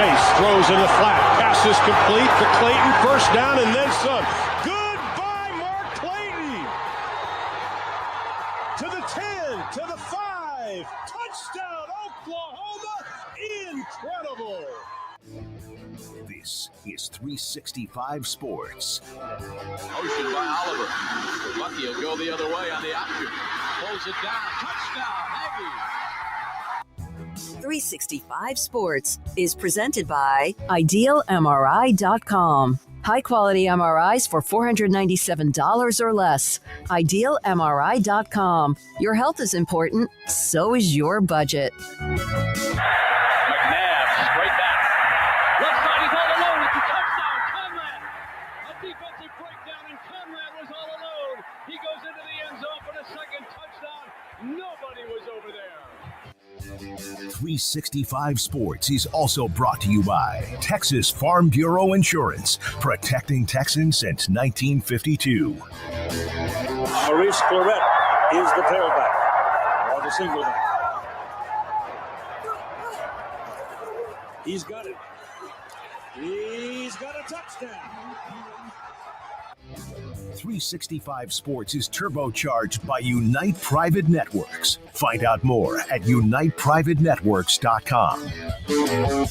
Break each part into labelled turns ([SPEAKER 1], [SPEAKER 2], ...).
[SPEAKER 1] chase, throws in the flat. Pass is complete to Clayton. First down and then some. Goodbye, Mark Clayton. To the 10, to the 5. Touchdown, Oklahoma. Incredible.
[SPEAKER 2] This is 365 Sports.
[SPEAKER 3] Motion by Oliver. Lucky will go the other way on the option. Pulls it down. Touchdown, Aggies.
[SPEAKER 4] 365 Sports is presented by IdealMRI.com. High-quality MRIs for $497 or less. IdealMRI.com. Your health is important, so is your budget.
[SPEAKER 3] McNabb, straight back. Left side, he's all alone. It's a touchdown. Conrad. A defensive breakdown, and Conrad was all alone. He goes into the end zone for the second touchdown. Nobody was over there.
[SPEAKER 2] 365 Sports is also brought to you by Texas Farm Bureau Insurance, protecting Texans since 1952.
[SPEAKER 5] Maurice Claret is the tailback, or the single back. He's got it. He's got a touchdown.
[SPEAKER 2] 365 Sports is turbocharged by Unite Private Networks. Find out more at uniteprivatenetworks.com.
[SPEAKER 5] Hello,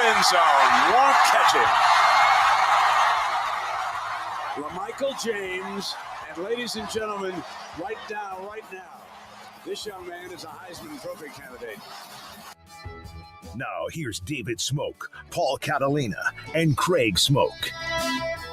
[SPEAKER 5] end zone. Won't catch it. LaMichael James, and ladies and gentlemen, right now, this young man is a Heisman Trophy candidate.
[SPEAKER 2] Now here's David Smoak, Paul Catalina, and Craig Smoak.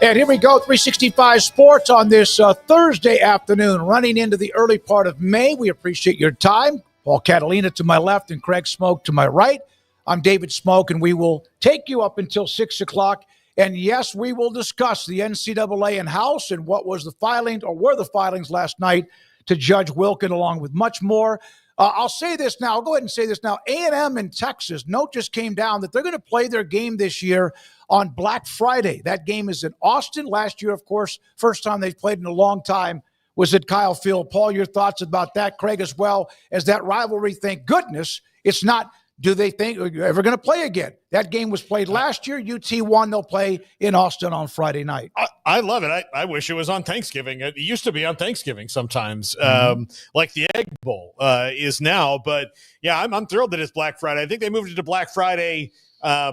[SPEAKER 6] And here we go, 365 Sports on this Thursday afternoon, running into the early part of May. We appreciate your time. Paul Catalina to my left and Craig Smoak to my right. I'm David Smoak, and we will take you up until 6 o'clock. And yes, we will discuss the NCAA in-house and what was the filings, or were the filings last night to Judge Wilin, along with much more. I'll say this now. I'll go ahead and say this now. A&M in Texas, note just came down that they're going to play their game this year on Black Friday. That game is in Austin. Last year, of course, first time they've played in a long time was at Kyle Field. Paul, your thoughts about that? Craig, as well as that rivalry. Thank goodness it's not. Do they think you're ever going to play again? That game was played last year. UT won. They'll play in Austin on Friday night.
[SPEAKER 7] I love it. I wish it was on Thanksgiving. It used to be on Thanksgiving sometimes, like the Egg Bowl is now. But, yeah, I'm thrilled that it's Black Friday. I think they moved it to Black Friday. I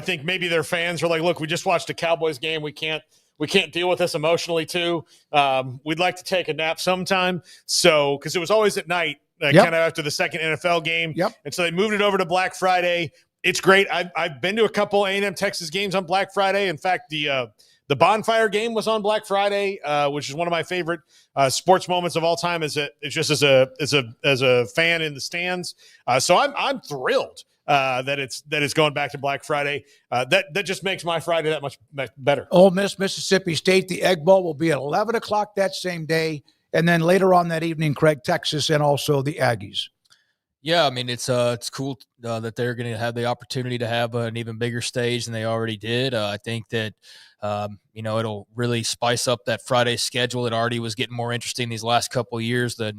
[SPEAKER 7] think maybe their fans are like, look, we just watched a Cowboys game. We can't deal with this emotionally too. We'd like to take a nap sometime. So because it was always at night. Kind of after the second NFL game. And so they moved it over to Black Friday. It's great. I've been to a couple A&M Texas games on Black Friday. In fact, the Bonfire game was on Black Friday, which is one of my favorite sports moments of all time as a fan in the stands. So I'm thrilled that it's going back to Black Friday. That just makes my Friday that much better.
[SPEAKER 6] Ole Miss, Mississippi State, the Egg Bowl will be at 11 o'clock that same day. And then later on that evening, Craig, Texas, and also the Aggies.
[SPEAKER 8] Yeah, I mean, it's cool that they're going to have the opportunity to have an even bigger stage than they already did. I think that, it'll really spice up that Friday schedule. It already was getting more interesting these last couple of years, the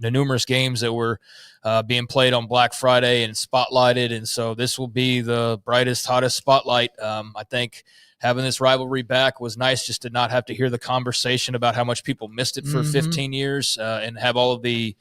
[SPEAKER 8] numerous games that were being played on Black Friday and spotlighted. And so this will be the brightest, hottest spotlight. I think having this rivalry back was nice, just to not have to hear the conversation about how much people missed it for 15 years and have all of the,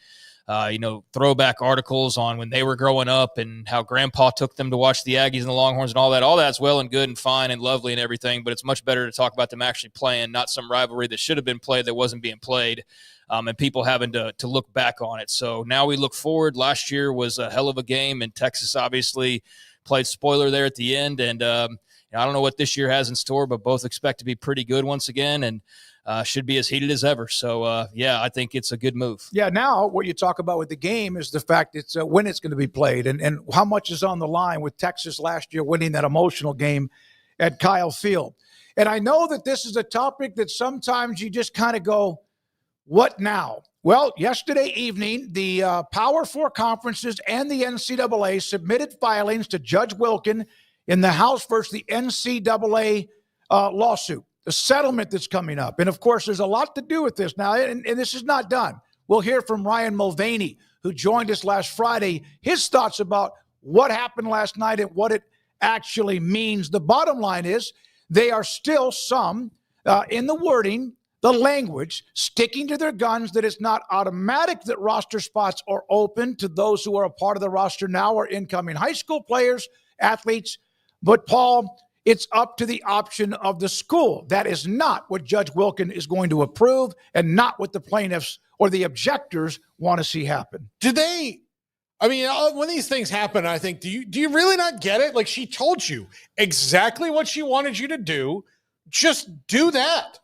[SPEAKER 8] throwback articles on when they were growing up and how grandpa took them to watch the Aggies and the Longhorns and all that. All that's well and good and fine and lovely and everything, but it's much better to talk about them actually playing, not some rivalry that should have been played that wasn't being played, and people having to look back on it. So now we look forward. Last year was a hell of a game, and Texas obviously played spoiler there at the end, and I don't know what this year has in store, but both expect to be pretty good once again and should be as heated as ever. So, I think it's a good move.
[SPEAKER 6] Yeah, now what you talk about with the game is the fact it's when it's going to be played and how much is on the line with Texas last year winning that emotional game at Kyle Field. And I know that this is a topic that sometimes you just kind of go, what now? Well, yesterday evening, the Power Four conferences and the NCAA submitted filings to Judge Wilin in the House versus the NCAA lawsuit, the settlement that's coming up. And, of course, there's a lot to do with this now, and this is not done. We'll hear from Ryan Mulvaney, who joined us last Friday, his thoughts about what happened last night and what it actually means. The bottom line is they are still some in the wording, the language, sticking to their guns that it's not automatic that roster spots are open to those who are a part of the roster now or incoming high school players, athletes. But, Paul, it's up to the option of the school. That is not what Judge Wilkin is going to approve and not what the plaintiffs or the objectors want to see happen.
[SPEAKER 7] Did they? I mean, when these things happen, I think, do you really not get it? Like, she told you exactly what she wanted you to do. Just do that.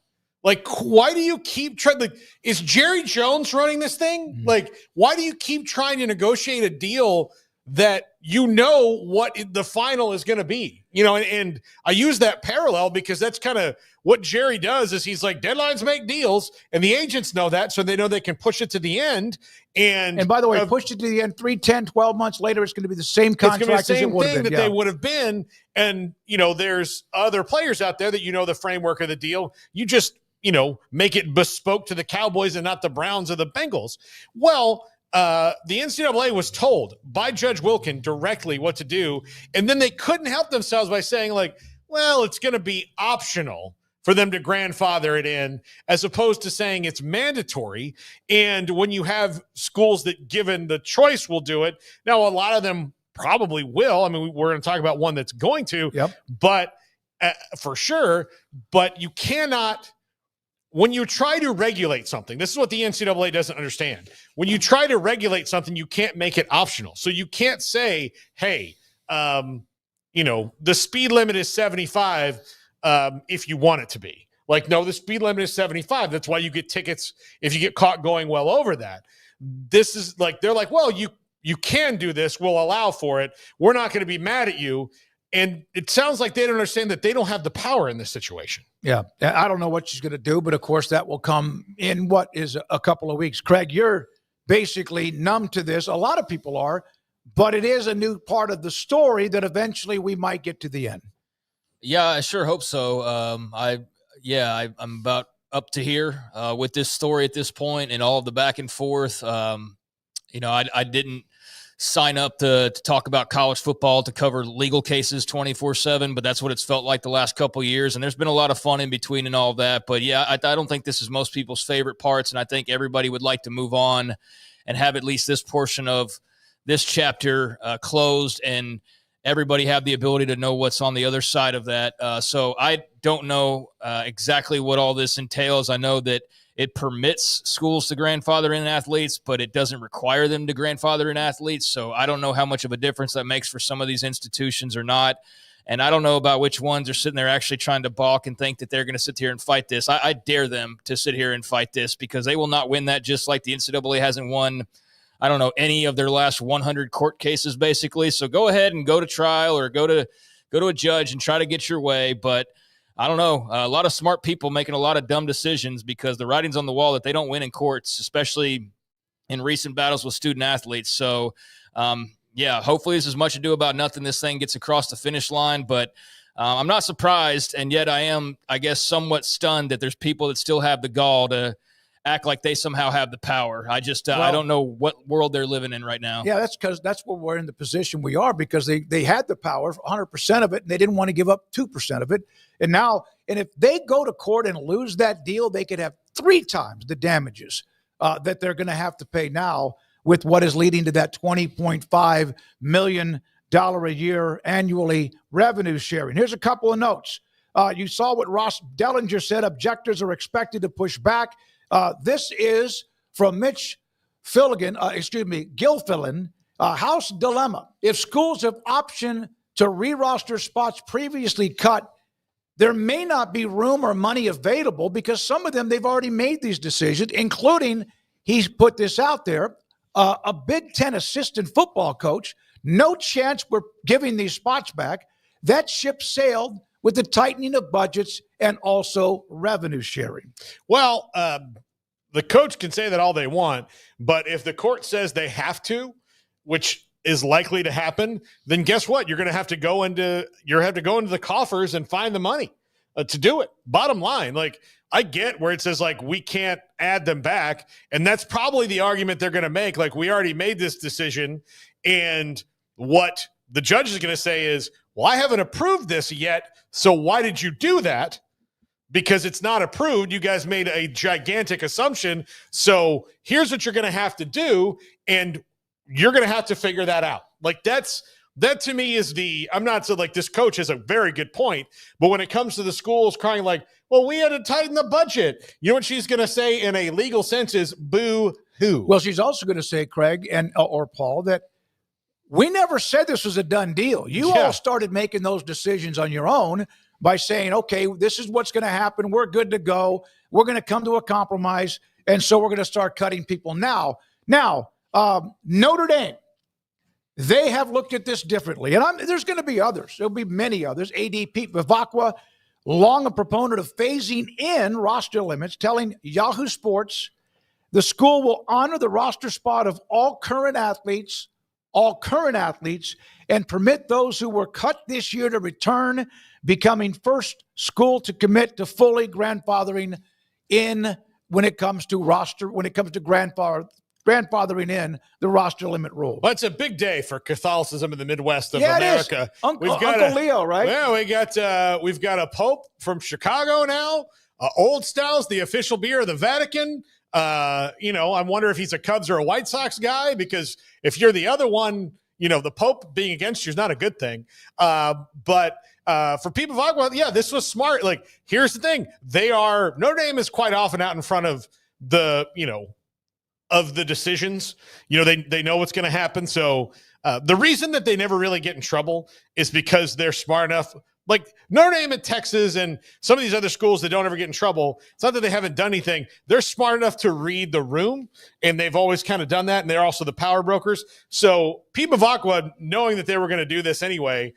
[SPEAKER 7] Like, why do you keep trying? Like, is Jerry Jones running this thing? Mm-hmm. Like, why do you keep trying to negotiate a deal that you know what the final is going to be? You know, and I use that parallel because that's kind of what Jerry does. Is he's like, deadlines make deals, and the agents know that, so they know they can push it to the end. And
[SPEAKER 6] by the way, pushed it to the end 3, 10, 12 months later, it's going to be the same contract as it would have been.
[SPEAKER 7] They would have been. And, you know, there's other players out there that you know the framework of the deal. You just, you know, make it bespoke to the Cowboys and not the Browns or the Bengals. Well, the NCAA was told by Judge Wilkin directly what to do, and then they couldn't help themselves by saying, like, well, it's going to be optional for them to grandfather it in, as opposed to saying it's mandatory. And when you have schools that, given the choice, will do it, now a lot of them probably will. I mean, we're going to talk about one that's going to, but for sure. But you cannot. When you try to regulate something, this is what the NCAA doesn't understand. When you try to regulate something, you can't make it optional. So you can't say, hey, you know, the speed limit is 75 if you want it to be. Like, no, the speed limit is 75. That's why you get tickets if you get caught going well over that. This is like, they're like, well, you can do this. We'll allow for it. We're not going to be mad at you. And it sounds like they don't understand that they don't have the power in this situation.
[SPEAKER 6] Yeah, I don't know what she's going to do, but of course that will come in what is a couple of weeks. Craig, you're basically numb to this. A lot of people are, but it is a new part of the story that eventually we might get to the end.
[SPEAKER 8] Yeah, I sure hope so. I'm about up to here with this story at this point and all of the back and forth. You know, I didn't sign up to talk about college football, to cover legal cases 24/7, but that's what it's felt like the last couple of years. And there's been a lot of fun in between and all of that. But yeah, I don't think this is most people's favorite parts. And I think everybody would like to move on and have at least this portion of this chapter closed and everybody have the ability to know what's on the other side of that. So I don't know exactly what all this entails. I know that it permits schools to grandfather in athletes, but it doesn't require them to grandfather in athletes. So I don't know how much of a difference that makes for some of these institutions or not. And I don't know about which ones are sitting there actually trying to balk and think that they're going to sit here and fight this. I dare them to sit here and fight this, because they will not win that, just like the NCAA hasn't won, I don't know, any of their last 100 court cases, basically. So go ahead and go to trial or go to a judge and try to get your way. But I don't know, a lot of smart people making a lot of dumb decisions because the writing's on the wall that they don't win in courts, especially in recent battles with student athletes. So, yeah, hopefully this is much ado about nothing. This thing gets across the finish line, but I'm not surprised, and yet I am, I guess, somewhat stunned that there's people that still have the gall to act like they somehow have the power. I just, I don't know what world they're living in right now.
[SPEAKER 6] Yeah, that's where we're in the position we are, because they had the power, 100% of it, and they didn't want to give up 2% of it. And now, and if they go to court and lose that deal, they could have 3 times the damages that they're going to have to pay now, with what is leading to that $20.5 million a year annually revenue sharing. Here's a couple of notes. You saw what Ross Dellinger said. Objectors are expected to push back. This is from Mitch Gilfillan, House Dilemma. If schools have option to re-roster spots previously cut, there may not be room or money available, because some of them, they've already made these decisions, including, he's put this out there, a Big Ten assistant football coach. No chance we're giving these spots back. That ship sailed with the tightening of budgets and also revenue sharing.
[SPEAKER 7] Well, the coach can say that all they want, but if the court says they have to, which is likely to happen, then guess what? You're going to have to go into the coffers and find the money to do it. Bottom line, like, I get where it says, like, we can't add them back, and that's probably the argument they're going to make. Like, we already made this decision, and What the judge is going to say is, well, I haven't approved this yet, so why did you do that? Because it's not approved. You guys made a gigantic assumption. So here's what you're going to have to do, and you're going to have to figure that out. Like that to me is I'm not so like this coach has a very good point, but when it comes to the schools crying like, well, we had to tighten the budget. You know what she's going to say in a legal sense is boo-hoo.
[SPEAKER 6] Well, she's also going to say, Craig or Paul, that we never said this was a done deal. You all started making those decisions on your own by saying, okay, this is what's going to happen. We're good to go. We're going to come to a compromise. And so we're going to start cutting people now. Now, Notre Dame, they have looked at this differently. And there's going to be others. There'll be many others. AD Pete Vivacqua, long a proponent of phasing in roster limits, telling Yahoo Sports the school will honor the roster spot of all current athletes, and permit those who were cut this year to return, becoming first school to commit to fully grandfathering in when it comes to grandfathering in the roster limit rule.
[SPEAKER 7] Well, it's a big day for Catholicism in the Midwest of America.
[SPEAKER 6] It is. Uncle Leo, right?
[SPEAKER 7] Yeah, we've got a Pope from Chicago now. Old Styles, the official beer of the Vatican. I wonder if he's a Cubs or a White Sox guy, because if you're the other one, the Pope being against you is not a good thing. But for people of Agua, this was smart. Like, here's the thing. Notre Dame is quite often out in front of the decisions. They know what's going to happen. So the reason that they never really get in trouble is because they're smart enough. Like Notre Dame and Texas and some of these other schools that don't ever get in trouble, it's not that they haven't done anything. They're smart enough to read the room, and they've always kind of done that, and they're also the power brokers. So Pete Vivacqua, knowing that they were going to do this anyway,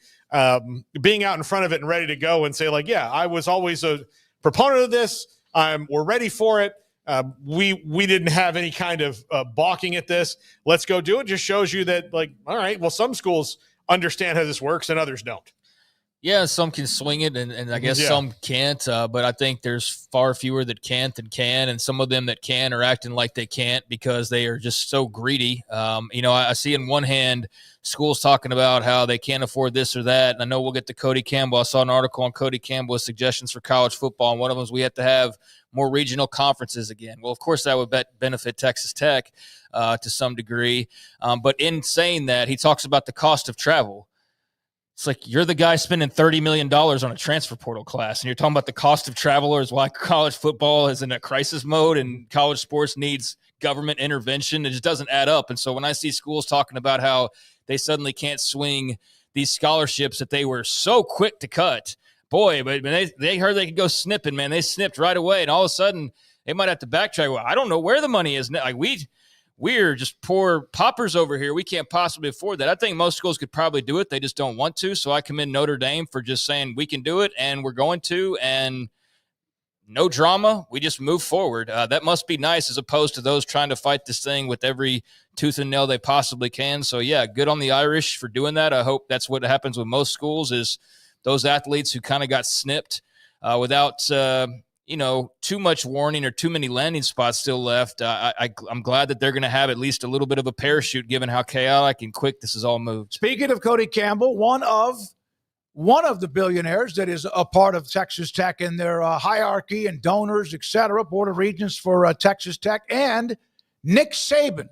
[SPEAKER 7] being out in front of it and ready to go and say, like, yeah, I was always a proponent of this. We're ready for it. We didn't have any kind of balking at this. Let's go do it. Just shows you that, like, all right, well, some schools understand how this works and others don't.
[SPEAKER 8] Yeah, some can swing it, and I guess some can't. But I think there's far fewer that can't than can, and some of them that can are acting like they can't because they are just so greedy. I see in one hand schools talking about how they can't afford this or that, and I know we'll get to Cody Campbell. I saw an article on Cody Campbell with suggestions for college football, and one of them is we have to have more regional conferences again. Well, of course, that would benefit Texas Tech to some degree. But in saying that, he talks about the cost of travel. It's like you're the guy spending $30 million on a transfer portal class, and you're talking about the cost of travel is why college football is in a crisis mode and college sports needs government intervention. It just doesn't add up. And so when I see schools talking about how they suddenly can't swing these scholarships that they were so quick to cut, boy, but they heard they could go snipping, man. They snipped right away, and all of a sudden they might have to backtrack. Well, I don't know where the money is now. Like we're just poor paupers over here. We can't possibly afford that. I think most schools could probably do it. They just don't want to. So I commend Notre Dame for just saying we can do it and we're going to, and no drama. We just move forward. That must be nice as opposed to those trying to fight this thing with every tooth and nail they possibly can. So, yeah, good on the Irish for doing that. I hope that's what happens with most schools is those athletes who kind of got snipped without too much warning or too many landing spots still left. I'm glad that they're going to have at least a little bit of a parachute given how chaotic and quick this has all moved.
[SPEAKER 6] Speaking of Cody Campbell, one of the billionaires that is a part of Texas Tech in their hierarchy and donors, et cetera, Board of Regents for Texas Tech, and Nick Saban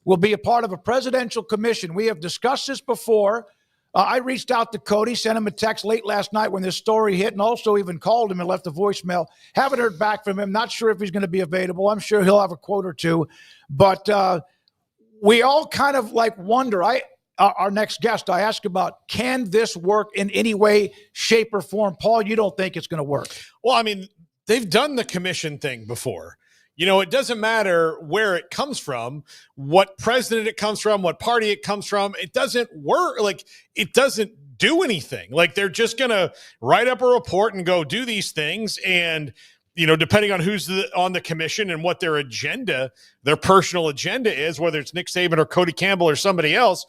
[SPEAKER 6] will be a part of a presidential commission. We have discussed this before. I reached out to Cody, sent him a text late last night when this story hit, and also even called him and left a voicemail. Haven't heard back from him. Not sure if he's going to be available. I'm sure he'll have a quote or two. But we all kind of wonder. Our next guest, I asked about, can this work in any way, shape, or form? Paul, you don't think it's going to work?
[SPEAKER 7] Well, I mean, they've done the commission thing before. It doesn't matter where it comes from, what president it comes from, what party it comes from. It doesn't work. It doesn't do anything. They're just going to write up a report and go do these things. And, depending on who's on the commission and what their agenda, their personal agenda is, whether it's Nick Saban or Cody Campbell or somebody else,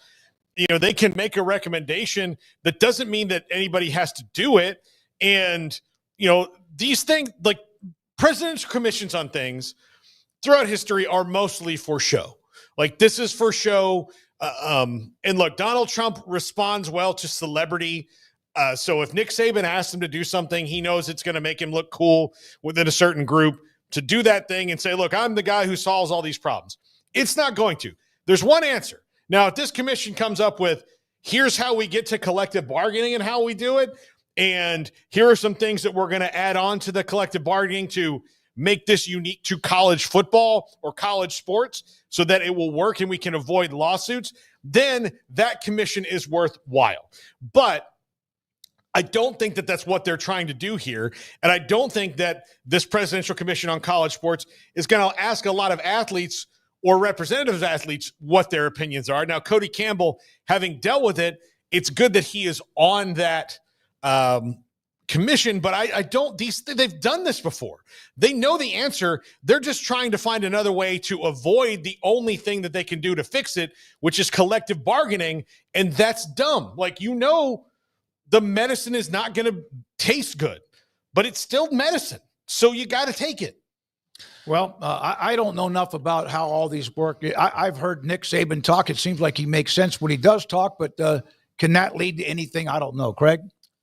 [SPEAKER 7] they can make a recommendation. That doesn't mean that anybody has to do it. And, these things, presidential commissions on things throughout history are mostly for show. This is for show. And look, Donald Trump responds well to celebrity. So if Nick Saban asks him to do something, he knows it's going to make him look cool within a certain group to do that thing and say, look, I'm the guy who solves all these problems. It's not going to. There's one answer. Now, if this commission comes up with, here's how we get to collective bargaining and how we do it, and here are some things that we're going to add on to the collective bargaining to make this unique to college football or college sports so that it will work and we can avoid lawsuits, then that commission is worthwhile. But I don't think that that's what they're trying to do here. And I don't think that this presidential commission on college sports is going to ask a lot of athletes or representatives of athletes what their opinions are. Now, Cody Campbell, having dealt with it, it's good that he is on that commission, but I don't, they've done this before. They know the answer. They're just trying to find another way to avoid the only thing that they can do to fix it, which is collective bargaining. And that's dumb. Like, the medicine is not going to taste good, but it's still medicine. So you got to take it.
[SPEAKER 6] Well, I don't know enough about how all these work. I've heard Nick Saban talk. It seems like he makes sense when he does talk, but can that lead to anything? I don't know. Craig?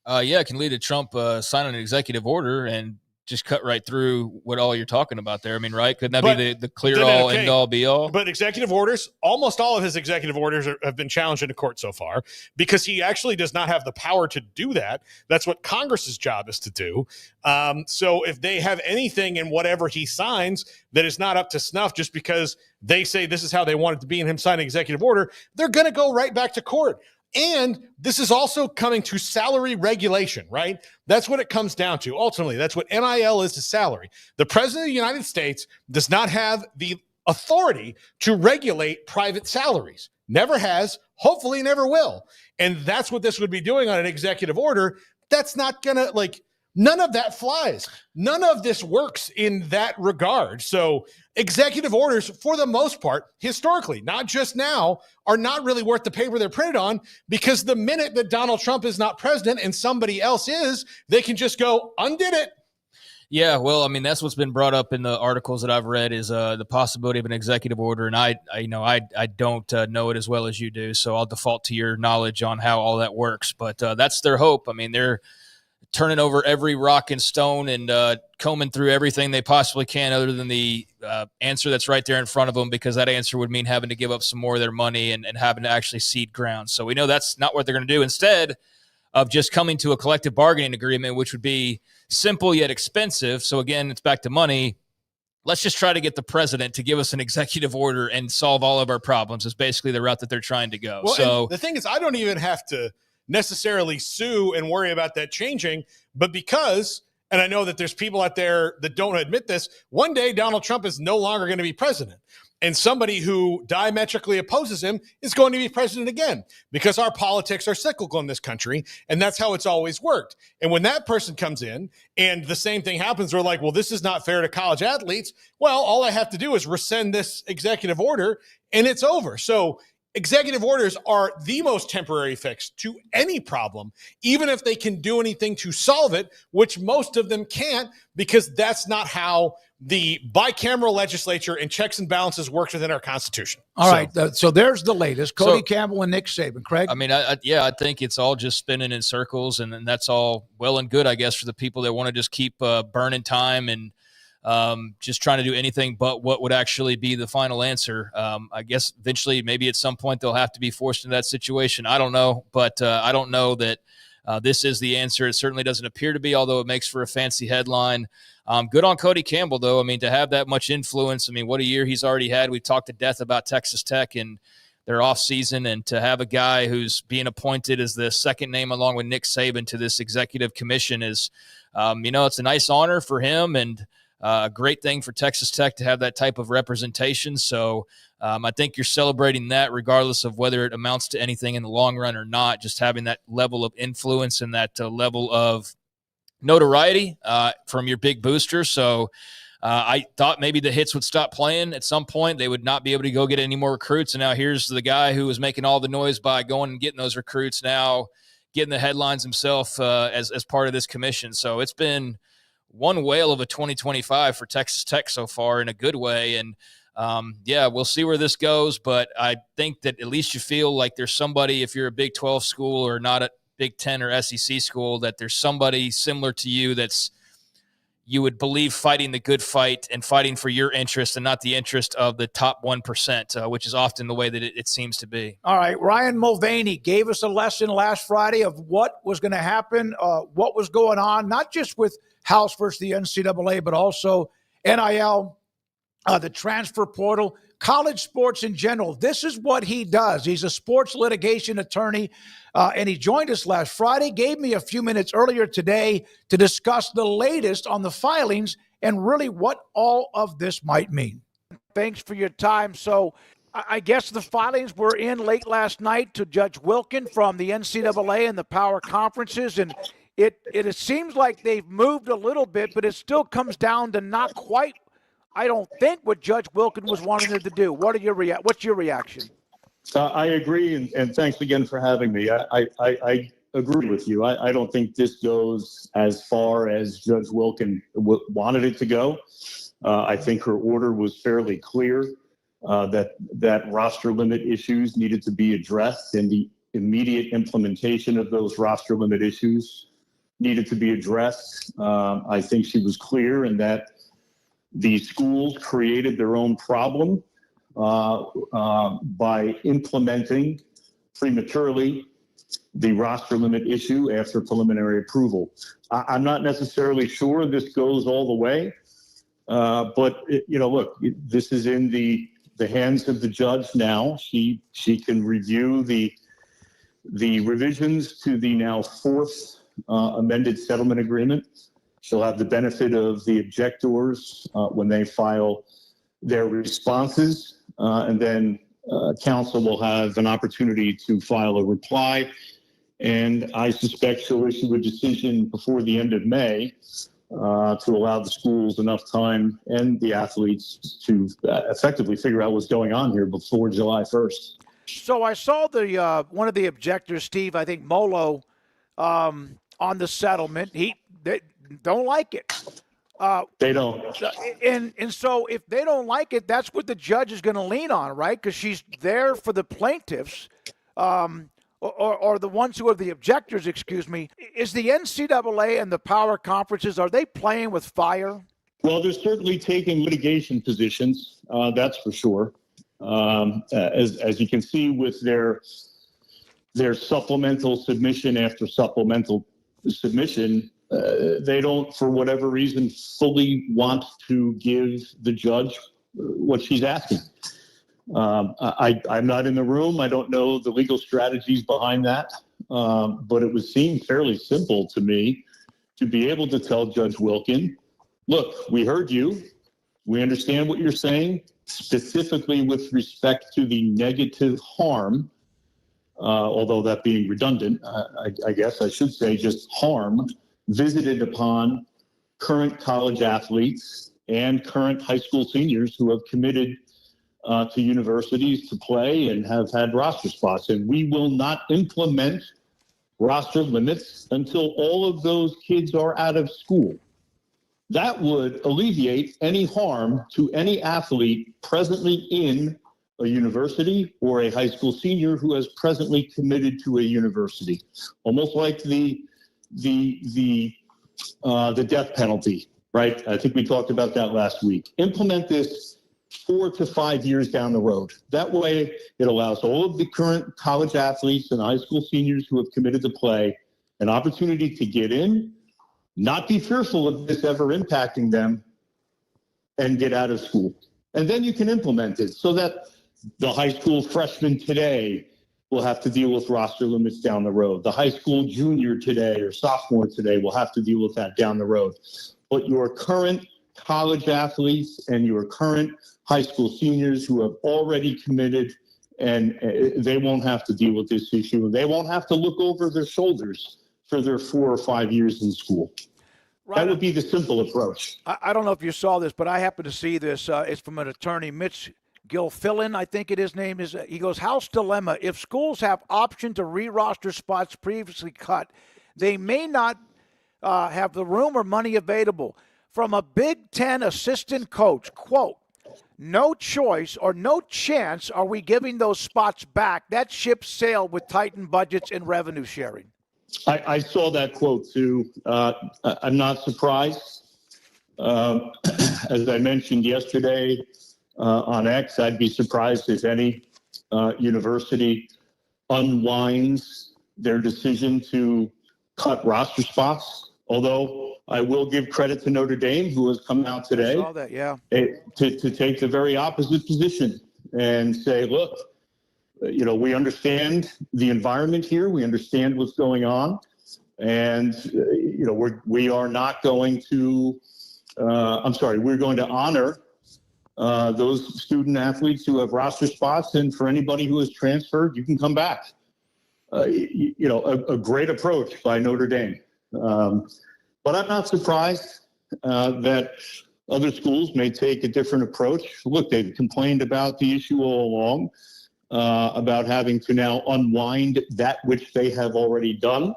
[SPEAKER 8] Yeah, it can lead to Trump signing an executive order and just cut right through what all you're talking about there. I mean, right? Couldn't that be the clear all, end all, be all?
[SPEAKER 7] But executive orders, almost all of his executive orders have been challenged into court so far because he actually does not have the power to do that. That's what Congress's job is to do. So if they have anything in whatever he signs that is not up to snuff just because they say this is how they want it to be and him sign an executive order, they're going to go right back to court. And this is also coming to salary regulation, right? That's what it comes down to. Ultimately, that's what NIL is, to salary. The president of the United States does not have the authority to regulate private salaries. Never has, hopefully never will. And that's what this would be doing on an executive order. That's not going to, none of that flies. None of this works in that regard. So executive orders, for the most part, historically, not just now, are not really worth the paper they're printed on, because the minute that Donald Trump is not president and somebody else is, they can just go, undid it.
[SPEAKER 8] Yeah, well, I mean, that's what's been brought up in the articles that I've read is the possibility of an executive order, and I don't know it as well as you do, so I'll default to your knowledge on how all that works. But that's their hope. I mean, they're turning over every rock and stone and combing through everything they possibly can other than the answer that's right there in front of them, because that answer would mean having to give up some more of their money and having to actually cede ground. So we know that's not what they're going to do. Instead of just coming to a collective bargaining agreement, which would be simple yet expensive. So again, it's back to money. Let's just try to get the president to give us an executive order and solve all of our problems is basically the route that they're trying to go.
[SPEAKER 7] Well,
[SPEAKER 8] so
[SPEAKER 7] the thing is, I don't even have to necessarily sue and worry about that changing, but because, and I know that there's people out there that don't admit this, one day Donald Trump is no longer going to be president, and somebody who diametrically opposes him is going to be president again, because our politics are cyclical in this country, and that's how it's always worked. And when that person comes in and the same thing happens, we're like, well, this is not fair to college athletes. Well, all I have to do is rescind this executive order and it's over. So executive orders are the most temporary fix to any problem, even if they can do anything to solve it, which most of them can't, because that's not how the bicameral legislature and checks and balances works within our Constitution.
[SPEAKER 6] All right. So there's the latest. Cody Campbell and Nick Saban. Craig?
[SPEAKER 8] I mean, I think it's all just spinning in circles, and that's all well and good, I guess, for the people that want to just keep burning time and just trying to do anything but what would actually be the final answer. I guess eventually, maybe at some point, they'll have to be forced into that situation. I don't know, but I don't know that this is the answer. It certainly doesn't appear to be, although it makes for a fancy headline. Good on Cody Campbell, though. I mean, to have that much influence, I mean, what a year he's already had. We talked to death about Texas Tech and their offseason, and to have a guy who's being appointed as the second name along with Nick Saban to this executive commission is, it's a nice honor for him, and a great thing for Texas Tech to have that type of representation. So I think you're celebrating that regardless of whether it amounts to anything in the long run or not, just having that level of influence and that level of notoriety from your big booster. So I thought maybe the hits would stop playing at some point. They would not be able to go get any more recruits. And now here's the guy who was making all the noise by going and getting those recruits, now getting the headlines himself as part of this commission. So it's been one whale of a 2025 for Texas Tech so far in a good way. And yeah, we'll see where this goes, but I think that at least you feel like there's somebody, if you're a Big 12 school or not a Big 10 or SEC school, that there's somebody similar to you that's, you would believe, fighting the good fight and fighting for your interest and not the interest of the top 1%, which is often the way that it seems to be.
[SPEAKER 6] All right, Ryan Mulvaney gave us a lesson last Friday of what was going to happen, what was going on, not just with House versus the NCAA, but also NIL, the transfer portal, college sports in general. This is what he does. He's a sports litigation attorney, and he joined us last Friday, gave me a few minutes earlier today to discuss the latest on the filings and really what all of this might mean. Thanks for your time. So I guess the filings were in late last night to Judge Wilkin from the NCAA and the power conferences, and it seems like they've moved a little bit, but it still comes down to not quite, I don't think, what Judge Wilkin was wanting it to do. What's your reaction?
[SPEAKER 9] I agree, and thanks again for having me. I agree with you. I don't think this goes as far as Judge Wilkin wanted it to go. I think her order was fairly clear that roster limit issues needed to be addressed, and the immediate implementation of those roster limit issues needed to be addressed. I think she was clear in that the schools created their own problem by implementing prematurely the roster limit issue after preliminary approval. I'm not necessarily sure this goes all the way, but look, this is in the hands of the judge now. She can review the revisions to the now fourth amended settlement agreement. She'll have the benefit of the objectors when they file their responses, and then counsel will have an opportunity to file a reply. And I suspect she'll issue a decision before the end of May to allow the schools enough time and the athletes to effectively figure out what's going on here before July 1st. So
[SPEAKER 6] I saw the one of the objectors, Steve, I think Molo, on the settlement. They don't like it.
[SPEAKER 9] They don't.
[SPEAKER 6] And so if they don't like it, that's what the judge is going to lean on, right? Because she's there for the plaintiffs, or the ones who are the objectors, excuse me. Is the NCAA and the power conferences, are they playing with fire?
[SPEAKER 9] Well, they're certainly taking litigation positions, that's for sure. As you can see with their supplemental submission after supplemental submission, they don't, for whatever reason, fully want to give the judge what she's asking. I'm not in the room. I don't know the legal strategies behind that, but it would seem fairly simple to me to be able to tell Judge Wilkin, look, we heard you. We understand what you're saying, specifically with respect to the negative harm, although that being redundant, I guess I should say just harm visited upon current college athletes and current high school seniors who have committed to universities to play and have had roster spots. And we will not implement roster limits until all of those kids are out of school. That would alleviate any harm to any athlete presently in a university or a high school senior who has presently committed to a university. Almost like the death penalty, right? I think we talked about that last week. Implement this 4 to 5 years down the road. That way, it allows all of the current college athletes and high school seniors who have committed to play an opportunity to get in, not be fearful of this ever impacting them, and get out of school. And then you can implement it so that the high school freshman today will have to deal with roster limits down the road. The high school junior today or sophomore today will have to deal with that down the road. But your current college athletes and your current high school seniors who have already committed, and they won't have to deal with this issue. They won't have to look over their shoulders for their 4 or 5 years in school. Right. That would be the simple approach.
[SPEAKER 6] I don't know if you saw this, but I happened to see this. It's from an attorney, Mitch Gilfillan, I think his name is. He goes, House dilemma. If schools have option to re-roster spots previously cut, they may not have the room or money available. From a Big Ten assistant coach, quote, no choice or no chance are we giving those spots back. That ship sailed with tightened budgets and revenue sharing.
[SPEAKER 9] I saw that quote too. I'm not surprised. As I mentioned yesterday on X, I'd be surprised if any university unwinds their decision to cut roster spots. Although I will give credit to Notre Dame, who has come out today
[SPEAKER 6] I saw that, yeah.
[SPEAKER 9] to take the very opposite position and say, look, we understand the environment here. We understand what's going on. And, we are not going to, we're going to honor those student athletes who have roster spots. And for anybody who has transferred, you can come back. A great approach by Notre Dame. But I'm not surprised that other schools may take a different approach. Look, they've complained about the issue all along, about having to now unwind that which they have already done.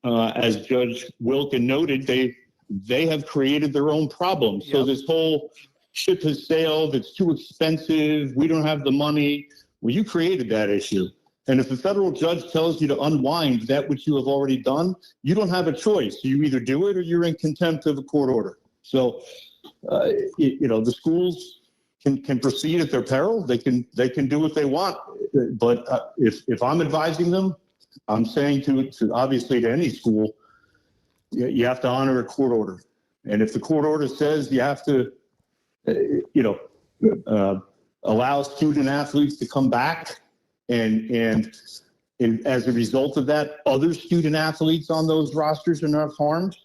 [SPEAKER 9] As Judge Wilin noted, they have created their own problems. Yep. So this whole ship has sailed, it's too expensive, we don't have the money. Well, you created that issue. And if a federal judge tells you to unwind that which you have already done, you don't have a choice. You either do it or you're in contempt of a court order. So, the schools can proceed at their peril. They can do what they want. But if I'm advising them, I'm saying to obviously to any school, you have to honor a court order. And if the court order says you have to, allow student athletes to come back, and as a result of that, other student athletes on those rosters are not harmed,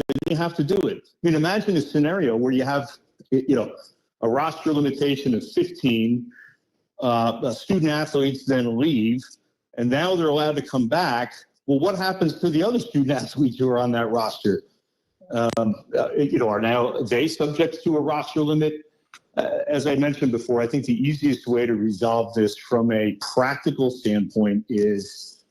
[SPEAKER 9] then you have to do it. I mean, imagine a scenario where you have, a roster limitation of 15, student athletes then leave, and now they're allowed to come back. Well, what happens to the other student athletes who are on that roster? Are now they subject to a roster limit? As I mentioned before, I think the easiest way to resolve this from a practical standpoint is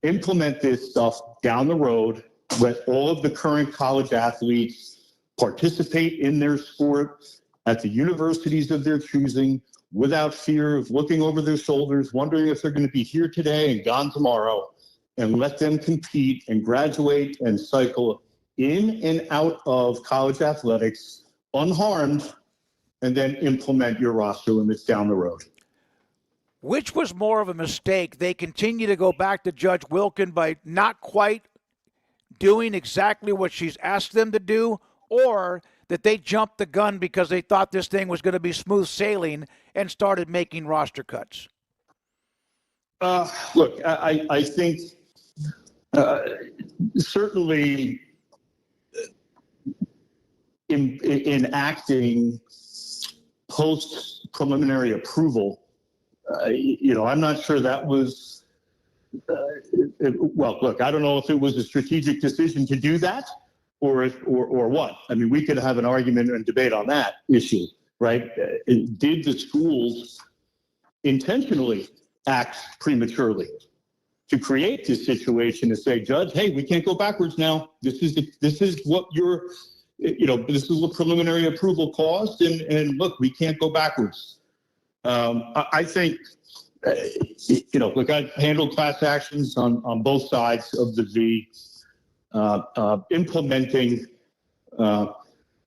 [SPEAKER 9] implement this stuff down the road. Let all of the current college athletes participate in their sport at the universities of their choosing without fear of looking over their shoulders, wondering if they're going to be here today and gone tomorrow, and let them compete and graduate and cycle in and out of college athletics unharmed, and then implement your roster limits down the road.
[SPEAKER 6] Which was more of a mistake? They continue to go back to Judge Wilin by not quite doing exactly what she's asked them to do, or that they jumped the gun because they thought this thing was going to be smooth sailing and started making roster cuts?
[SPEAKER 9] Look, I think certainly in acting post preliminary approval, I'm not sure that was, look, I don't know if it was a strategic decision to do that or what. I mean, we could have an argument and debate on that issue, right? Did the schools intentionally act prematurely to create this situation to say, Judge, hey, we can't go backwards now. This is what your this is what preliminary approval caused, and look, we can't go backwards. I think, look, I've handled class actions on both sides of the V, implementing,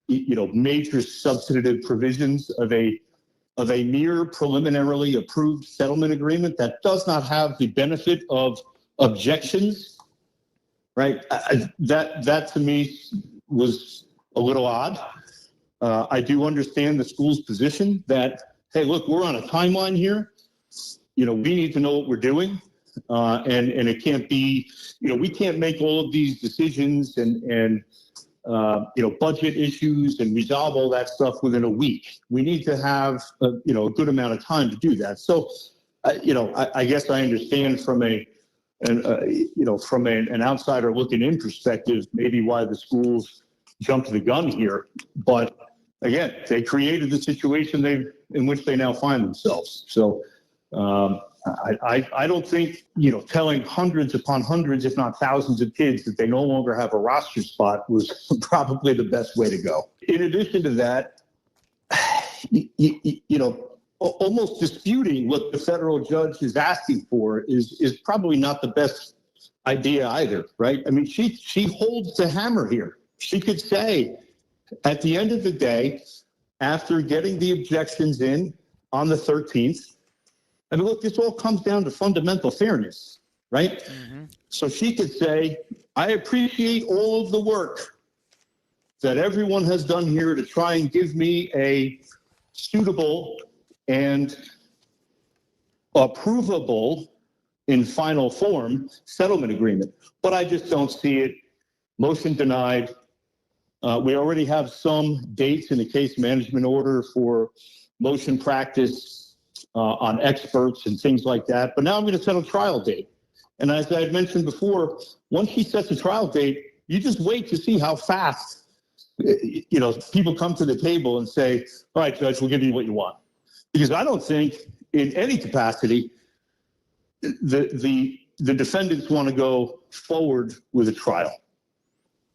[SPEAKER 9] major substantive provisions of a mere preliminarily approved settlement agreement that does not have the benefit of objections, right? That to me was a little odd. I do understand the school's position that, hey, look, we're on a timeline here. We need to know what we're doing. And it can't be, we can't make all of these decisions and budget issues and resolve all that stuff within a week. We need to have, a good amount of time to do that. So, I guess I understand from an outsider looking in perspective, maybe why the schools jumped the gun here. But again, they created the situation in which they now find themselves. So, I don't think, telling hundreds upon hundreds, if not thousands of kids that they no longer have a roster spot was probably the best way to go. In addition to that, almost disputing what the federal judge is asking for is probably not the best idea either, right? I mean, she holds the hammer here. She could say, at the end of the day, after getting the objections in on the 13th, I mean, look, this all comes down to fundamental fairness, right? Mm-hmm. So she could say, I appreciate all of the work that everyone has done here to try and give me a suitable and approvable in final form settlement agreement. But I just don't see it. Motion denied. We already have some dates in the case management order for motion practice on experts and things like that. But now I'm going to set a trial date. And as I had mentioned before, once she sets a trial date, you just wait to see how fast people come to the table and say, all right, Judge, we'll give you what you want. Because I don't think in any capacity the defendants want to go forward with a trial.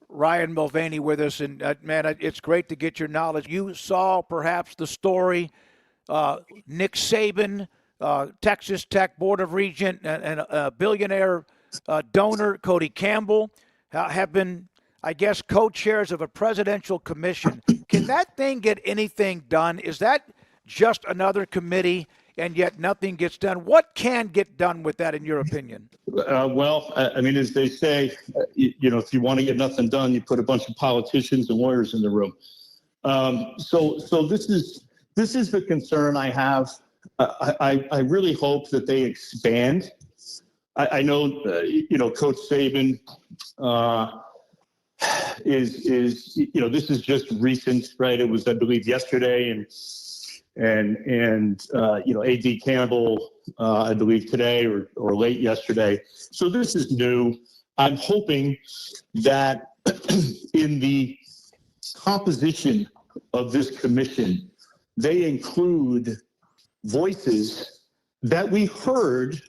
[SPEAKER 6] Ryan Mulvaney with us, and man, it's great to get your knowledge. You saw perhaps the story, Nick Saban, Texas Tech Board of Regent, and a billionaire donor, Cody Campbell, have been, I guess, co-chairs of a presidential commission. Can that thing get anything done? Is that just another committee, and yet nothing gets done? What can get done with that, in your opinion?
[SPEAKER 9] Well, I mean, as they say, if you want to get nothing done, you put a bunch of politicians and lawyers in the room. So this is the concern I have. I really hope that they expand. I know, Coach Sabin is this is just recent, right? It was, I believe, yesterday, and AD Campbell, I believe today or late yesterday. So this is new. I'm hoping that in the composition of this commission, they include voices that we heard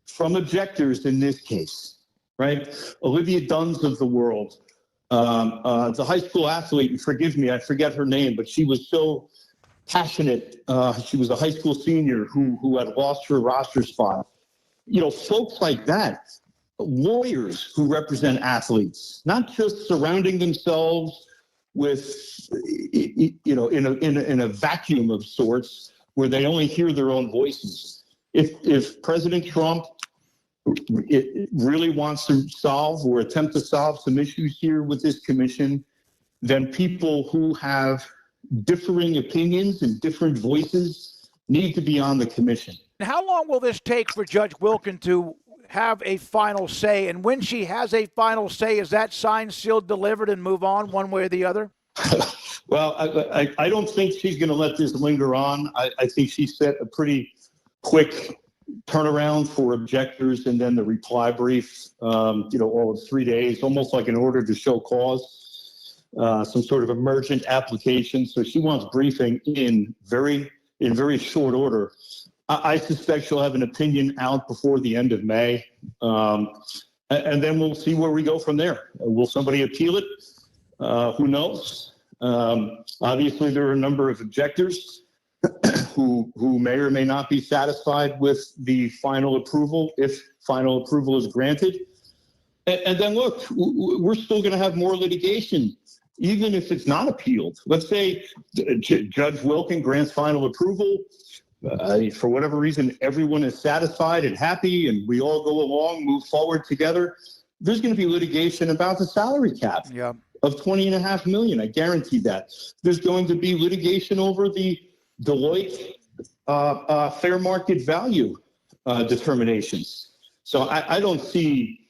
[SPEAKER 9] from objectors in this case, right? Olivia Dunn's of the world, the high school athlete, and forgive me, I forget her name, but she was so passionate. She was a high school senior who had lost her roster spot. Folks like that, lawyers who represent athletes, not just surrounding themselves with, in a vacuum of sorts where they only hear their own voices. If President Trump really wants to solve or attempt to solve some issues here with this commission, then people who have differing opinions and different voices need to be on the commission.
[SPEAKER 6] How long will this take for Judge Wilkin to have a final say? And when she has a final say, is that signed, sealed, delivered, and move on one way or the other?
[SPEAKER 9] Well, I don't think she's going to let this linger on. I think she set a pretty quick turnaround for objectors, and then the reply brief, all of 3 days, almost like an order to show cause, some sort of emergent application. So she wants briefing in very short order. I suspect she'll have an opinion out before the end of May, and then we'll see where we go from there. Will somebody appeal it? Who knows? Obviously, there are a number of objectors who may or may not be satisfied with the final approval, if final approval is granted. And then, look, we're still going to have more litigation, even if it's not appealed. Let's say Judge Wilkin grants final approval. For whatever reason, everyone is satisfied and happy, and we all go along, move forward together. There's going to be litigation about the salary cap of $20.5 million. I guarantee that. There's going to be litigation over the Deloitte fair market value determinations. So I don't see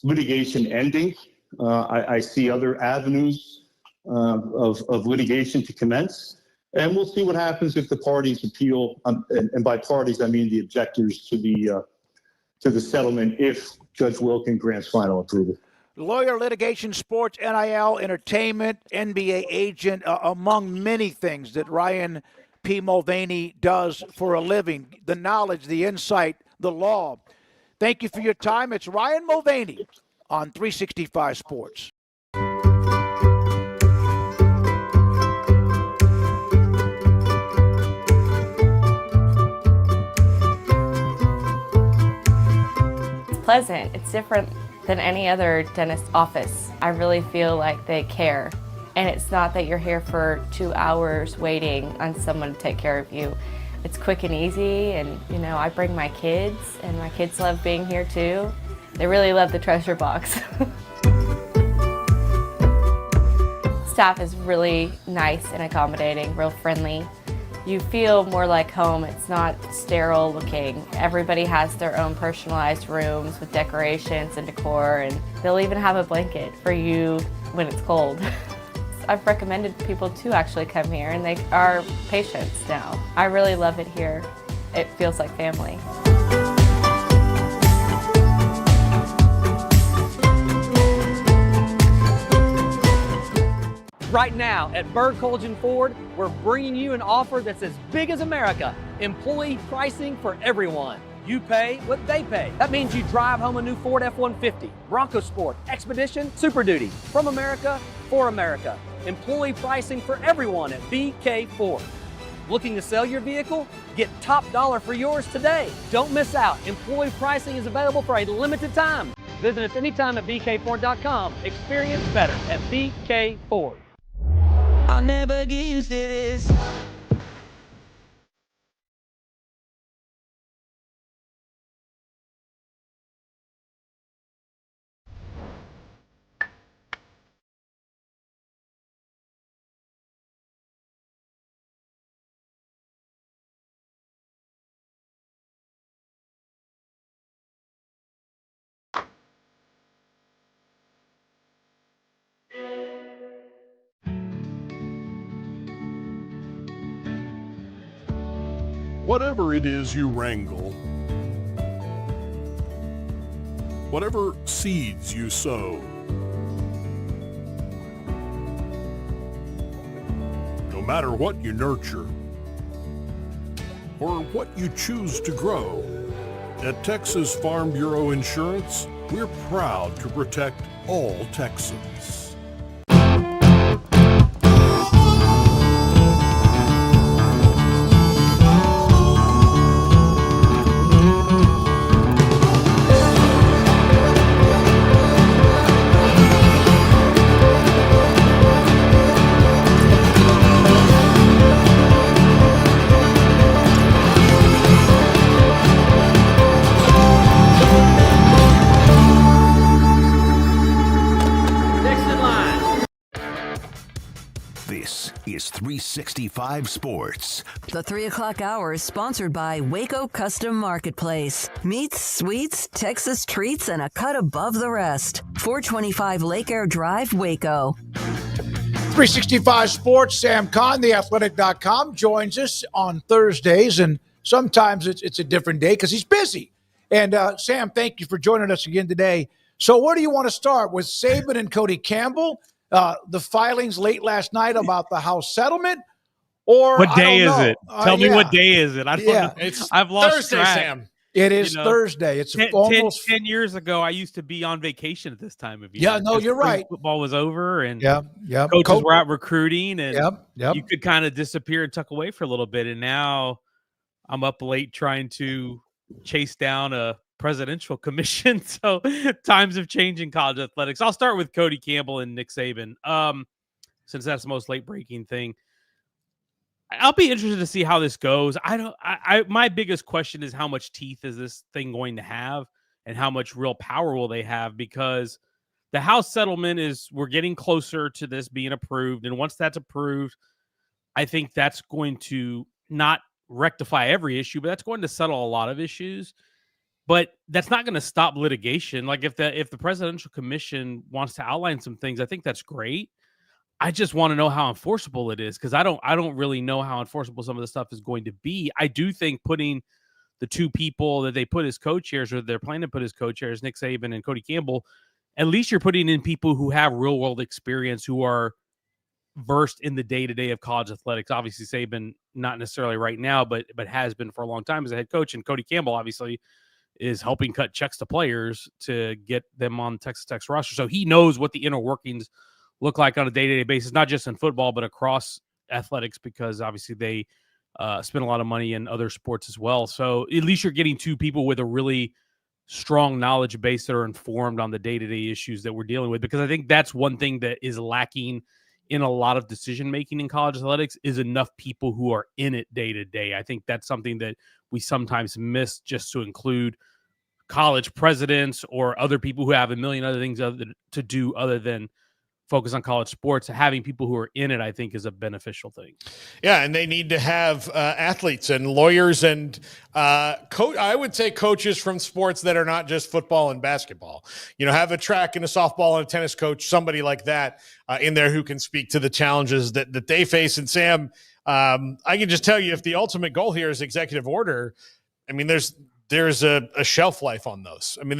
[SPEAKER 9] litigation ending. I see other avenues of litigation to commence. And we'll see what happens if the parties appeal, and by parties I mean the objectors to the settlement, if Judge Wilkin grants final approval.
[SPEAKER 6] Lawyer, litigation, sports, NIL, entertainment, NBA agent, among many things that Ryan P. Mulvaney does for a living. The knowledge, the insight, the law. Thank you for your time. It's Ryan Mulvaney on 365 Sports.
[SPEAKER 10] pleasant. It's different than any other dentist office. I really feel like they care. And it's not that you're here for 2 hours waiting on someone to take care of you. It's quick and easy, and I bring my kids, and my kids love being here too. They really love the treasure box. Staff is really nice and accommodating, real friendly. You feel more like home. It's not sterile looking. Everybody has their own personalized rooms with decorations and decor, and they'll even have a blanket for you when it's cold. I've recommended people to actually come here, and they are patients now. I really love it here. It feels like family.
[SPEAKER 11] Right now at Berg Colgin Ford, we're bringing you an offer that's as big as America. Employee pricing for everyone. You pay what they pay. That means you drive home a new Ford F-150, Bronco Sport, Expedition, Super Duty. From America, for America. Employee pricing for everyone at BK Ford. Looking to sell your vehicle? Get top dollar for yours today. Don't miss out. Employee pricing is available for a limited time. Visit us anytime at bkford.com. Experience better at BK Ford.
[SPEAKER 12] I'll never get used to this.
[SPEAKER 13] Whatever it is you wrangle, whatever seeds you sow, no matter what you nurture or what you choose to grow, at Texas Farm Bureau Insurance, we're proud to protect all Texans.
[SPEAKER 2] Is 365 Sports.
[SPEAKER 4] The 3 o'clock hour is sponsored by Waco Custom Marketplace. Meats, sweets, Texas treats, and a cut above the rest. 425 Lake Air Drive, Waco.
[SPEAKER 6] 365 Sports, Sam Kahn, theathletic.com, joins us on Thursdays, and sometimes it's a different day because he's busy. And Sam, thank you for joining us again today. So where do you want to start? With Sabin and Cody Campbell? The filings late last night about the House settlement, or
[SPEAKER 14] what day is it? Tell me what day is it? I don't know. I've lost
[SPEAKER 7] Thursday,
[SPEAKER 14] track.
[SPEAKER 7] Sam.
[SPEAKER 6] It is Thursday. It's almost
[SPEAKER 14] 10 years ago. I used to be on vacation at this time of year.
[SPEAKER 6] Yeah, no, you're right.
[SPEAKER 14] Football was over, and
[SPEAKER 6] coaches
[SPEAKER 14] were out recruiting, and
[SPEAKER 6] you
[SPEAKER 14] could kind of disappear and tuck away for a little bit. And now I'm up late trying to chase down a presidential commission. So times have changed in college athletics. I'll start with Cody Campbell and Nick Saban, since that's the most late breaking thing. I'll be interested to see how this goes. My biggest question is how much teeth is this thing going to have, and how much real power will they have? Because the House settlement we're getting closer to this being approved, and once that's approved, I think that's going to not rectify every issue, but that's going to settle a lot of issues. But that's not going to stop litigation. Like if the presidential commission wants to outline some things, I think that's great. I just want to know how enforceable it is, because I don't really know how enforceable some of the stuff is going to be. I do think putting the two people that they put as co-chairs, or they're planning to put as co-chairs, Nick Saban and Cody Campbell, at least you're putting in people who have real world experience, who are versed in the day-to-day of college athletics. Obviously Saban, not necessarily right now, but has been for a long time as a head coach. And Cody Campbell obviously is helping cut checks to players to get them on Texas Tech's roster. So he knows what the inner workings look like on a day-to-day basis, not just in football, but across athletics, because obviously they spend a lot of money in other sports as well. So at least you're getting two people with a really strong knowledge base that are informed on the day-to-day issues that we're dealing with, because I think that's one thing that is lacking in a lot of decision making in college athletics is enough people who are in it day to day. I think that's something that we sometimes miss, just to include college presidents or other people who have a million other things to do other than focus on college sports. Having people who are in it, I think, is a beneficial thing.
[SPEAKER 7] Yeah, and they need to have athletes and lawyers and I would say coaches from sports that are not just football and basketball. Have a track and a softball and a tennis coach, somebody like that in there who can speak to the challenges that they face. And Sam, I can just tell you, if the ultimate goal here is executive order, I mean, there's a shelf life on those. I mean,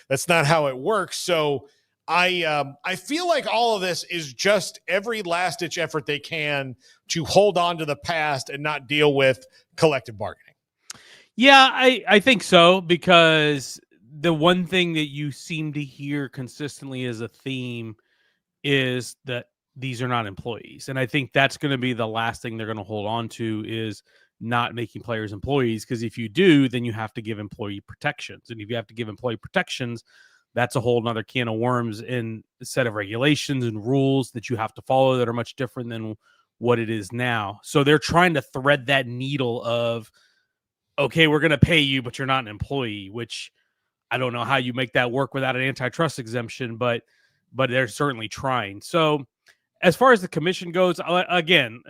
[SPEAKER 7] that's not how it works. So I feel like all of this is just every last ditch effort they can to hold on to the past and not deal with collective bargaining.
[SPEAKER 14] Yeah, I think so, because the one thing that you seem to hear consistently as a theme is that these are not employees. And I think that's going to be the last thing they're going to hold on to, is not making players employees. Because if you do, then you have to give employee protections. And if you have to give employee protections, that's a whole nother can of worms in a set of regulations and rules that you have to follow that are much different than what it is now. So they're trying to thread that needle of, okay, we're going to pay you, but you're not an employee, which I don't know how you make that work without an antitrust exemption, but they're certainly trying. So as far as the commission goes, again,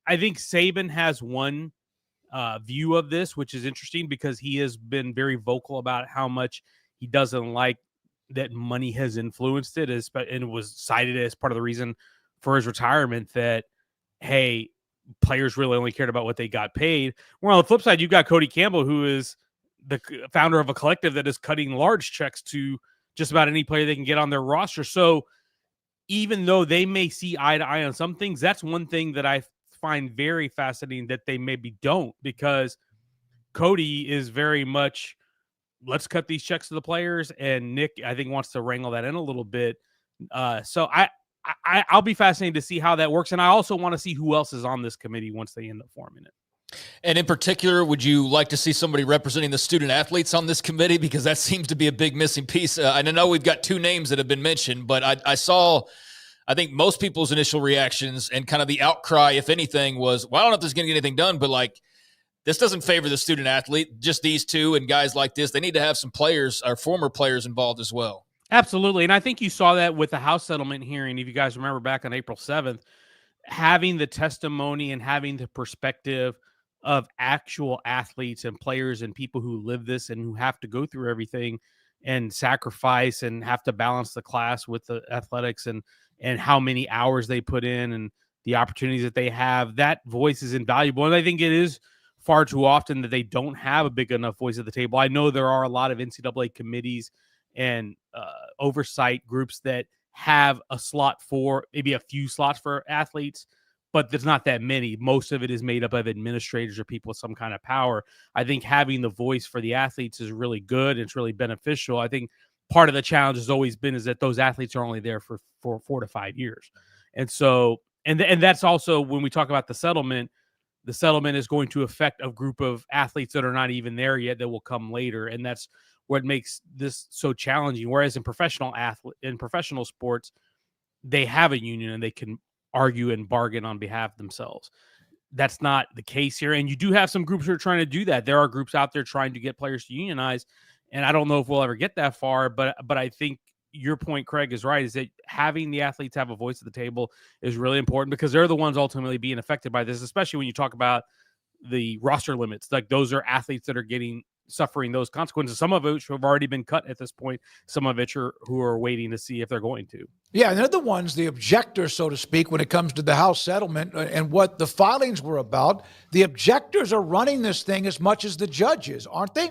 [SPEAKER 14] I think Saban has one view of this, which is interesting, because he has been very vocal about how much he doesn't like that money has influenced it, and was cited as part of the reason for his retirement, that, hey, players really only cared about what they got paid. Well, on the flip side, you've got Cody Campbell, who is the founder of a collective that is cutting large checks to just about any player they can get on their roster. So even though they may see eye to eye on some things, that's one thing that I find very fascinating that they maybe don't, because Cody is very much, let's cut these checks to the players, and Nick, I think, wants to wrangle that in a little bit. So I'll be fascinated to see how that works, and I also want to see who else is on this committee once they end up forming it.
[SPEAKER 8] And in particular, would you like to see somebody representing the student athletes on this committee? Because that seems to be a big missing piece. I know we've got two names that have been mentioned, but I saw, I think most people's initial reactions and kind of the outcry, if anything, was, well, I don't know if this is going to get anything done, but like, this doesn't favor the student athlete, just these two and guys like this. They need to have some players or former players involved as well.
[SPEAKER 14] Absolutely. And I think you saw that with the House settlement hearing. If you guys remember back on April 7th, having the testimony and having the perspective of actual athletes and players and people who live this and who have to go through everything and sacrifice and have to balance the class with the athletics and how many hours they put in and the opportunities that they have, that voice is invaluable. And I think it is far too often that they don't have a big enough voice at the table. I know there are a lot of NCAA committees and oversight groups that have a slot for, maybe a few slots for athletes, but there's not that many. Most of it is made up of administrators or people with some kind of power. I think having the voice for the athletes is really good. It's really beneficial. I think part of the challenge has always been is that those athletes are only there for 4 to 5 years. And so, and that's also when we talk about the settlement is going to affect a group of athletes that are not even there yet that will come later. And that's what makes this so challenging. Whereas in professional sports, they have a union and they can argue and bargain on behalf of themselves. That's not the case here. And you do have some groups who are trying to do that. There are groups out there trying to get players to unionize. And I don't know if we'll ever get that far, but I think your point, Craig, is right, is that having the athletes have a voice at the table is really important, because they're the ones ultimately being affected by this, especially when you talk about the roster limits. Like, those are athletes that are suffering those consequences, some of which have already been cut at this point, some of which who are waiting to see if they're going to.
[SPEAKER 6] Yeah, and they're the ones, the objectors, so to speak, when it comes to the House settlement and what the filings were about. The objectors are running this thing as much as the judges, aren't they?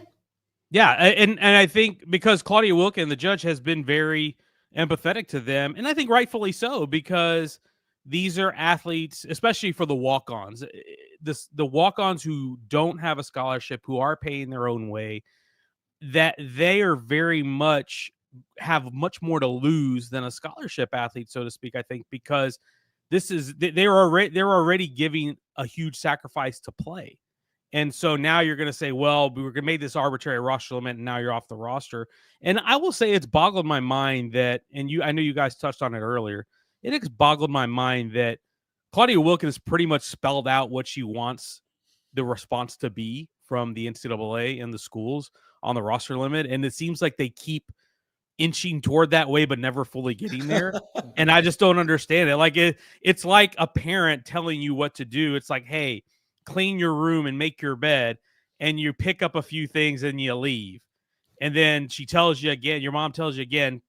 [SPEAKER 14] Yeah, and I think because Claudia Wilkins, the judge, has been very empathetic to them, and I think rightfully so, because these are athletes, especially for the walk-ons. The walk-ons who don't have a scholarship, who are paying their own way, that they are very much have much more to lose than a scholarship athlete, so to speak, I think, because they're already giving a huge sacrifice to play. And so now you're going to say, well, we were going to make this arbitrary roster limit, and now you're off the roster. And I will say it's boggled my mind that, and I know you guys touched on it earlier, it has boggled my mind that Claudia Wilkins pretty much spelled out what she wants the response to be from the NCAA and the schools on the roster limit. And it seems like they keep inching toward that way, but never fully getting there. And I just don't understand it. Like it's like a parent telling you what to do. It's like, hey, clean your room and make your bed. And you pick up a few things and you leave. And then she tells you again, your mom tells you again,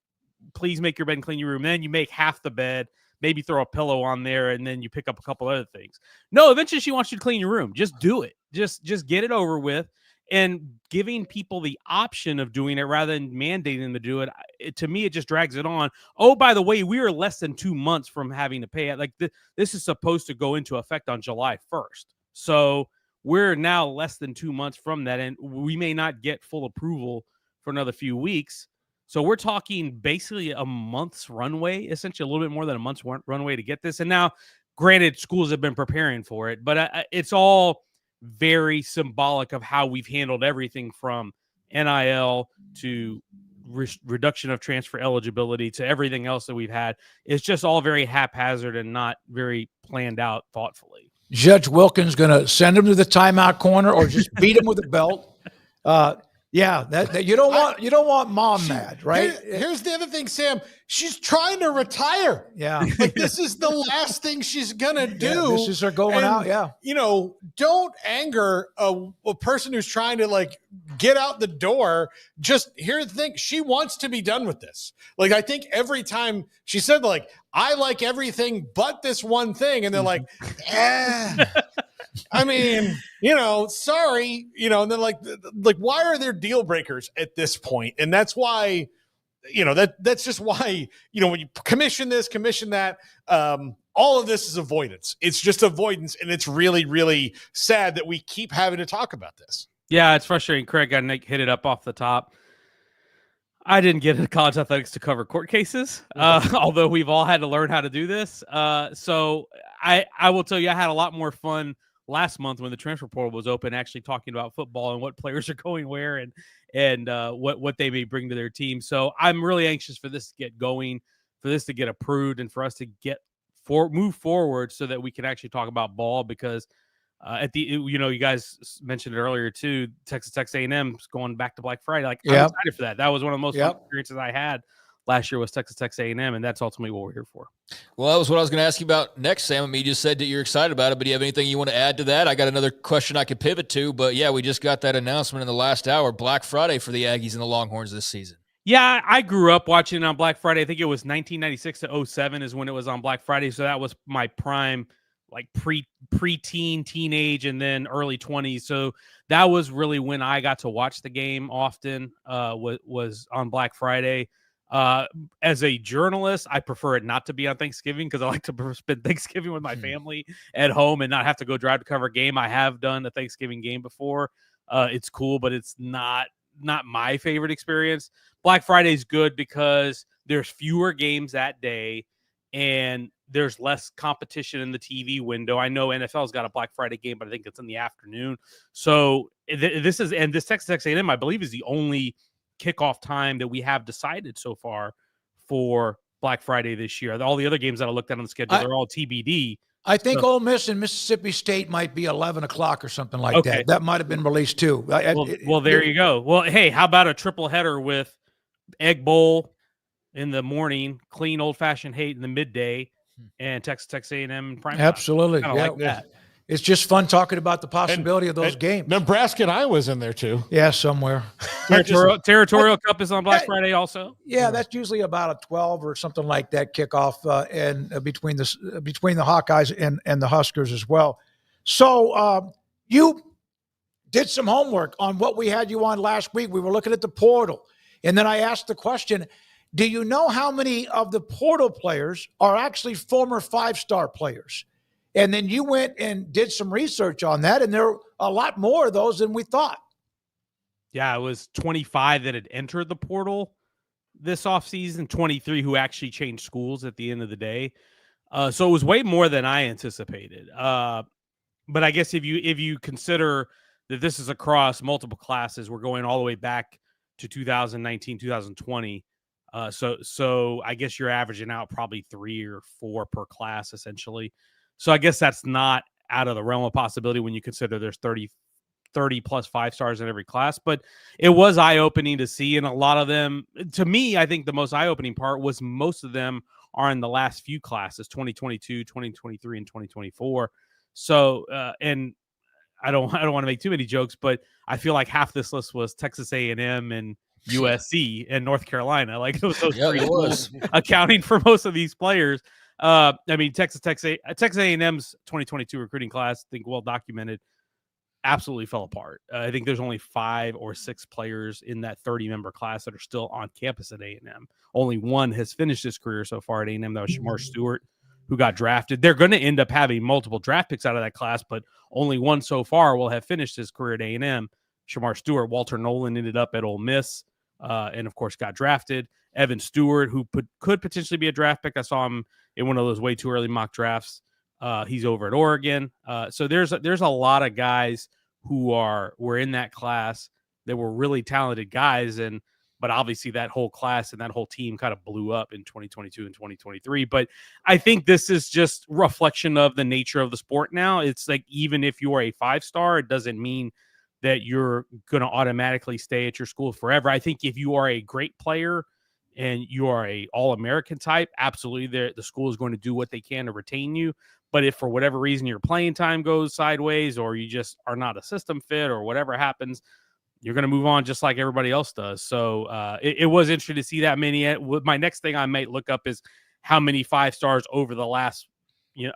[SPEAKER 14] please make your bed and clean your room. And then you make half the bed, maybe throw a pillow on there, and then you pick up a couple other things. No, eventually she wants you to clean your room. Just do it. Just get it over with. And giving people the option of doing it rather than mandating them to do it, to me, it just drags it on. Oh, by the way, we are less than 2 months from having to pay it. Like this is supposed to go into effect on July 1st. So we're now less than 2 months from that, and we may not get full approval for another few weeks. So we're talking basically a month's runway, essentially a little bit more than a month's runway to get this. And now, granted, schools have been preparing for it, but it's all very symbolic of how we've handled everything from NIL to reduction of transfer eligibility to everything else that we've had. It's just all very haphazard and not very planned out thoughtfully.
[SPEAKER 6] Judge Wilkins going to send him to the timeout corner or just beat him with a belt. Yeah, that you don't want mom mad, right?
[SPEAKER 7] Here's the other thing, Sam. She's trying to retire.
[SPEAKER 6] Yeah,
[SPEAKER 7] like this is the last thing she's gonna do.
[SPEAKER 6] Yeah, this is her going out. Yeah,
[SPEAKER 7] don't anger a person who's trying to like get out the door. Just here's the thing: she wants to be done with this. Like I think every time she said, like I like everything but this one thing, and they're like, I mean, sorry, and then like, why are there deal breakers at this point? And that's why, that's just why, when you commission this, commission that, all of this is avoidance. It's just avoidance. And it's really, really sad that we keep having to talk about this.
[SPEAKER 14] Yeah, it's frustrating. Craig got hit it up off the top. I didn't get into college athletics to cover court cases, although we've all had to learn how to do this. So I will tell you, I had a lot more fun last month when the transfer portal was open, actually talking about football and what players are going where and what they may bring to their team. So I'm really anxious for this to get going, for this to get approved, and for us to move forward so that we can actually talk about ball. Because you guys mentioned it earlier too, Texas A&M is going back to Black Friday. Like I'm excited for that. That was one of the most fun experiences I had last year was Texas A&M, and that's ultimately what we're here for.
[SPEAKER 8] Well, that was what I was going to ask you about next, Sam. I mean, you just said that you're excited about it, but do you have anything you want to add to that? I got another question I could pivot to, but yeah, we just got that announcement in the last hour, Black Friday for the Aggies and the Longhorns this season.
[SPEAKER 14] Yeah, I grew up watching it on Black Friday. I think it was 1996 to 07 is when it was on Black Friday, so that was my prime, like pre-teen, teenage, and then early 20s. So that was really when I got to watch the game often, was on Black Friday. As a journalist, I prefer it not to be on Thanksgiving because I like to spend Thanksgiving with my family at home and not have to go drive to cover a game. I have done a Thanksgiving game before. It's cool, but it's not my favorite experience. Black Friday is good because there's fewer games that day and there's less competition in the TV window. I know NFL's got a Black Friday game, but I think it's in the afternoon. So this Texas A&M, I believe, is the only kickoff time that we have decided so far for Black Friday this year. All the other games that I looked at on the schedule, they're all TBD.
[SPEAKER 6] I think Ole Miss and Mississippi State might be 11 o'clock or something like that. That might have been released too.
[SPEAKER 14] Well, there you go. Well, hey, how about a triple header with Egg Bowl in the morning, clean old-fashioned hate in the midday, and Texas A&M prime time?
[SPEAKER 6] Absolutely.
[SPEAKER 14] Like that.
[SPEAKER 6] It's just fun talking about the possibility of those games.
[SPEAKER 7] Nebraska and Iowa's in there too.
[SPEAKER 6] Yeah, somewhere.
[SPEAKER 14] Territorial Cup is on Black Friday also.
[SPEAKER 6] Yeah, that's usually about a 12 or something like that kickoff, and between the Hawkeyes and the Huskers as well. So you did some homework on what we had you on last week. We were looking at the portal, and then I asked the question: do you know how many of the portal players are actually former 5-star players? And then you went and did some research on that, and there are a lot more of those than we thought.
[SPEAKER 14] Yeah, it was 25 that had entered the portal this offseason, 23 who actually changed schools at the end of the day. So it was way more than I anticipated. But I guess if you consider that this is across multiple classes. We're going all the way back to 2019, 2020. So I guess you're averaging out probably 3 or 4 per class, essentially. So I guess that's not out of the realm of possibility when you consider there's 30 plus 5-stars in every class. But it was eye-opening to see, and a lot of them, to me, I think the most eye-opening part was most of them are in the last few classes, 2022, 2023, and 2024. So, and I don't want to make too many jokes, but I feel like half this list was Texas A&M and USC and North Carolina. Like those three schools accounting for most of these players. I mean, Texas A&M's 2022 recruiting class, I think well documented, absolutely fell apart. I think there's only 5 or 6 players in that 30-member class that are still on campus at A&M. Only one has finished his career so far at A&M. That was Shamar Stewart, who got drafted. They're going to end up having multiple draft picks out of that class, but only one so far will have finished his career at A&M. Shamar Stewart. Walter Nolan ended up at Ole Miss, and of course got drafted. Evan Stewart, who could potentially be a draft pick. I saw him in one of those way too early mock drafts. He's over at Oregon. So there's a lot of guys who were in that class that were really talented guys, but obviously that whole class and that whole team kind of blew up in 2022 and 2023. But I think this is just reflection of the nature of the sport now. It's like, even if you are a 5-star, it doesn't mean that you're going to automatically stay at your school forever. I think if you are a great player and you are a All-American type, absolutely the school is going to do what they can to retain you. But if for whatever reason your playing time goes sideways, or you just are not a system fit, or whatever happens, you're going to move on just like everybody else does. So it was interesting to see that many. My next thing I might look up is how many 5-stars over the last,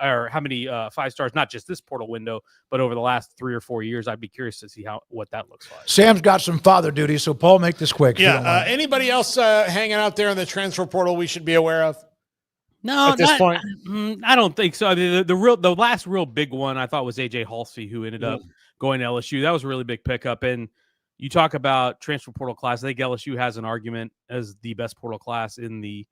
[SPEAKER 14] or how many 5-stars, not just this portal window, but over the last 3 or 4 years. I'd be curious to see what that looks like.
[SPEAKER 6] Sam's got some father duties, so Paul, make this quick.
[SPEAKER 7] Yeah. Anybody else hanging out there in the transfer portal we should be aware of?
[SPEAKER 14] No,
[SPEAKER 7] at this point,
[SPEAKER 14] I don't think so. I mean, the last real big one I thought was AJ Halsey, who ended up going to LSU. That was a really big pickup. And you talk about transfer portal class. I think LSU has an argument as the best portal class in the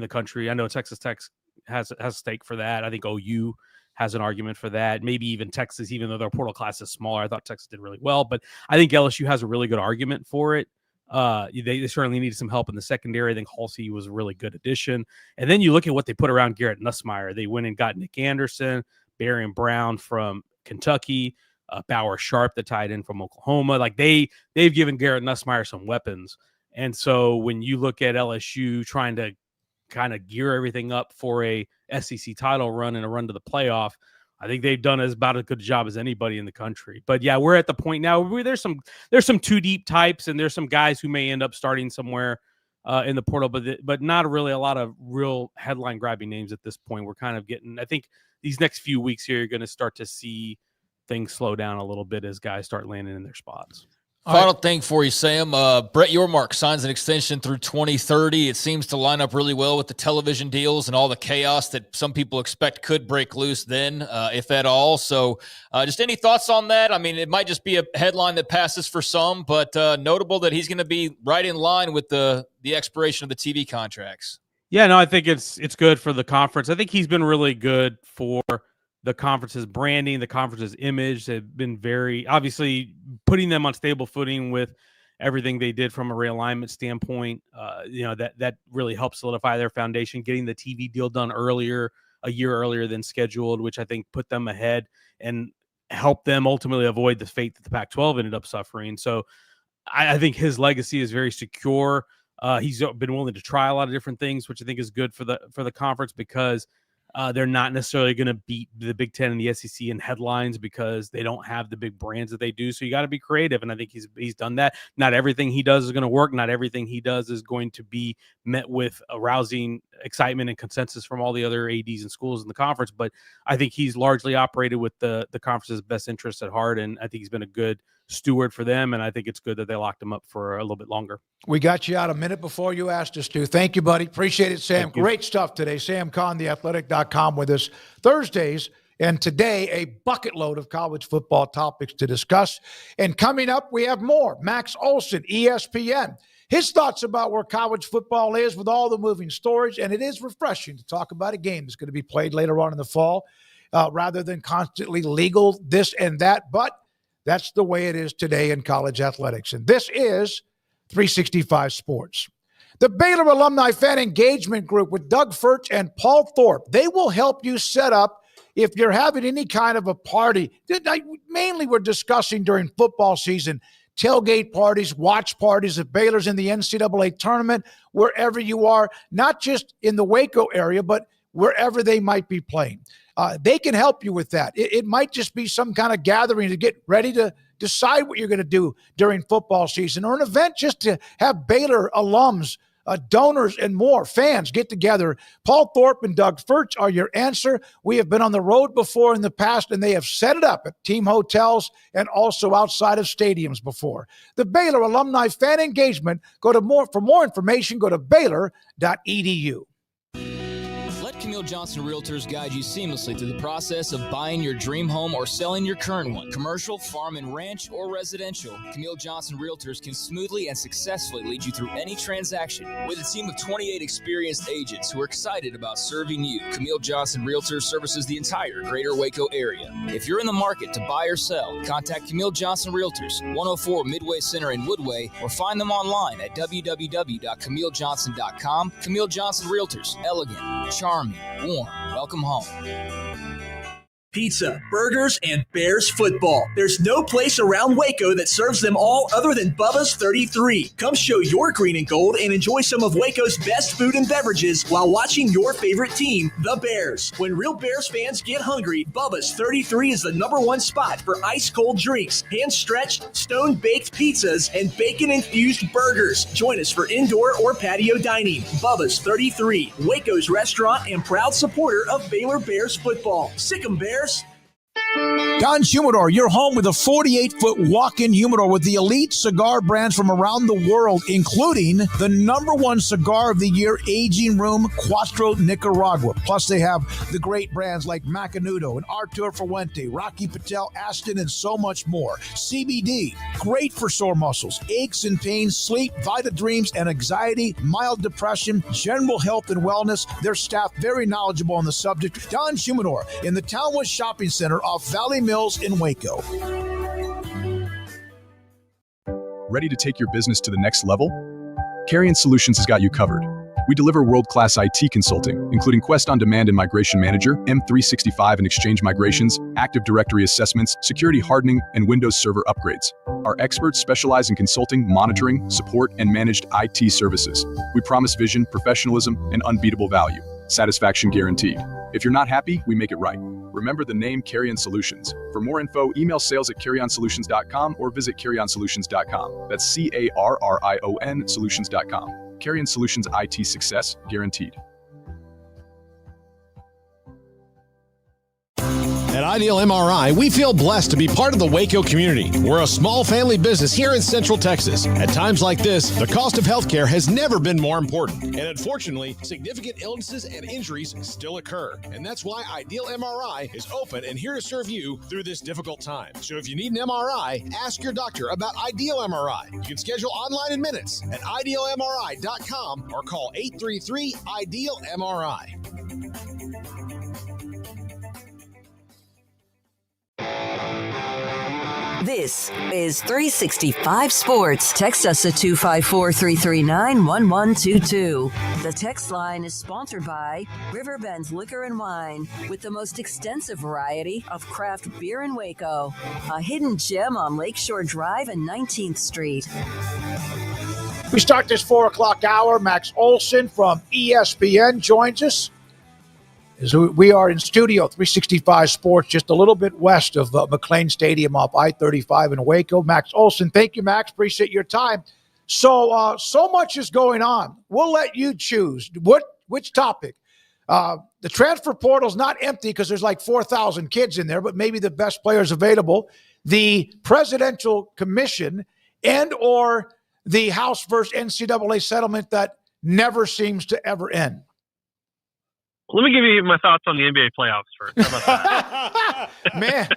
[SPEAKER 14] country. I know Texas Tech has a stake for that. I think OU has an argument for that. Maybe even Texas, even though their portal class is smaller. I thought Texas did really well, but I think LSU has a really good argument for it. They certainly needed some help in the secondary. I think Halsey was a really good addition. And then you look at what they put around Garrett Nussmeier. They went and got Nick Anderson, Barian Brown from Kentucky, Bauer Sharp, the tight end from Oklahoma. Like they've given Garrett Nussmeier some weapons. And so when you look at LSU trying to kind of gear everything up for a SEC title run and a run to the playoff, I think they've done about as good a job as anybody in the country. But yeah, we're at the point now where there's some too deep types, and there's some guys who may end up starting somewhere in the portal, but not really a lot of real headline grabbing names at this point. We're kind of getting, I think these next few weeks here, you're going to start to see things slow down a little bit as guys start landing in their spots.
[SPEAKER 8] Final thing for you, Sam. Brett Yormark signs an extension through 2030. It seems to line up really well with the television deals and all the chaos that some people expect could break loose then, if at all. So just any thoughts on that? I mean, it might just be a headline that passes for some, but notable that he's going to be right in line with the expiration of the TV contracts.
[SPEAKER 14] Yeah, no, I think it's good for the conference. I think he's been really good for the conference's branding, the conference's image. They've been very, obviously, putting them on stable footing with everything they did from a realignment standpoint. That really helped solidify their foundation. Getting the TV deal done a year earlier than scheduled, which I think put them ahead and helped them ultimately avoid the fate that the Pac-12 ended up suffering. So I think his legacy is very secure. He's been willing to try a lot of different things, which I think is good for the conference, because they're not necessarily going to beat the Big Ten and the SEC in headlines because they don't have the big brands that they do. So you got to be creative, and I think he's done that. Not everything he does is going to work. Not everything he does is going to be met with arousing excitement and consensus from all the other ADs and schools in the conference. But I think he's largely operated with the conference's best interests at heart, and I think he's been a good steward for them, and I think it's good that they locked him up for a little bit longer.
[SPEAKER 6] We got you out a minute before you asked us to. Thank you, buddy. Appreciate it, Sam. Great stuff today. Sam Conn, theathletic.com, with us Thursdays, and today a bucket load of college football topics to discuss. And coming up, we have more. Max Olson, ESPN. His thoughts about where college football is with all the moving stories, and it is refreshing to talk about a game that's going to be played later on in the fall rather than constantly legal this and that. But That's the way it is today in college athletics. And this is 365 Sports. The Baylor Alumni Fan Engagement Group with Doug Furch and Paul Thorpe. They will help you set up if you're having any kind of a party. Mainly we're discussing during football season, tailgate parties, watch parties. If Baylor's in the NCAA tournament, wherever you are, not just in the Waco area, but wherever they might be playing. They can help you with that. It might just be some kind of gathering to get ready to decide what you're going to do during football season, or an event just to have Baylor alums, donors, and more fans get together. Paul Thorpe and Doug Furch are your answer. We have been on the road before in the past, and they have set it up at team hotels and also outside of stadiums before. The Baylor Alumni Fan Engagement. For more information, go to baylor.edu.
[SPEAKER 15] Let Camille Johnson Realtors guide you seamlessly through the process of buying your dream home or selling your current one. Commercial, farm and ranch, or residential, Camille Johnson Realtors can smoothly and successfully lead you through any transaction. With a team of 28 experienced agents who are excited about serving you, Camille Johnson Realtors services the entire greater Waco area. If you're in the market to buy or sell, contact Camille Johnson Realtors, 104 Midway Center in Woodway, or find them online at www.camillejohnson.com. Camille Johnson Realtors, elegant, charming, warm. Welcome home.
[SPEAKER 16] Pizza, burgers, and Bears football. There's no place around Waco that serves them all other than Bubba's 33. Come show your green and gold and enjoy some of Waco's best food and beverages while watching your favorite team, the Bears. When real Bears fans get hungry, Bubba's 33 is the #1 spot for ice-cold drinks, hand-stretched, stone-baked pizzas, and bacon-infused burgers. Join us for indoor or patio dining. Bubba's 33, Waco's restaurant and proud supporter of Baylor Bears football. Sick 'em, Bears.
[SPEAKER 6] Don's Humidor, your home with a 48-foot walk-in humidor with the elite cigar brands from around the world, including the #1 cigar of the year, Aging Room Cuatro Nicaragua. Plus, they have the great brands like Macanudo and Artur Fuente, Rocky Patel, Aston, and so much more. CBD, great for sore muscles, aches and pains, sleep, Vita Dreams, and anxiety, mild depression, general health and wellness. Their staff very knowledgeable on the subject. Don's Humidor in the Townwood Shopping Center off Valley Mills in Waco.
[SPEAKER 17] Ready to take your business to the next level? Carrion Solutions has got you covered. We deliver world-class IT consulting, including Quest On Demand and Migration Manager, M365 and Exchange migrations, Active Directory assessments, security hardening, and Windows Server upgrades. Our experts specialize in consulting, monitoring, support, and managed IT services. We promise vision, professionalism, and unbeatable value. Satisfaction guaranteed. If you're not happy, we make it right. Remember the name Carrion Solutions. For more info, email sales@carrionsolutions.com or visit carrionsolutions.com. That's CARRION solutions.com. Carrion Solutions, IT success guaranteed.
[SPEAKER 1] At Ideal MRI, we feel blessed to be part of the Waco community. We're a small family business here in Central Texas. At times like this, the cost of healthcare has never been more important. And unfortunately, significant illnesses and injuries still occur. And that's why Ideal MRI is open and here to serve you through this difficult time. So if you need an MRI, ask your doctor about Ideal MRI. You can schedule online in minutes at idealmri.com or call 833-IDEAL-MRI.
[SPEAKER 4] This is 365 Sports. Text us at 254-339-1122. The text line is sponsored by Riverbend's Liquor and Wine, with the most extensive variety of craft beer in Waco. A hidden gem on Lakeshore Drive and 19th Street.
[SPEAKER 6] We start this 4 o'clock hour. Max Olson from ESPN joins us. As we are in studio 365 Sports, just a little bit west of McLean Stadium off I-35 in Waco. Max Olson, thank you, Max. Appreciate your time. So much is going on. We'll let you choose which topic. The transfer portal's not empty because there's like 4,000 kids in there, but maybe the best players available. The Presidential Commission and or the House versus NCAA settlement that never seems to ever end.
[SPEAKER 18] Let me give you my thoughts on the NBA playoffs first. How about that?
[SPEAKER 6] Man,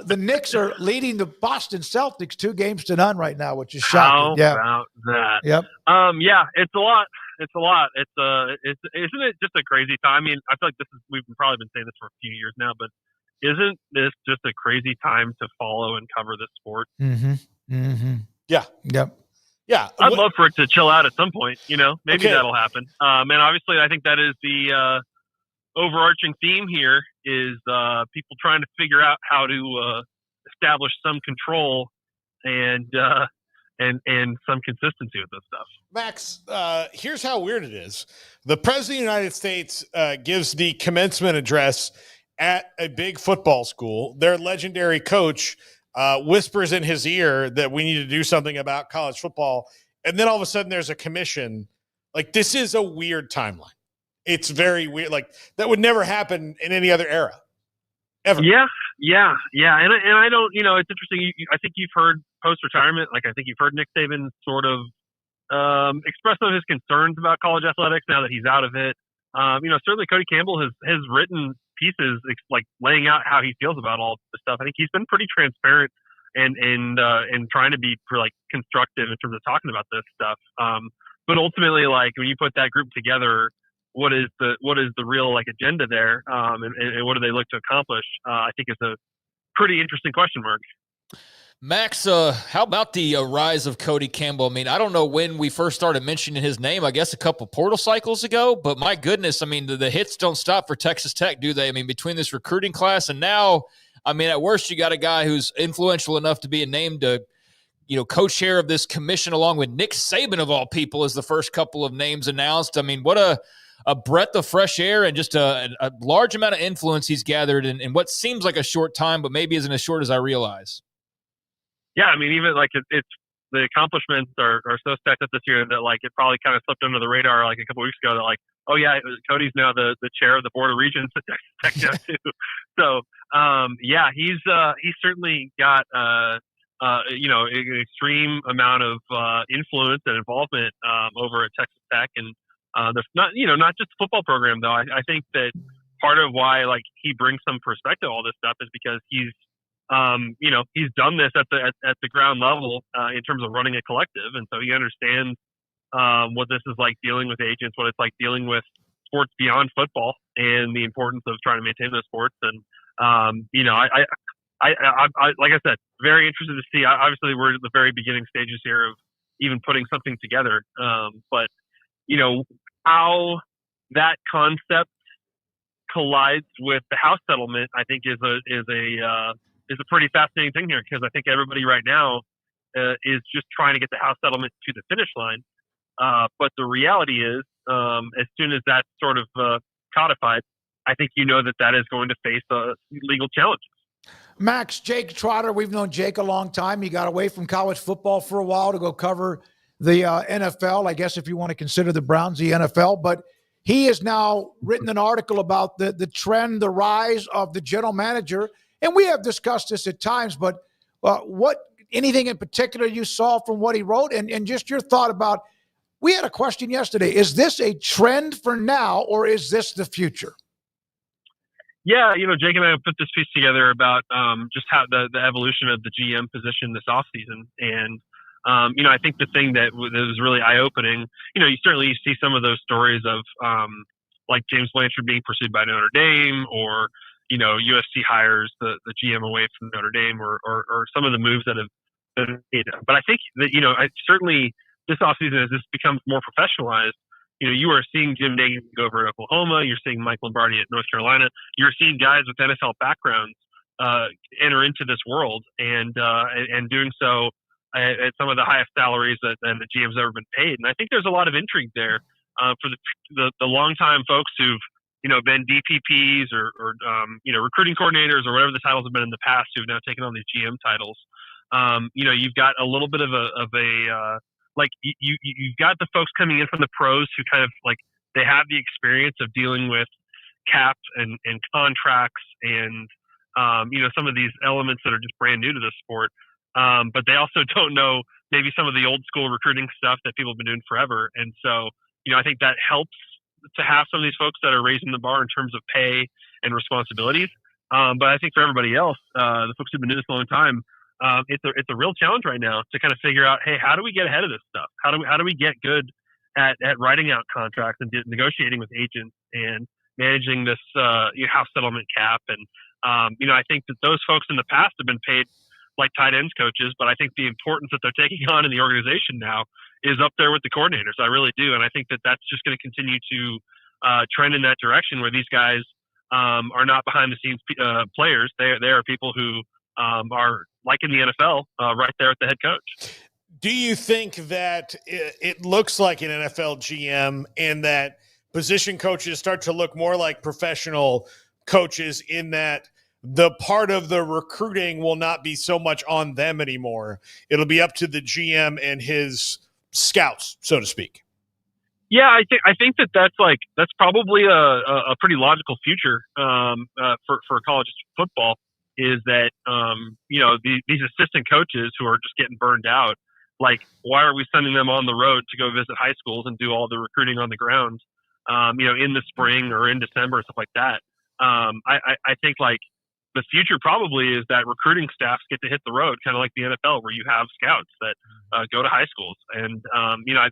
[SPEAKER 6] the Knicks are leading the Boston Celtics 2-0 right now, which is shocking.
[SPEAKER 18] How about that?
[SPEAKER 6] Yep.
[SPEAKER 18] Yeah, it's a lot. It's a lot. Isn't it just a crazy time? I mean, I feel like we've probably been saying this for a few years now, but isn't this just a crazy time to follow and cover this sport?
[SPEAKER 7] Yeah.
[SPEAKER 6] Yep.
[SPEAKER 7] Yeah.
[SPEAKER 18] I'd love for it to chill out at some point, maybe
[SPEAKER 7] Okay.
[SPEAKER 18] that'll happen. And obviously I think that is the overarching theme here is people trying to figure out how to establish some control and some consistency with this stuff.
[SPEAKER 7] Max, here's how weird it is. The President of the United States gives the commencement address at a big football school. Their legendary coach whispers in his ear that we need to do something about college football. And then all of a sudden there's a commission. Like, this is a weird timeline. It's very weird. Like, that would never happen in any other era. Ever.
[SPEAKER 18] Yeah. And I don't, it's interesting. I think you've heard post-retirement, like I think you've heard Nick Saban sort of express some of his concerns about college athletics now that he's out of it. Certainly Cody Campbell has written pieces like laying out how he feels about all this stuff. I think he's been pretty transparent and trying to be like constructive in terms of talking about this stuff. But ultimately, like when you put that group together, what is the real like agenda there, and what do they look to accomplish? I think is a pretty interesting question mark.
[SPEAKER 8] Max, how about the rise of Cody Campbell? I mean, I don't know when we first started mentioning his name, I guess a couple portal cycles ago, but my goodness, I mean, the hits don't stop for Texas Tech, do they? I mean, between this recruiting class and now, I mean, at worst, you got a guy who's influential enough to be named co-chair of this commission along with Nick Saban, of all people, as the first couple of names announced. I mean, what a breath of fresh air and just a large amount of influence he's gathered in what seems like a short time, but maybe isn't as short as I realize.
[SPEAKER 18] Yeah, I mean, even like it's the accomplishments are so stacked up this year that like it probably kind of slipped under the radar like a couple weeks ago that like, oh yeah, Cody's now the chair of the board of regents at Texas Tech now too. So he's certainly got an extreme amount of influence and involvement over at Texas Tech, and there's not just the football program though. I think that part of why like he brings some perspective to all this stuff is because he's done this at the ground level in terms of running a collective, and so he understands what this is like dealing with agents, what it's like dealing with sports beyond football, and the importance of trying to maintain those sports. And I like I said, very interested to see. Obviously, we're at the very beginning stages here of even putting something together, but how that concept collides with the House settlement, I think is a pretty fascinating thing here, because I think everybody right now is just trying to get the House settlement to the finish line. But the reality is, as soon as that's sort of codified, I think that is going to face legal challenges.
[SPEAKER 6] Max, Jake Trotter, we've known Jake a long time. He got away from college football for a while to go cover the NFL, I guess, if you want to consider the Browns the NFL. But he has now written an article about the trend, the rise of the general manager. And we have discussed this at times, but anything in particular you saw from what he wrote, and just your thought about, we had a question yesterday, is this a trend for now, or is this the future?
[SPEAKER 18] Yeah, Jake and I put this piece together about just how the evolution of the GM position this offseason. And, I think the thing that was really eye-opening, you certainly see some of those stories of like James Blanchard being pursued by Notre Dame, or USC hires the GM away from Notre Dame, or some of the moves that have been made. But I think that, certainly this offseason, as this becomes more professionalized, you are seeing Jim Nagy go over to Oklahoma. You're seeing Mike Lombardi at North Carolina. You're seeing guys with NFL backgrounds enter into this world and doing so at some of the highest salaries that the GM's ever been paid. And I think there's a lot of intrigue there for the longtime folks who've been DPPs or recruiting coordinators or whatever the titles have been in the past, who've now taken on these GM titles. You've got a little bit of you've got the folks coming in from the pros who kind of like, they have the experience of dealing with cap and contracts and, some of these elements that are just brand new to the sport. But they also don't know maybe some of the old school recruiting stuff that people have been doing forever. And so, I think that helps to have some of these folks that are raising the bar in terms of pay and responsibilities. But I think for everybody else, the folks who've been doing this a long time, it's a real challenge right now to kind of figure out, hey, how do we get ahead of this stuff? How do we get good at writing out contracts and negotiating with agents and managing this house settlement cap and I think that those folks in the past have been paid like tight ends coaches, but I think the importance that they're taking on in the organization now is up there with the coordinators. I really do. And I think that that's just going to continue to trend in that direction where these guys are not behind the scenes players. They are people who are like in the NFL right there at the head coach.
[SPEAKER 7] Do you think that it looks like an NFL GM and that position coaches start to look more like professional coaches in that the part of the recruiting will not be so much on them anymore? It'll be up to the GM and his scouts, so to speak.
[SPEAKER 18] Yeah, I think that's probably a pretty logical future for college football. Is that these assistant coaches who are just getting burned out? Like, why are we sending them on the road to go visit high schools and do all the recruiting on the ground? In the spring or in December, stuff like that. I think like the future probably is that recruiting staffs get to hit the road, kind of like the NFL, where you have scouts that go to high schools, and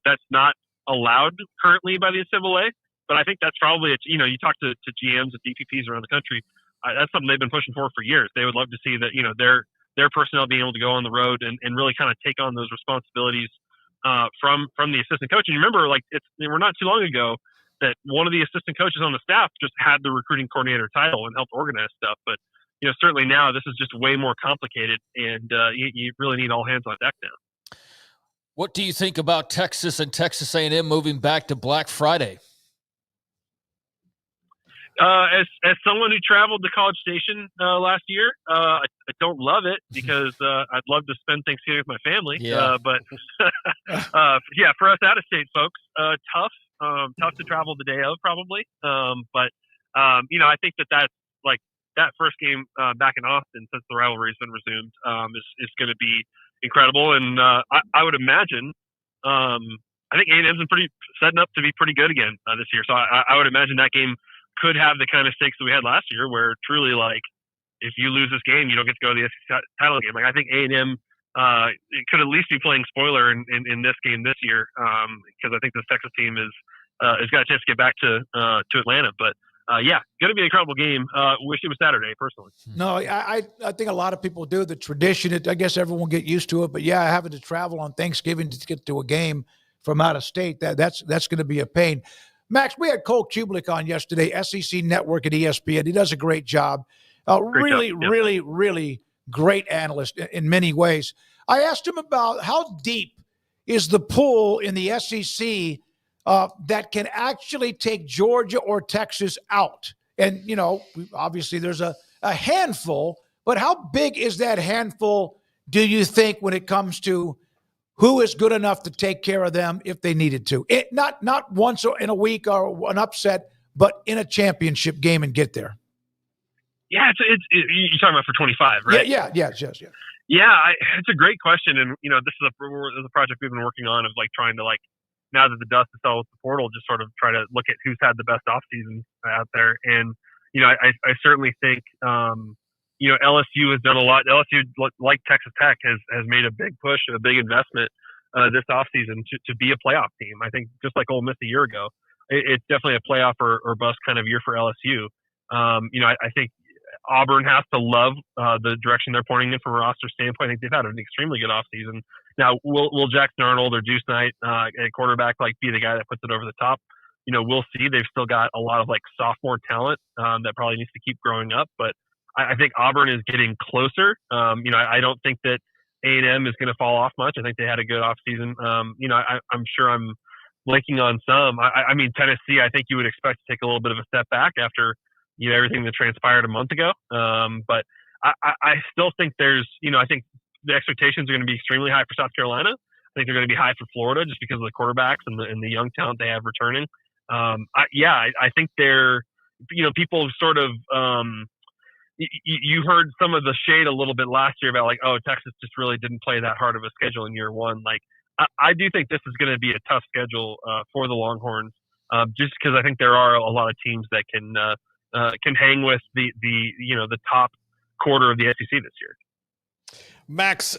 [SPEAKER 18] that's not allowed currently by the NCAA. But I think that's probably you talk to GMs and DPPs around the country. That's something they've been pushing for years. They would love to see that their personnel being able to go on the road and really kind of take on those responsibilities from the assistant coach. And you remember, like we're not too long ago that one of the assistant coaches on the staff just had the recruiting coordinator title and helped organize stuff. But certainly now this is just way more complicated, and you really need all hands on deck now.
[SPEAKER 8] What do you think about Texas and Texas A&M moving back to Black Friday?
[SPEAKER 18] As someone who traveled to College Station last year, I don't love it because I'd love to spend Thanksgiving with my family.
[SPEAKER 8] Yeah.
[SPEAKER 18] But for us out-of-state folks, tough to travel the day of probably. But I think that's like that first game back in Austin, since the rivalry's been resumed, is going to be incredible. And I would imagine, I think A&M's been setting up to be pretty good again this year. So I would imagine that game could have the kind of stakes that we had last year, where truly, like, if you lose this game, you don't get to go to the SEC title game. Like, I think A&M could at least be playing spoiler in this game this year, because I think this Texas team has got a chance to get back to Atlanta. But going to be an incredible game. Wish it was Saturday, personally.
[SPEAKER 6] No, I think a lot of people do. The tradition, I guess everyone will get used to it. But having to travel on Thanksgiving to get to a game from out of state, that's going to be a pain. Max, we had Cole Kublik on yesterday, SEC Network at ESPN. He does a great job. Really great analyst in many ways. I asked him about how deep is the pool in the SEC that can actually take Georgia or Texas out. And, obviously there's a handful, but how big is that handful, do you think, when it comes to who is good enough to take care of them if they needed to? Not once in a week or an upset, but in a championship game and get there.
[SPEAKER 18] Yeah, you're talking about for 25, right?
[SPEAKER 6] Yeah.
[SPEAKER 18] Yeah, it's a great question, and this is a project we've been working on of like trying to, like, now that the dust is settled with the portal, just sort of try to look at who's had the best off season out there. And I certainly think LSU has done a lot. LSU, like Texas Tech, has made a big push, a big investment this offseason to be a playoff team. I think just like Ole Miss a year ago, it's definitely a playoff or bust kind of year for LSU. I think Auburn has to love the direction they're pointing in from a roster standpoint. I think they've had an extremely good offseason. Now, will Jackson Arnold or Deuce Knight at quarterback be the guy that puts it over the top? We'll see. They've still got a lot of sophomore talent that probably needs to keep growing up, but I think Auburn is getting closer. I don't think that A&M is going to fall off much. I think they had a good offseason. I'm sure I'm blanking on some. I mean, Tennessee, I think you would expect to take a little bit of a step back after everything that transpired a month ago. But I still think there's, I think the expectations are going to be extremely high for South Carolina. I think they're going to be high for Florida just because of the quarterbacks and the young talent they have returning. I think they're, people sort of, you heard some of the shade a little bit last year about Texas just really didn't play that hard of a schedule in year one. I do think this is going to be a tough schedule for the Longhorns, just because I think there are a lot of teams that can hang with the top quarter of the SEC this year.
[SPEAKER 7] Max,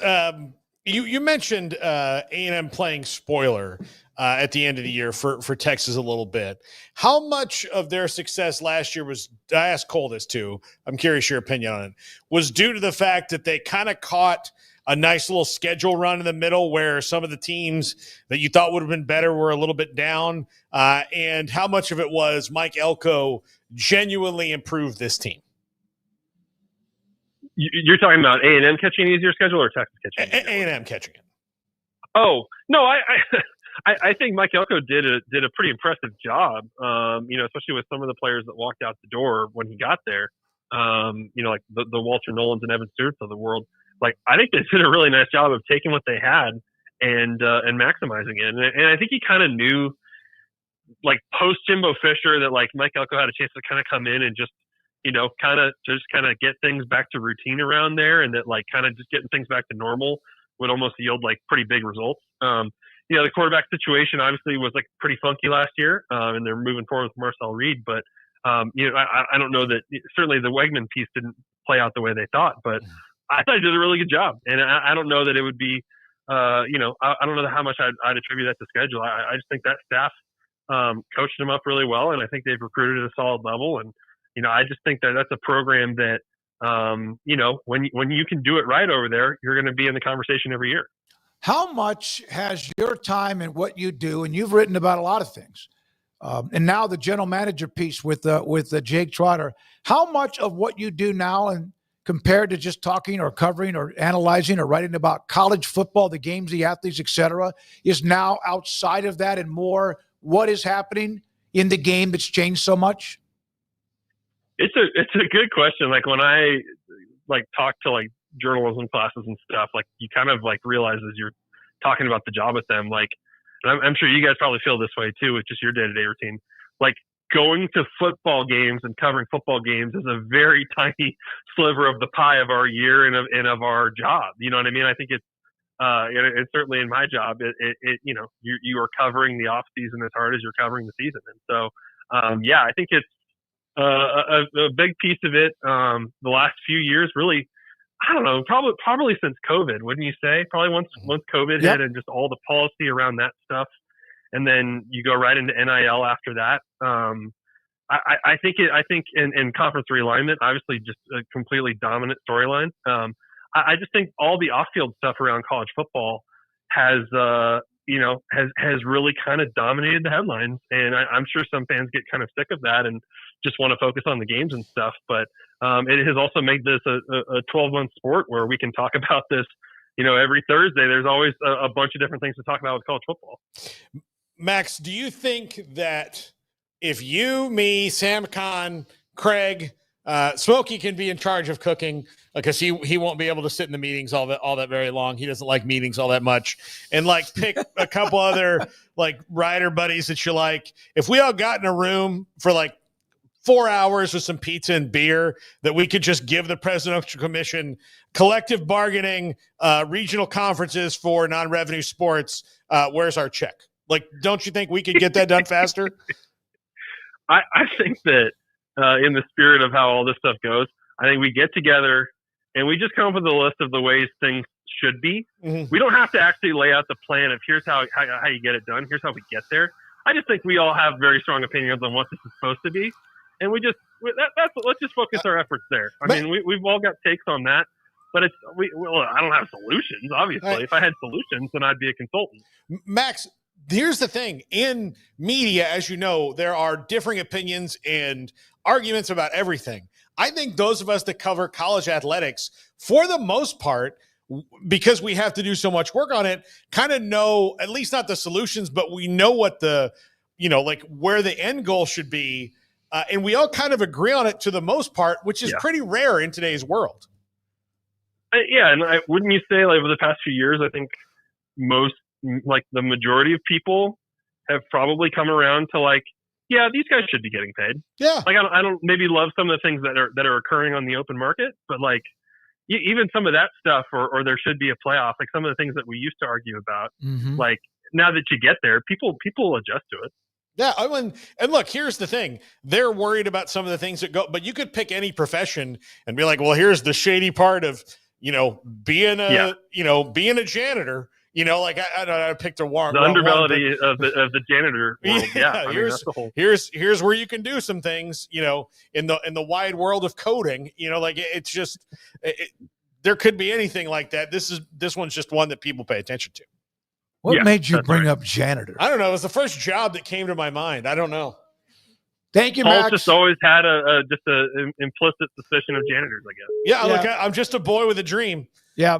[SPEAKER 7] You mentioned A&M playing spoiler at the end of the year for Texas a little bit. How much of their success last year was, I asked Cole this too, I'm curious your opinion on it, was due to the fact that they kind of caught a nice little schedule run in the middle where some of the teams that you thought would have been better were a little bit down, and how much of it was Mike Elko genuinely improved this team?
[SPEAKER 18] You're talking about A&M catching an easier schedule or Texas catching
[SPEAKER 7] A&M catching it?
[SPEAKER 18] Oh, no, I think Mike Elko did a pretty impressive job, especially with some of the players that walked out the door when he got there, like the Walter Nolans and Evan Stewarts of the world. Like, I think they did a really nice job of taking what they had and maximizing it. And I think he kind of knew, like, post Jimbo Fisher, that, like, Mike Elko had a chance to kind of come in and just, kind of get things back to routine around there, and that, like, kind of just getting things back to normal would almost yield, like, pretty big results. The quarterback situation obviously was, like, pretty funky last year, and they're moving forward with Marcel Reed. But, I don't know that certainly the Wegman piece didn't play out the way they thought, but I thought he did a really good job. And I don't know that it would be, I don't know how much I'd attribute that to schedule. I just think that staff coached them up really well, and I think they've recruited at a solid level. And, I just think that that's a program that, when you can do it right over there, you're going to be in the conversation every year.
[SPEAKER 6] How much has your time and what you do, and you've written about a lot of things, and now the general manager piece with Jake Trotter, how much of what you do now, and compared to just talking or covering or analyzing or writing about college football, the games, the athletes, et cetera, is now outside of that and more what is happening in the game that's changed so much?
[SPEAKER 18] It's a good question. Like, when I talk to journalism classes and stuff, you kind of realize as you're talking about the job with them, and I'm sure you guys probably feel this way too with just your day-to-day routine. Going to football games and covering football games is a very tiny sliver of the pie of our year and of our job. You know what I mean? I think it's certainly in my job. You are covering the off season as hard as you're covering the season. And so, I think it's a big piece of it. The last few years, really, I don't know, probably since COVID, wouldn't you say? Probably once COVID hit and just all the policy around that stuff. And then you go right into NIL after that. I think in conference realignment, obviously just a completely dominant storyline. I just think all the off-field stuff around college football has really kind of dominated the headlines. And I'm sure some fans get kind of sick of that and just want to focus on the games and stuff. But it has also made this a 12-month sport where we can talk about this. Every Thursday, there's always a bunch of different things to talk about with college football.
[SPEAKER 7] Max, do you think that if you, me, Sam Khan, Craig, Smokey can be in charge of cooking, because he won't be able to sit in the meetings all that very long. He doesn't like meetings all that much. And pick a couple other rider buddies that you like. If we all got in a room for 4 hours with some pizza and beer, that we could just give the Presidential Commission collective bargaining, regional conferences for non-revenue sports, where's our check? Don't you think we could get that done faster?
[SPEAKER 18] I think that in the spirit of how all this stuff goes, I think we get together and we just come up with a list of the ways things should be. Mm-hmm. We don't have to actually lay out the plan of here's how you get it done. Here's how we get there. I just think we all have very strong opinions on what this is supposed to be. And let's just focus our efforts there. I mean, we've all got takes on that, but I don't have solutions, obviously. If I had solutions, then I'd be a consultant.
[SPEAKER 7] Max, here's the thing. In media, as you know, there are differing opinions and arguments about everything. I think those of us that cover college athletics, for the most part, because we have to do so much work on it, kind of know, at least not the solutions, but we know what where the end goal should be. And we all kind of agree on it to the most part, which is pretty rare in today's world.
[SPEAKER 18] And wouldn't you say over the past few years, I think the majority of people have probably come around to these guys should be getting paid.
[SPEAKER 7] Yeah.
[SPEAKER 18] I don't maybe love some of the things that are occurring on the open market, but even some of that stuff, or there should be a playoff, some of the things that we used to argue about, now that you get there, people adjust to it.
[SPEAKER 7] Yeah, and look, here's the thing. They're worried about some of the things that go, but you could pick any profession and be like, well, here's the shady part of, being a janitor. Like I picked a warrant.
[SPEAKER 18] The underbelly of the janitor world. Yeah.
[SPEAKER 7] Here's where you can do some things, in the wide world of coding, like it's just, there could be anything like that. This one's just one that people pay attention to.
[SPEAKER 6] What made you bring up janitor?
[SPEAKER 7] I don't know. It was the first job that came to my mind. I don't know.
[SPEAKER 6] Thank you,
[SPEAKER 18] Paul's
[SPEAKER 6] Max.
[SPEAKER 18] just always had just an implicit suspicion of janitors, I guess.
[SPEAKER 7] Yeah. Look, I'm just a boy with a dream.
[SPEAKER 6] Yeah.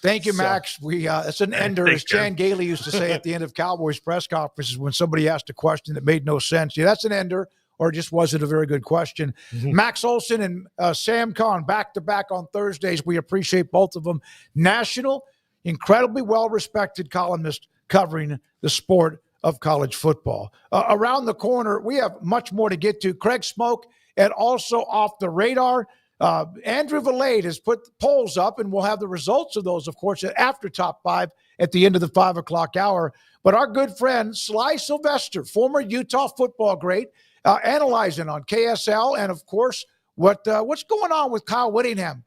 [SPEAKER 7] Thank
[SPEAKER 6] you, Max. It's an ender, as Chan Gailey used to say at the end of Cowboys press conferences when somebody asked a question that made no sense. Yeah, that's an ender, or just wasn't a very good question.
[SPEAKER 7] Mm-hmm.
[SPEAKER 6] Max Olson and Sam Kahn back-to-back on Thursdays. We appreciate both of them. National, incredibly well-respected columnist covering the sport of college football. Around the corner, we have much more to get to. Craig Smoak, and also off the radar, Andrew Valade has put polls up, and we'll have the results of those, of course, after Top 5 at the end of the 5 o'clock hour. But our good friend, Sly Sylvester, former Utah football great, analyzing on KSL, and, of course, what's going on with Kyle Whittingham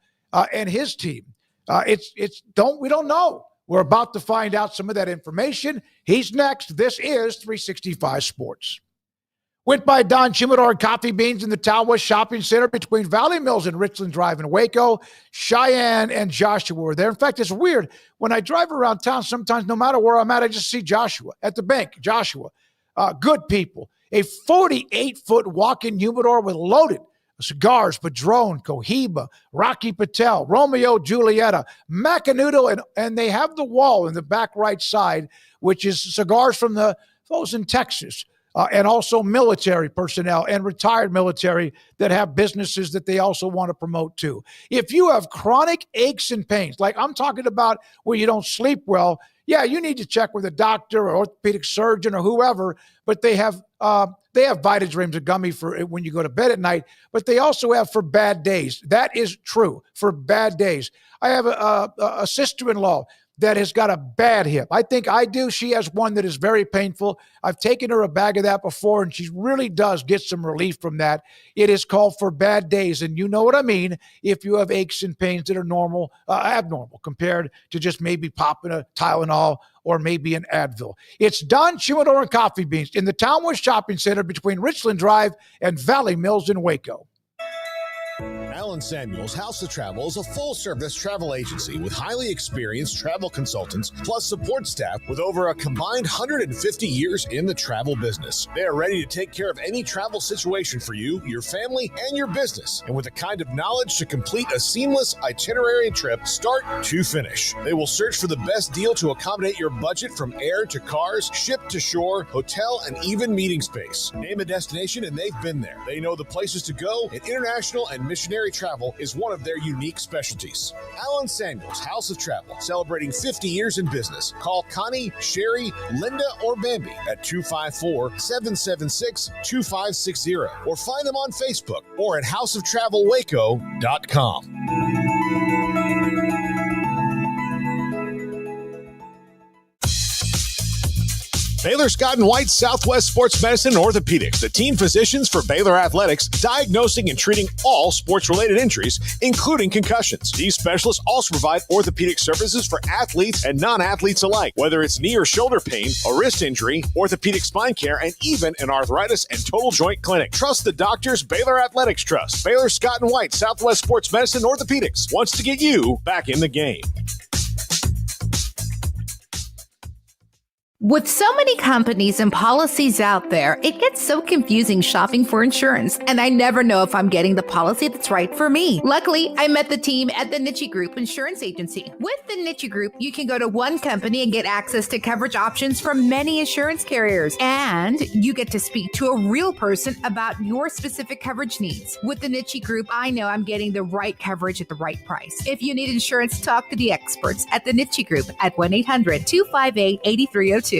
[SPEAKER 6] and his team. We don't know. We're about to find out some of that information. He's next. This is 365 Sports. Went by Don Chimidor and Coffee Beans in the Town West Shopping Center between Valley Mills and Richland Drive in Waco. Cheyenne and Joshua were there. In fact, it's weird. When I drive around town, sometimes no matter where I'm at, I just see Joshua at the bank. Joshua, good people. A 48-foot walk-in humidor with loaded cigars, Padron, Cohiba, Rocky Patel, Romeo Julieta, Macanudo, and they have the wall in the back right side, which is cigars from those in Texas. And also military personnel and retired military that have businesses that they also want to promote too. If you have chronic aches and pains, like I'm talking about where you don't sleep well, yeah, you need to check with a doctor or orthopedic surgeon or whoever, but they have Vitadreams, a gummy for when you go to bed at night, but they also have for bad days. That is true, for bad days. I have a sister-in-law that has got a bad hip. I think I do. She has one that is very painful. I've taken her a bag of that before, and she really does get some relief from that. It is called For Bad Days, and you know what I mean if you have aches and pains that are abnormal compared to just maybe popping a Tylenol or maybe an Advil. It's Don Chimidor and Coffee Beans in the Town West Shopping Center between Richland Drive and Valley Mills in Waco.
[SPEAKER 1] Alan Samuels House of Travel is a full-service travel agency with highly experienced travel consultants plus support staff with over a combined 150 years in the travel business. They are ready to take care of any travel situation for you, your family, and your business, and with the kind of knowledge to complete a seamless itinerary trip start to finish. They will search for the best deal to accommodate your budget from air to cars, ship to shore, hotel, and even meeting space. Name a destination and they've been there. They know the places to go, and international and missionary travel is one of their unique specialties. Alan Samuels House of Travel, celebrating 50 years in business. Call Connie, Sherry, Linda, or Bambi at 254-776-2560 or find them on Facebook or at houseoftravelwaco.com. Baylor Scott & White Southwest Sports Medicine and Orthopedics, the team physicians for Baylor Athletics, diagnosing and treating all sports-related injuries, including concussions. These specialists also provide orthopedic services for athletes and non-athletes alike, whether it's knee or shoulder pain, a wrist injury, orthopedic spine care, and even an arthritis and total joint clinic. Trust the doctors Baylor Athletics trust. Baylor Scott & White Southwest Sports Medicine and Orthopedics wants to get you back in the game.
[SPEAKER 19] With so many companies and policies out there, it gets so confusing shopping for insurance, and I never know if I'm getting the policy that's right for me. Luckily, I met the team at the Niche Group Insurance Agency. With the Niche Group, you can go to one company and get access to coverage options from many insurance carriers, and you get to speak to a real person about your specific coverage needs. With the Niche Group, I know I'm getting the right coverage at the right price. If you need insurance, talk to the experts at the Niche Group at 1-800-258-8302.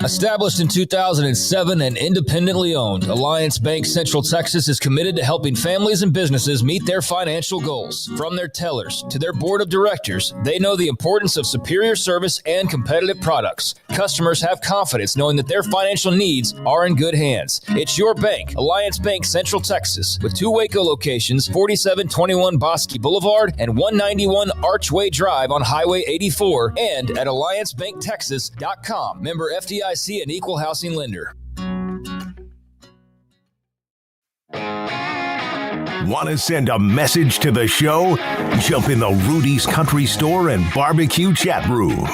[SPEAKER 15] Established in 2007 and independently owned, Alliance Bank Central Texas is committed to helping families and businesses meet their financial goals. From their tellers to their board of directors, they know the importance of superior service and competitive products. Customers have confidence knowing that their financial needs are in good hands. It's your bank, Alliance Bank Central Texas, with 2 Waco locations, 4721 Bosque Boulevard and 191 Archway Drive on Highway 84, and at alliancebanktexas.com. Member FDIC and equal housing lender.
[SPEAKER 2] Want to send a message to the show? Jump in the Rudy's Country Store and Barbecue chat room.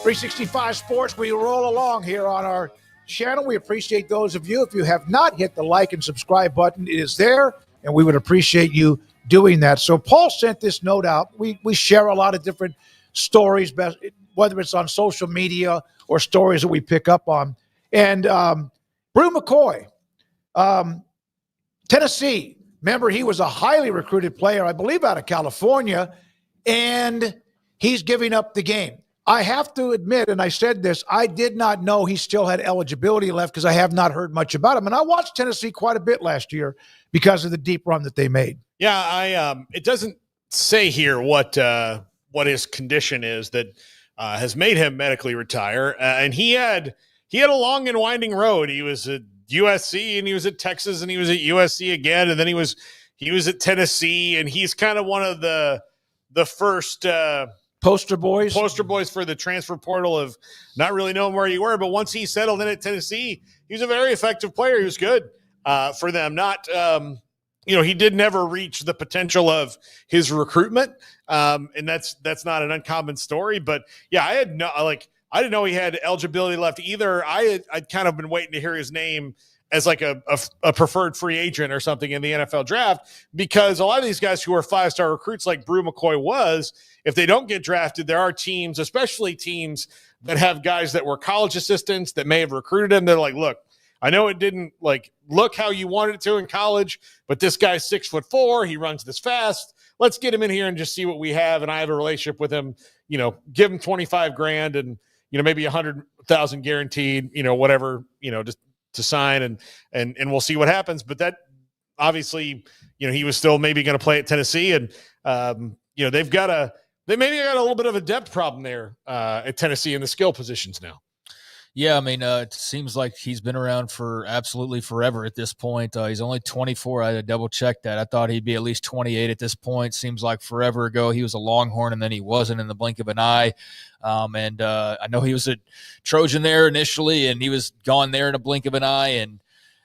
[SPEAKER 6] 365 Sports, we roll along here on our channel. We appreciate those of you. If you have not hit the like and subscribe button, it is there, and we would appreciate you doing that. So Paul sent this note out. We share a lot of different stories, whether it's on social media or stories that we pick up on. And Brew McCoy, Tennessee, remember he was a highly recruited player, I believe out of California, and he's giving up the game. I have to admit, and I said this, I did not know he still had eligibility left because I have not heard much about him. And I watched Tennessee quite a bit last year because of the deep run that they made.
[SPEAKER 7] Yeah, it doesn't say here what his condition is that has made him medically retire. And he had a long and winding road. He was at USC and he was at Texas and he was at USC again. And then he was at Tennessee, and he's kind of one of the first
[SPEAKER 6] poster boys
[SPEAKER 7] for the transfer portal of not really knowing where you were. But once he settled in at Tennessee, he was a very effective player. He was good for them. Not, he did never reach the potential of his recruitment. And that's not an uncommon story, but yeah, I didn't know he had eligibility left either. I'd kind of been waiting to hear his name as like a preferred free agent or something in the NFL draft, because a lot of these guys who are 5-star recruits like Brew McCoy was, if they don't get drafted, there are teams, especially teams that have guys that were college assistants that may have recruited him. They're like, look, I know it didn't look how you wanted it to in college, but this guy's 6'4", he runs this fast. Let's get him in here and just see what we have. And I have a relationship with him, give him $25,000 and, maybe $100,000 guaranteed, whatever, just to sign and we'll see what happens. But that obviously, he was still maybe going to play at Tennessee, and, they maybe got a little bit of a depth problem there at Tennessee in the skill positions now.
[SPEAKER 8] Yeah, I mean, it seems like he's been around for absolutely forever at this point. He's only 24. I had to double-check that. I thought he'd be at least 28 at this point. Seems like forever ago he was a Longhorn, and then he wasn't in the blink of an eye. And I know he was a Trojan there initially, and he was gone there in a blink of an eye. And,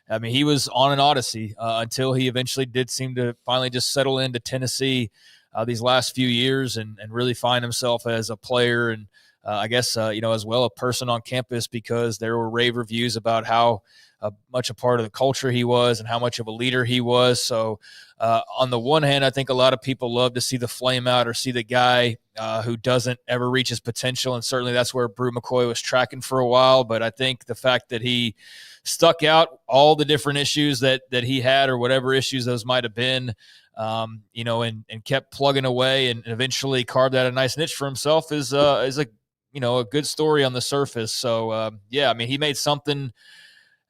[SPEAKER 8] I mean, he was on an odyssey until he eventually did seem to finally just settle into Tennessee these last few years and really find himself as a player and, I guess, as well a person on campus, because there were rave reviews about how much a part of the culture he was and how much of a leader he was. So on the one hand, I think a lot of people love to see the flame out or see the guy who doesn't ever reach his potential. And certainly that's where Brew McCoy was tracking for a while. But I think the fact that he stuck out all the different issues that he had, or whatever issues those might have been, and kept plugging away and eventually carved out a nice niche for himself is a good story on the surface. So, I mean, he made something.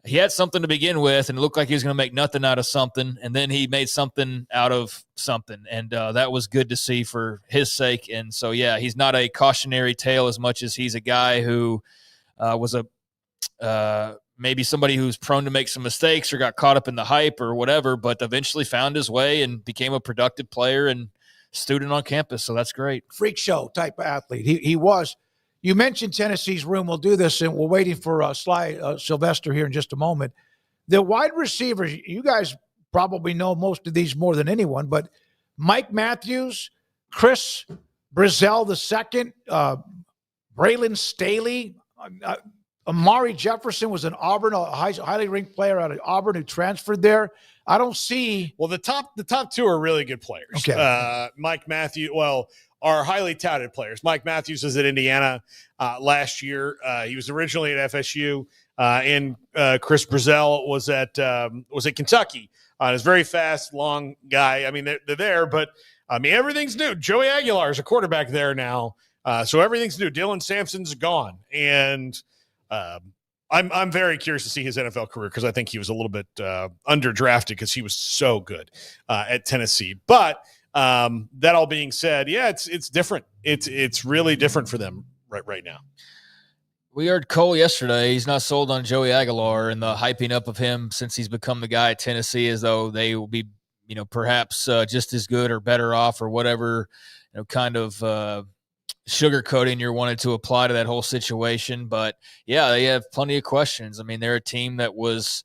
[SPEAKER 8] He had something to begin with, and it looked like he was going to make nothing out of something, and then he made something out of something, and that was good to see for his sake. And so, yeah, he's not a cautionary tale as much as he's a guy who was maybe somebody who's prone to make some mistakes or got caught up in the hype or whatever, but eventually found his way and became a productive player and student on campus. So that's great.
[SPEAKER 6] Freak show type of athlete. He was. You mentioned Tennessee's room. We'll do this, and we're waiting for Sylvester here in just a moment. The wide receivers, you guys probably know most of these more than anyone, but Mike Matthews, Chris Brazell II, Braylon Staley, Amari Jefferson was an Auburn, a highly ranked player out of Auburn who transferred there. I don't see.
[SPEAKER 7] Well, the top two are really good players.
[SPEAKER 6] Okay.
[SPEAKER 7] Mike Matthews, are highly touted players. Mike Matthews was at Indiana last year. He was originally at FSU, and Chris Brazell was at Kentucky. He's a very fast, long guy. I mean, they're there, but I mean, everything's new. Joey Aguilar is a quarterback there now. So everything's new. Dylan Sampson's gone. And I'm very curious to see his NFL career because I think he was a little bit underdrafted because he was so good at Tennessee. But that all being said, yeah, it's different. It's really different for them right now.
[SPEAKER 8] We heard Cole yesterday. He's not sold on Joey Aguilar and the hyping up of him since he's become the guy at Tennessee, as though they will be, perhaps just as good or better off or whatever, kind of sugarcoating you're wanted to apply to that whole situation. But yeah, they have plenty of questions. I mean, they're a team that was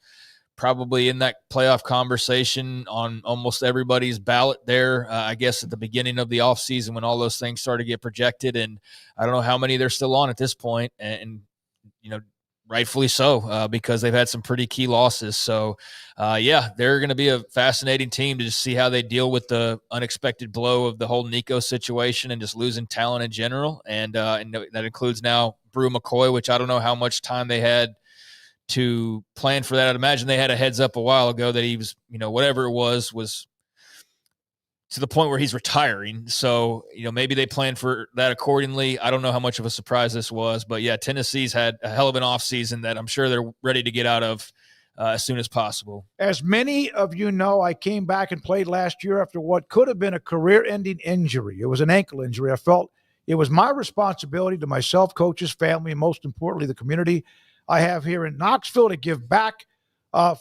[SPEAKER 8] probably in that playoff conversation on almost everybody's ballot there, I guess, at the beginning of the offseason when all those things started to get projected. And I don't know how many they're still on at this point. And rightfully so, because they've had some pretty key losses. So, yeah, they're going to be a fascinating team to just see how they deal with the unexpected blow of the whole Nico situation and just losing talent in general. And that includes now Brew McCoy, which I don't know how much time they had to plan for that. I'd imagine they had a heads up a while ago that he was, whatever it was to the point where he's retiring. So, maybe they planned for that accordingly. I don't know how much of a surprise this was, but yeah, Tennessee's had a hell of an offseason that I'm sure they're ready to get out of as soon as possible.
[SPEAKER 6] As many of you know, I came back and played last year after what could have been a career-ending injury. It was an ankle injury. I felt it was my responsibility to myself, coaches, family, and most importantly, the community I have here in Knoxville to give back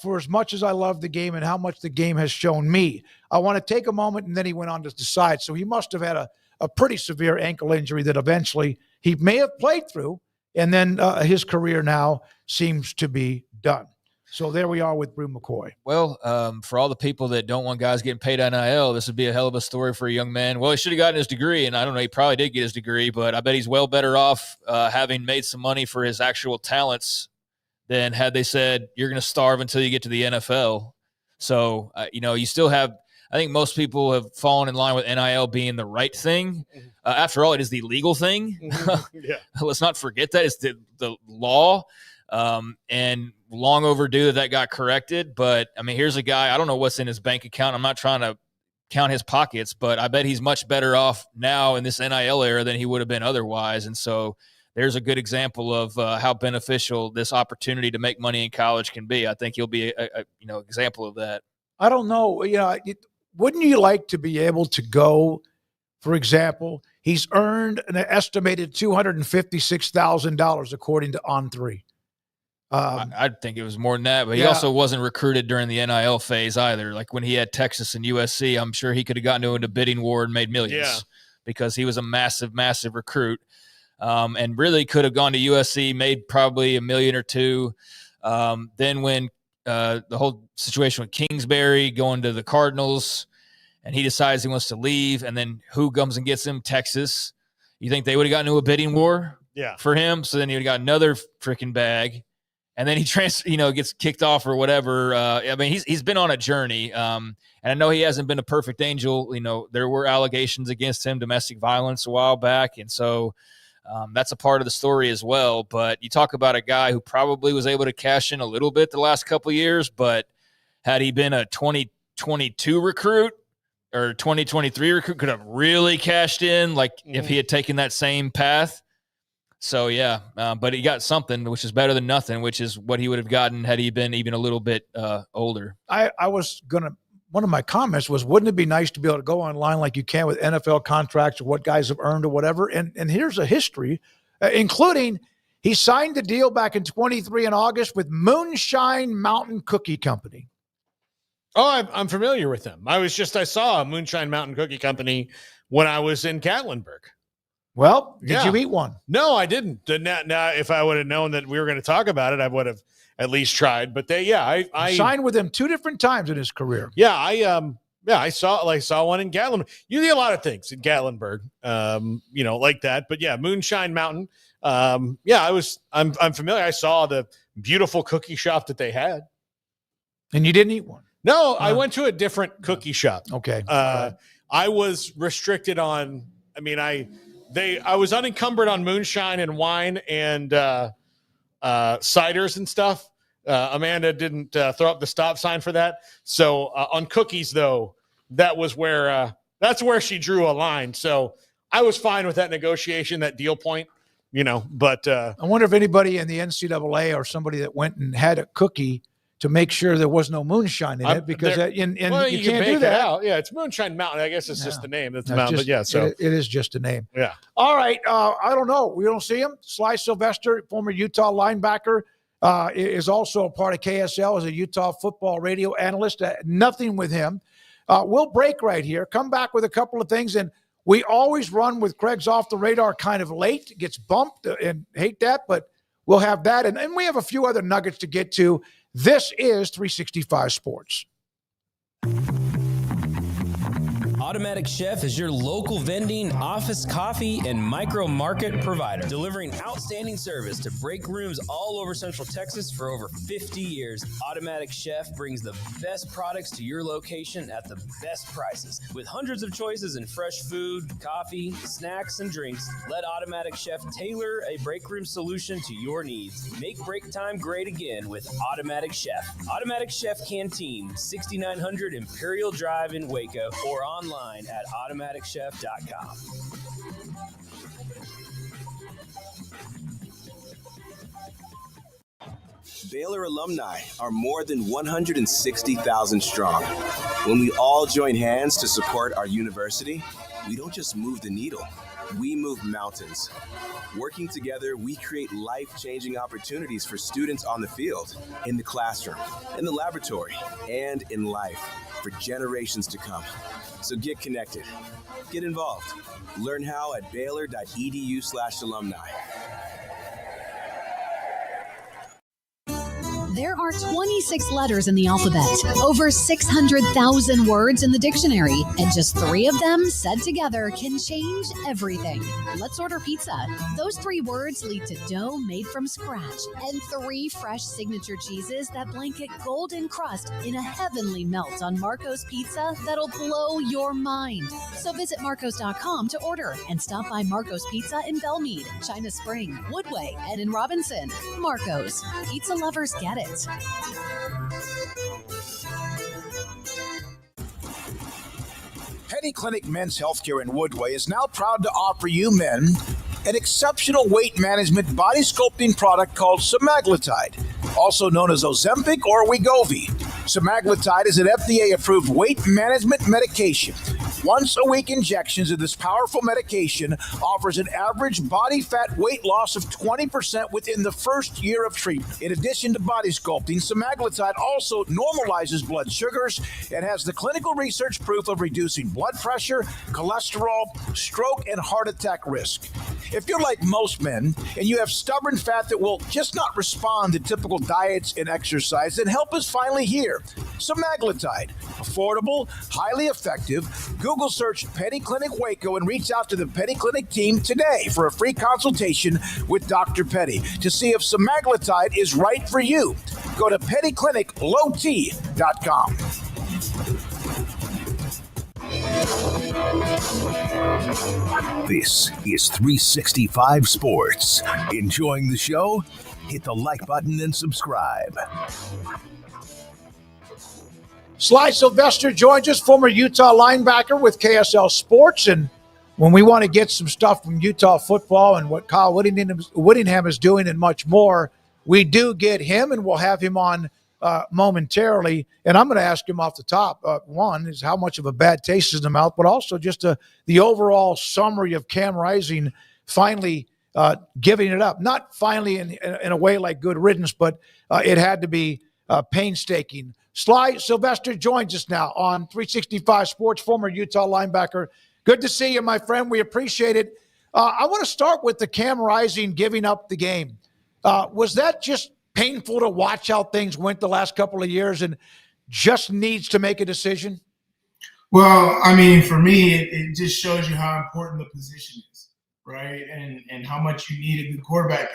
[SPEAKER 6] for as much as I love the game and how much the game has shown me. I want to take a moment, and then he went on to decide. So he must have had a pretty severe ankle injury that eventually he may have played through, and then his career now seems to be done. So there we are with Brew McCoy.
[SPEAKER 8] Well, for all the people that don't want guys getting paid NIL, this would be a hell of a story for a young man. Well, he should have gotten his degree, and I don't know, he probably did get his degree, but I bet he's well better off having made some money for his actual talents than had they said, you're going to starve until you get to the NFL. So, you still have – I think most people have fallen in line with NIL being the right thing. After all, it is the legal thing.
[SPEAKER 7] Yeah.
[SPEAKER 8] Let's not forget that. It's the law. And long overdue that got corrected. But, I mean, here's a guy, I don't know what's in his bank account. I'm not trying to count his pockets, but I bet he's much better off now in this NIL era than he would have been otherwise. And so there's a good example of how beneficial this opportunity to make money in college can be. I think he'll be a example of that.
[SPEAKER 6] I don't know. Wouldn't you like to be able to go, for example, he's earned an estimated $256,000 according to On3.
[SPEAKER 8] I think it was more than that, but he also wasn't recruited during the NIL phase either. Like when he had Texas and USC, I'm sure he could have gotten into a bidding war and made millions because he was a massive, massive recruit. And really could have gone to USC, made probably $1 million or $2 million. Then when the whole situation with Kingsbury going to the Cardinals and he decides he wants to leave, and then who comes and gets him? Texas. You think they would have gotten into a bidding war for him? So then he would have got another freaking bag. And then he gets kicked off or whatever. I mean, he's been on a journey. And I know he hasn't been a perfect angel. There were allegations against him, domestic violence a while back. And so that's a part of the story as well. But you talk about a guy who probably was able to cash in a little bit the last couple of years, but had he been a 2022 recruit or 2023 recruit, could have really cashed in if he had taken that same path. So, yeah, but he got something, which is better than nothing, which is what he would have gotten had he been even a little bit older.
[SPEAKER 6] One of my comments was, wouldn't it be nice to be able to go online like you can with NFL contracts or what guys have earned or whatever? And here's a history, including he signed the deal back in 23 in August with Moonshine Mountain Cookie Company.
[SPEAKER 7] Oh, I'm familiar with them. I saw a Moonshine Mountain Cookie Company when I was in Gatlinburg.
[SPEAKER 6] Well, did you eat one?
[SPEAKER 7] No, I didn't. Now, if I would have known that we were going to talk about it, I would have at least tried. But I
[SPEAKER 6] signed with him 2 different times in his career.
[SPEAKER 7] Yeah, I saw one in Gatlinburg. You see a lot of things in Gatlinburg, like that. But yeah, Moonshine Mountain. I'm familiar. I saw the beautiful cookie shop that they had. And you didn't eat one? No, I went to a different cookie shop.
[SPEAKER 6] Okay.
[SPEAKER 7] I was restricted on. I was unencumbered on moonshine and wine and ciders and stuff. Amanda didn't throw up the stop sign for that. So on cookies, though, that's where she drew a line. So I was fine with that negotiation, that deal point, but
[SPEAKER 6] I wonder if anybody in the NCAA or somebody that went and had a cookie to make sure there was no moonshine in it, because you can't do that.
[SPEAKER 7] Out. Yeah, it's Moonshine Mountain. I guess it's just the name. It's the mountain, but yeah. So
[SPEAKER 6] it is just a name.
[SPEAKER 7] Yeah.
[SPEAKER 6] All right. I don't know. We don't see him. Sly Sylvester, former Utah linebacker, is also a part of KSL as a Utah football radio analyst. Nothing with him. We'll break right here. Come back with a couple of things, and we always run with Craig's off the radar kind of late. It gets bumped, and hate that, but we'll have that, and we have a few other nuggets to get to. This is 365 Sports.
[SPEAKER 20] Automatic Chef is your local vending, office coffee, and micro market provider, delivering outstanding service to break rooms all over Central Texas for over 50 years. Automatic Chef brings the best products to your location at the best prices. With hundreds of choices in fresh food, coffee, snacks, and drinks, let Automatic Chef tailor a break room solution to your needs. Make break time great again with Automatic Chef. Automatic Chef Canteen, 6900 Imperial Drive in Waco, or online at automaticchef.com.
[SPEAKER 21] Baylor alumni are more than 160,000 strong. When we all join hands to support our university, we don't just move the needle, we move mountains. Working together, we create life-changing opportunities for students on the field, in the classroom, in the laboratory, and in life for generations to come. So get connected, get involved. Learn how at baylor.edu/alumni.
[SPEAKER 22] There are 26 letters in the alphabet, over 600,000 words in the dictionary, and just 3 of them said together can change everything. Let's order pizza. Those 3 words lead to dough made from scratch and 3 fresh signature cheeses that blanket golden crust in a heavenly melt on Marco's Pizza that'll blow your mind. So visit marcos.com to order and stop by Marco's Pizza in Belmead, China Spring, Woodway, and in Robinson. Marco's. Pizza lovers get it.
[SPEAKER 23] Penny Clinic Men's Healthcare in Woodway is now proud to offer you men an exceptional weight management body sculpting product called semaglutide, also known as Ozempic or Wegovy. Semaglutide is an FDA-approved weight management medication. Once-a-week injections of this powerful medication offers an average body fat weight loss of 20% within the first year of treatment. In addition to body sculpting, semaglutide also normalizes blood sugars and has the clinical research proof of reducing blood pressure, cholesterol, stroke, and heart attack risk. If you're like most men and you have stubborn fat that will just not respond to typical diets and exercise, then help is finally here. Semaglutide, affordable, highly effective. Google search Penny Clinic Waco and reach out to the Penny Clinic team today for a free consultation with Dr. Petty to see if semaglutide is right for you. Go to pennycliniclowt.com.
[SPEAKER 2] This is 365 Sports. Enjoying the show? Hit the like button and subscribe.
[SPEAKER 6] Sly Sylvester joins us, former Utah linebacker with KSL Sports. And when we want to get some stuff from Utah football and what Kyle Whittingham is doing and much more, we do get him, and we'll have him on momentarily. And I'm going to ask him off the top. One is how much of a bad taste is in the mouth, but also just the overall summary of Cam Rising finally giving it up. Not finally in a way like good riddance, but it had to be painstaking. Sly Sylvester joins us now on 365 Sports, former Utah linebacker. Good to see you, my friend. We appreciate it. I want to start with the Cam Rising giving up the game. Was that just painful to watch how things went the last couple of years and just needs to make a decision?
[SPEAKER 24] Well, I mean, for me, it just shows you how important the position is, right? And how much you need a good quarterback.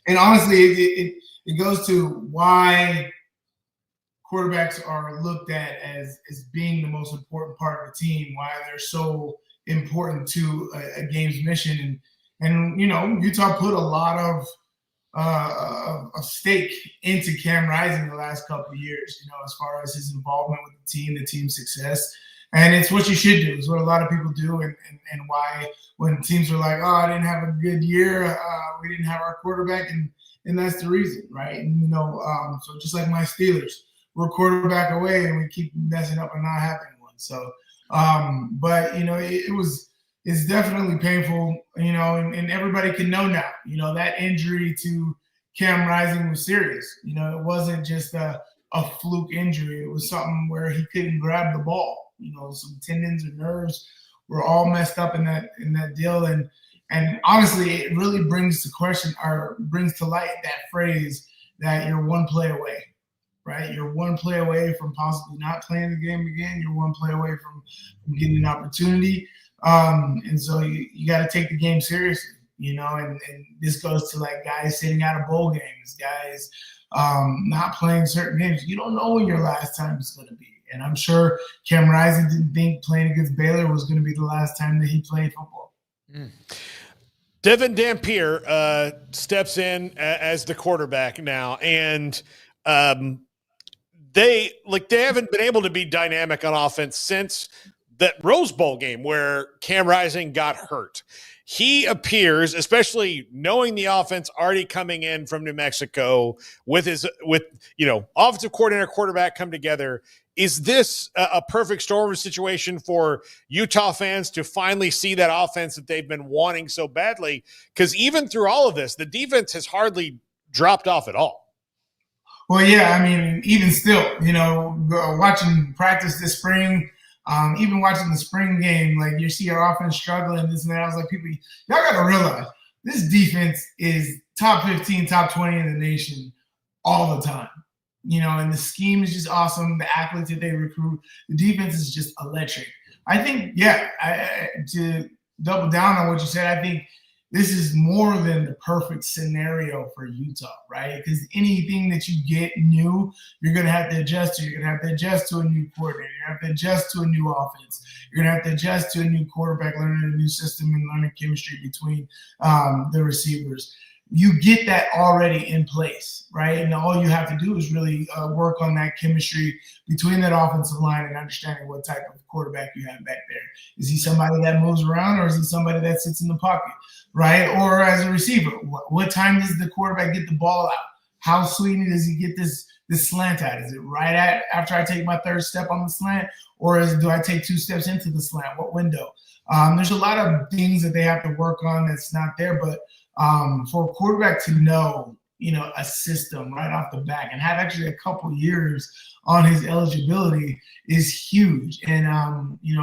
[SPEAKER 24] And honestly, it goes to why quarterbacks are looked at as being the most important part of the team, why they're so important to a game's mission. And you know, Utah put a lot of stake into Cam Rising the last couple of years, you know, as far as his involvement with the team success. And it's what you should do. It's what a lot of people do, and why when teams are like, oh, I didn't have a good year, we didn't have our quarterback, and that's the reason, right? And, so just like my Steelers, we're quarterback away, and we keep messing up and not having one. So, but, it's definitely painful, and everybody can know now, that injury to Cam Rising was serious. It wasn't just a fluke injury. It was something where he couldn't grab the ball. Some tendons and nerves were all messed up in that deal. And honestly, it really brings to light that phrase that you're one play away, right? You're one play away from possibly not playing the game again. You're one play away from getting an opportunity. And so you got to take the game seriously, and this goes to like guys sitting out of bowl games, guys not playing certain games. You don't know when your last time is going to be. And I'm sure Cam Rising didn't think playing against Baylor was going to be the last time that he played football.
[SPEAKER 7] Devin Dampier steps in as the quarterback now, and they haven't been able to be dynamic on offense since that Rose Bowl game where Cam Rising got hurt. He appears, especially knowing the offense already coming in from New Mexico with offensive coordinator, quarterback come together. Is this a perfect storm situation for Utah fans to finally see that offense that they've been wanting so badly? Because even through all of this, the defense has hardly dropped off at all.
[SPEAKER 24] Well, yeah, even still, watching practice this spring, even watching the spring game, like you see our offense struggling, this and that. I was like, people, y'all got to realize this defense is top 15, top 20 in the nation all the time. And the scheme is just awesome. The athletes that they recruit, the defense is just electric. I think, to double down on what you said, I think this is more than the perfect scenario for Utah, right? Because anything that you get new, you're going to have to adjust to. You're going to have to adjust to a new coordinator. You're going to have to adjust to a new offense. You're going to have to adjust to a new quarterback, learning a new system and learning chemistry between the receivers. You get that already in place, right? And all you have to do is really work on that chemistry between that offensive line and understanding what type of quarterback you have back there. Is he somebody that moves around, or is he somebody that sits in the pocket, right? Or as a receiver, what time does the quarterback get the ball out? How swinging does he get this slant at? Is it right after I take my third step on the slant, or do I take 2 steps into the slant? What window? There's a lot of things that they have to work on that's not there, but for a quarterback to know, a system right off the bat and have actually a couple years on his eligibility is huge. And,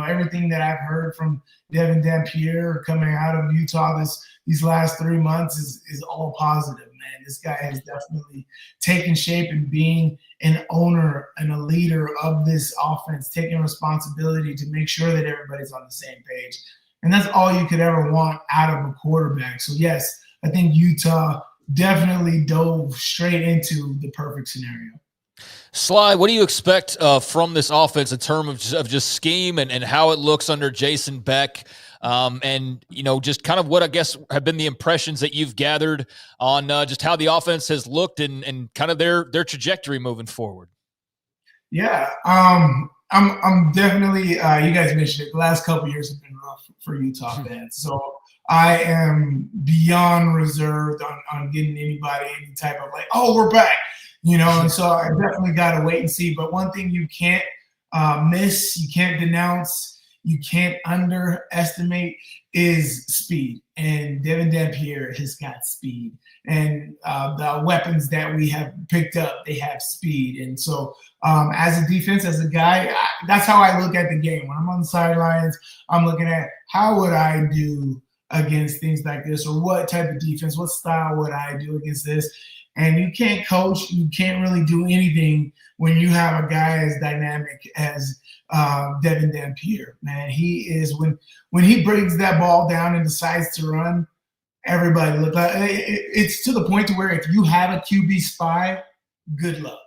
[SPEAKER 24] everything that I've heard from Devin Dampier coming out of Utah these last 3 months is all positive, man. This guy has definitely taken shape in being an owner and a leader of this offense, taking responsibility to make sure that everybody's on the same page. And that's all you could ever want out of a quarterback. So, yes, I think Utah definitely dove straight into the perfect scenario.
[SPEAKER 8] Sly, what do you expect from this offense in terms of just scheme and how it looks under Jason Beck? And, just kind of what I guess have been the impressions that you've gathered on just how the offense has looked and kind of their trajectory moving forward.
[SPEAKER 24] Yeah, I'm definitely, you guys mentioned it, the last couple of years have been rough for Utah fans. So I am beyond reserved on getting anybody any type of like, oh, we're back, and so I definitely got to wait and see. But one thing you can't miss, you can't denounce, you can't underestimate is speed. And Devin Dampier has got speed. And the weapons that we have picked up, they have speed. And so as a defense, as a guy, that's how I look at the game. When I'm on the sidelines, I'm looking at how would I do against things like this, or what type of defense, what style would I do against this? And you can't coach, you can't really do anything when you have a guy as dynamic as Devin Dampier. Man, he is, when he brings that ball down and decides to run, everybody look. It's to the point to where if you have a QB spy, good luck,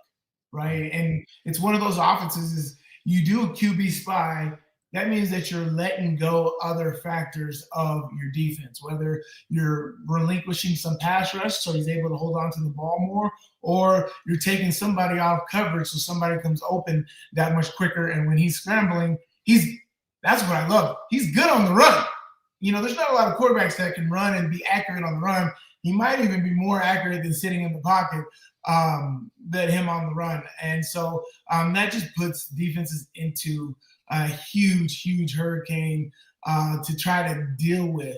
[SPEAKER 24] right? And it's one of those offenses is you do a QB spy, that means that you're letting go other factors of your defense, whether you're relinquishing some pass rush so he's able to hold on to the ball more, or you're taking somebody off coverage so somebody comes open that much quicker. And when he's scrambling, that's what I love. He's good on the run. There's not a lot of quarterbacks that can run and be accurate on the run. He might even be more accurate than sitting in the pocket than him on the run. And so that just puts defenses into a huge, huge hurricane to try to deal with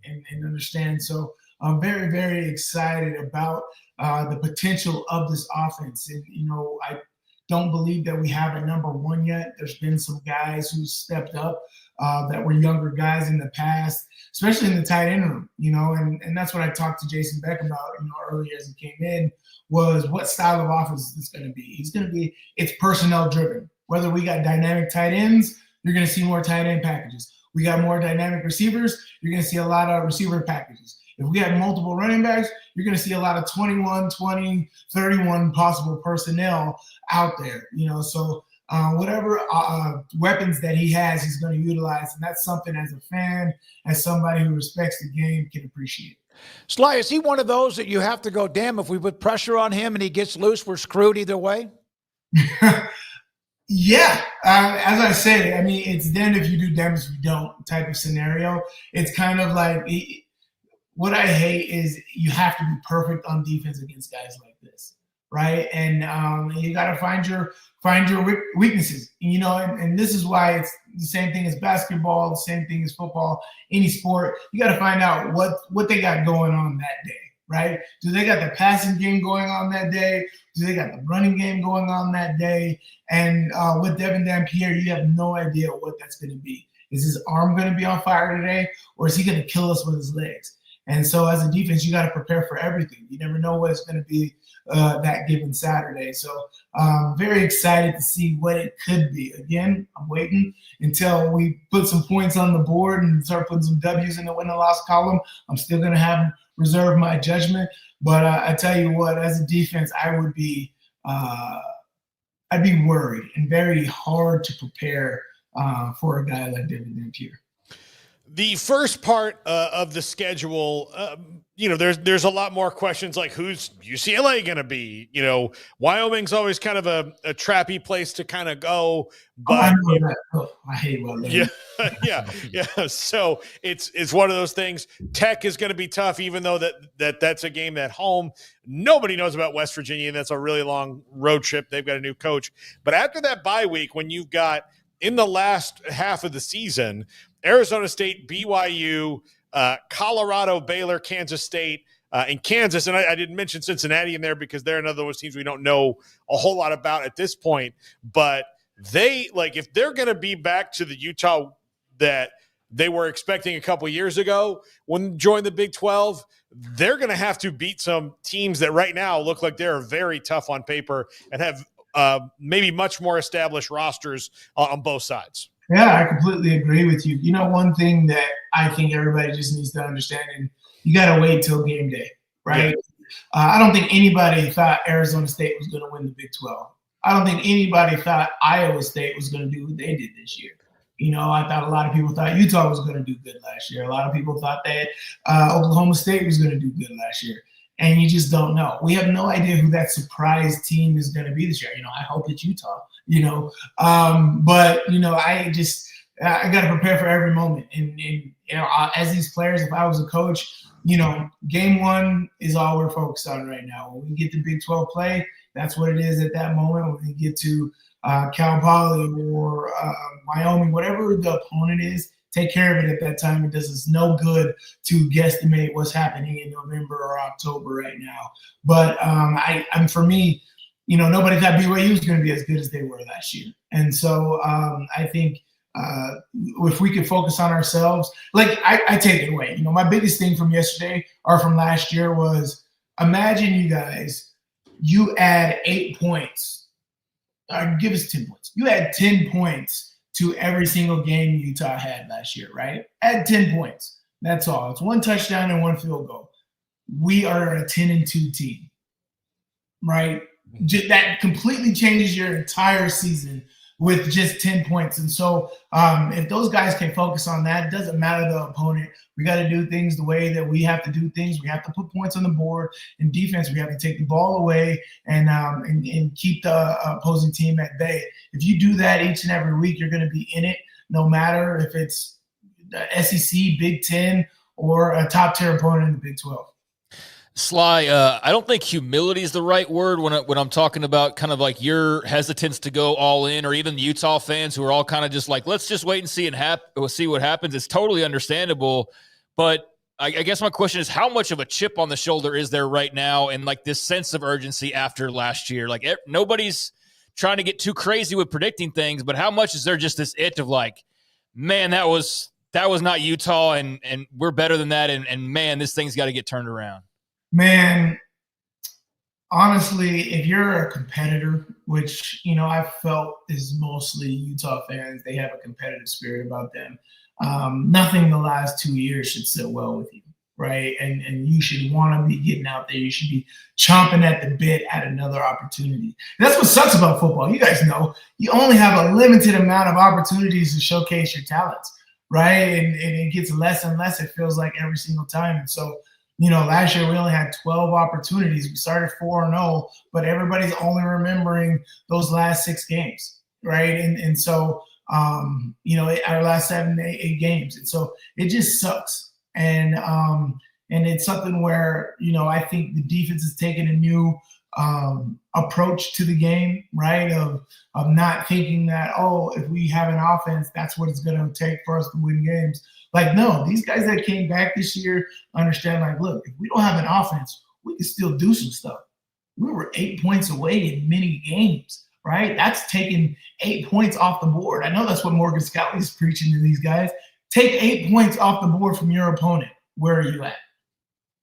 [SPEAKER 24] and understand. So I'm very, very excited about the potential of this offense. And, I don't believe that we have a number one yet. There's been some guys who stepped up that were younger guys in the past, especially in the tight end room, and that's what I talked to Jason Beck about, earlier as he came in, was what style of offense is going to be. It's personnel driven. Whether we got dynamic tight ends, you're going to see more tight end packages. We got more dynamic receivers, you're going to see a lot of receiver packages. If we have multiple running backs, you're going to see a lot of 21, 20, 31 possible personnel out there, So whatever weapons that he has, he's going to utilize. And that's something as a fan, as somebody who respects the game, can appreciate.
[SPEAKER 6] Sly, is he one of those that you have to go, damn, if we put pressure on him and he gets loose, we're screwed either way?
[SPEAKER 24] Yeah. As I said, it's damned if you do, damned if you don't type of scenario. It's kind of like what I hate is you have to be perfect on defense against guys like this, right? And you got to find your weaknesses, and this is why it's the same thing as basketball, the same thing as football, any sport. You got to find out what they got going on that day, right? Do they got the passing game going on that day? Do they got the running game going on that day? And with Devin Dampier, you have no idea what that's going to be. Is his arm going to be on fire today, or is he going to kill us with his legs? And so as a defense, you got to prepare for everything. You never know what it's going to be that given Saturday. So very excited to see what it could be. Again, I'm waiting until we put some points on the board and start putting some W's in the win and loss column. I'm still going to reserve my judgment. But I tell you what, as a defense, I'd be worried and very hard to prepare for a guy like Devin Dampier.
[SPEAKER 7] The first part of the schedule, there's a lot more questions like who's UCLA going to be? Wyoming's always kind of a trappy place to kind of go. But
[SPEAKER 24] I hate Wyoming.
[SPEAKER 7] Yeah. So it's one of those things. Tech is going to be tough, even though that's a game at home. Nobody knows about West Virginia, and that's a really long road trip. They've got a new coach. But after that bye week, when you've got in the last half of the season, Arizona State, BYU, Colorado, Baylor, Kansas State, and Kansas. And I didn't mention Cincinnati in there because they're another of those teams we don't know a whole lot about at this point. But if they're going to be back to the Utah that they were expecting a couple years ago when they joined the Big 12, they're going to have to beat some teams that right now look like they're very tough on paper and have maybe much more established rosters on both sides.
[SPEAKER 24] Yeah, I completely agree with you. one thing that I think everybody just needs to understand, and you got to wait till game day, right? Yeah. I don't think anybody thought Arizona State was going to win the Big 12. I don't think anybody thought Iowa State was going to do what they did this year. I thought a lot of people thought Utah was going to do good last year. A lot of people thought that Oklahoma State was going to do good last year. And you just don't know. We have no idea who that surprise team is going to be this year. I hope it's Utah, but I got to prepare for every moment. And as these players, if I was a coach, game one is all we're focused on right now. When we get to Big 12 play, that's what it is at that moment. When we get to Cal Poly or Wyoming, whatever the opponent is, take care of it at that time. It does us no good to guesstimate what's happening in November or October right now. But for me, nobody thought BYU was going to be as good as they were last year. And so I think if we could focus on ourselves, I take it away. My biggest thing from yesterday or from last year was, imagine you guys, you add 8 points. Give us 10 points. You add 10 points to every single game Utah had last year, right? Add 10 points. That's all. It's one touchdown and one field goal. We are a 10-2 team, right? That completely changes your entire season with just 10 points. And so if those guys can focus on that, it doesn't matter the opponent. We got to do things the way that we have to do things. We have to put points on the board. In defense, we have to take the ball away and keep the opposing team at bay. If you do that each and every week, you're going to be in it. no matter if it's the SEC, Big Ten, or a top-tier opponent in the Big 12.
[SPEAKER 8] Sly, I don't think humility is the right word when I'm talking about kind of like your hesitance to go all in, or even the Utah fans who are all kind of just like, let's just wait and see see what happens. It's totally understandable. But I guess my question is, how much of a chip on the shoulder is there right now, and like this sense of urgency after last year? Like nobody's trying to get too crazy with predicting things, but how much is there just this itch of like, man, that was not Utah, and we're better than that, and man, this thing's got to get turned around.
[SPEAKER 24] Man, honestly, if you're a competitor, which, I felt is mostly Utah fans, they have a competitive spirit about them. Nothing the last 2 years should sit well with you, right? And you should want to be getting out there. You should be chomping at the bit at another opportunity. And that's what sucks about football. You guys know you only have a limited amount of opportunities to showcase your talents, right? And it gets less and less, it feels like, every single time. And so, last year we only had 12 opportunities. We started 4-0, but everybody's only remembering those last 6 games, right? And so, our last 7, 8 games. And so it just sucks. And it's something where, I think the defense has taken a new approach to the game, right? Of not thinking that, if we have an offense, that's what it's going to take for us to win games. Like, no, these guys that came back this year understand, like, look, if we don't have an offense, we can still do some stuff. We were 8 points away in many games, right? That's taking 8 points off the board. I know that's what Morgan Scalley is preaching to these guys. Take 8 points off the board from your opponent. Where are you at?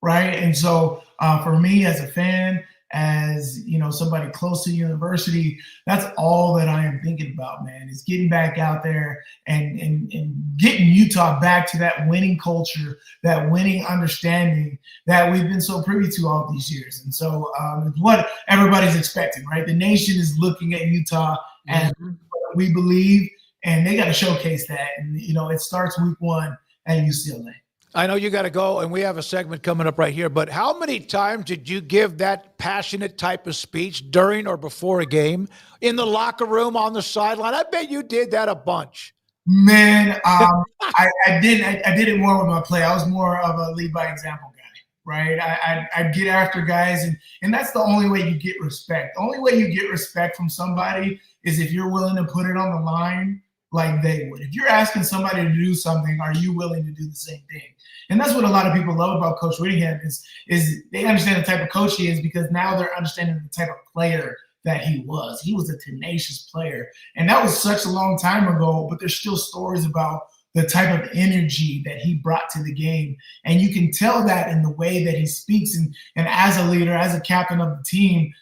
[SPEAKER 24] Right? And so for me as a fan, as somebody close to the university, that's all that I am thinking about, man, is getting back out there and getting Utah back to that winning culture, that winning understanding that we've been so privy to all these years. And so it's what everybody's expecting, right? The nation is looking at Utah as what we believe, and they got to showcase that. And, it starts week 1 at UCLA.
[SPEAKER 6] I know you got to go, and we have a segment coming up right here, but how many times did you give that passionate type of speech during or before a game, in the locker room, on the sideline? I bet you did that a bunch.
[SPEAKER 24] Man, I did it more with my play. I was more of a lead by example guy, right? I'd get after guys, and that's the only way you get respect. The only way you get respect from somebody is if you're willing to put it on the line like they would. If you're asking somebody to do something, are you willing to do the same thing? And that's what a lot of people love about Coach Whittingham is they understand the type of coach he is, because now they're understanding the type of player that he was. He was a tenacious player. And that was such a long time ago, but there's still stories about the type of energy that he brought to the game. And you can tell that in the way that he speaks. And as a leader, as a captain of the team,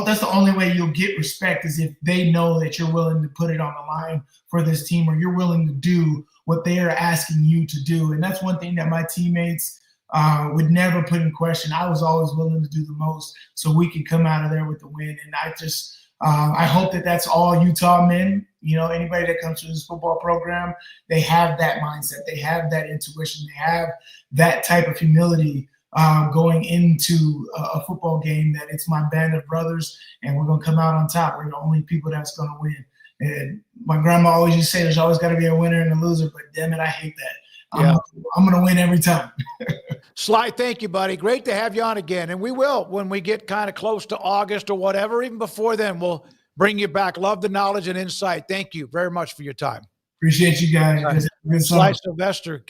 [SPEAKER 24] that's the only way you'll get respect, is if they know that you're willing to put it on the line for this team, or you're willing to do what they are asking you to do. And that's one thing that my teammates would never put in question. I was always willing to do the most so we could come out of there with the win. And I hope that that's all Utah men, anybody that comes to this football program, they have that mindset. They have that intuition. They have that type of humility going into a football game, that it's my band of brothers and we're going to come out on top. We're the only people that's going to win. And my grandma always used to say there's always got to be a winner and a loser, but damn it, I hate that. I'm going to win every time.
[SPEAKER 6] Sly, thank you, buddy. Great to have you on again. And we will, when we get kind of close to August or whatever, even before then, we'll bring you back. Love the knowledge and insight. Thank you very much for your time.
[SPEAKER 24] Appreciate you guys.
[SPEAKER 6] Sly Sylvester,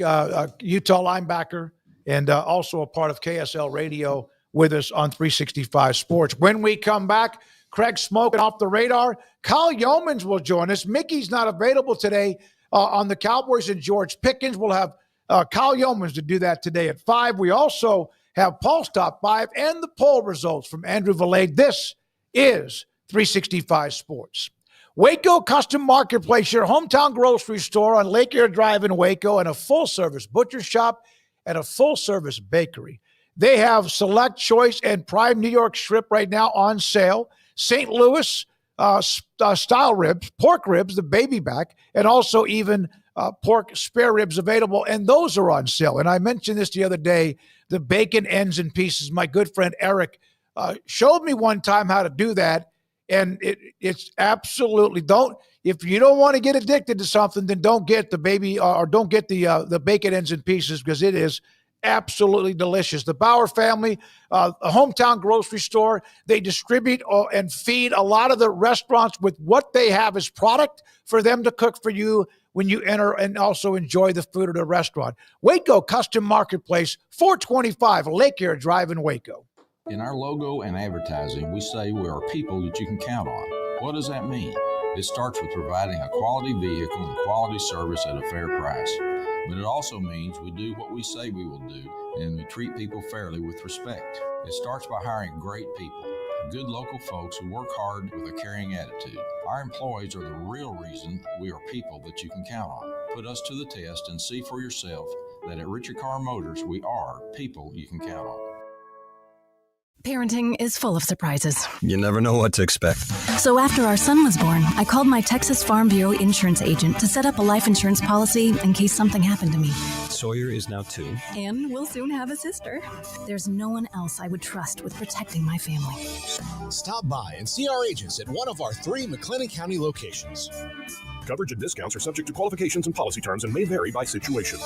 [SPEAKER 6] Utah linebacker, and also a part of KSL Radio, with us on 365 Sports. When we come back, Craig Smoak Off the Radar. Kyle Yeomans will join us. Mickey's not available today on the Cowboys, and George Pickens will have Kyle Yeomans to do that today at 5. We also have Paul's Top 5 and the poll results from Andrew Valade. This is 365 Sports. Waco Custom Marketplace, your hometown grocery store on Lake Air Drive in Waco, and a full-service butcher shop and a full-service bakery. They have select, choice, and prime New York strip right now on sale. St. Louis style ribs, pork ribs, the baby back, and also even pork spare ribs available, and those are on sale. And I mentioned this the other day, the bacon ends and pieces. My good friend Eric showed me one time how to do that, and it's absolutely, if you don't want to get addicted to something, then don't get the baby or don't get the bacon ends and pieces, because it is absolutely delicious. The Bauer family, a hometown grocery store, they distribute and feed a lot of the restaurants with what they have as product for them to cook for you when you enter and also enjoy the food at a restaurant. Waco Custom Marketplace, 425 Lake Air Drive in Waco.
[SPEAKER 3] In our logo and advertising, we say we are people that you can count on. What does that mean? It starts with providing a quality vehicle and quality service at a fair price. But it also means we do what we say we will do, and we treat people fairly with respect. It starts by hiring great people, good local folks who work hard with a caring attitude. Our employees are the real reason we are people that you can count on. Put us to the test and see for yourself that at Richard Car Motors, we are people you can count on.
[SPEAKER 5] Parenting is full of surprises.
[SPEAKER 9] You never know what to expect.
[SPEAKER 5] So after our son was born, I called my Texas Farm Bureau insurance agent to set up a life insurance policy in case something happened to me.
[SPEAKER 9] Sawyer is now 2.
[SPEAKER 5] And we'll soon have a sister. There's no one else I would trust with protecting my family.
[SPEAKER 1] Stop by and see our agents at one of our 3 McLennan County locations.
[SPEAKER 10] Coverage and discounts are subject to qualifications and policy terms and may vary by situation.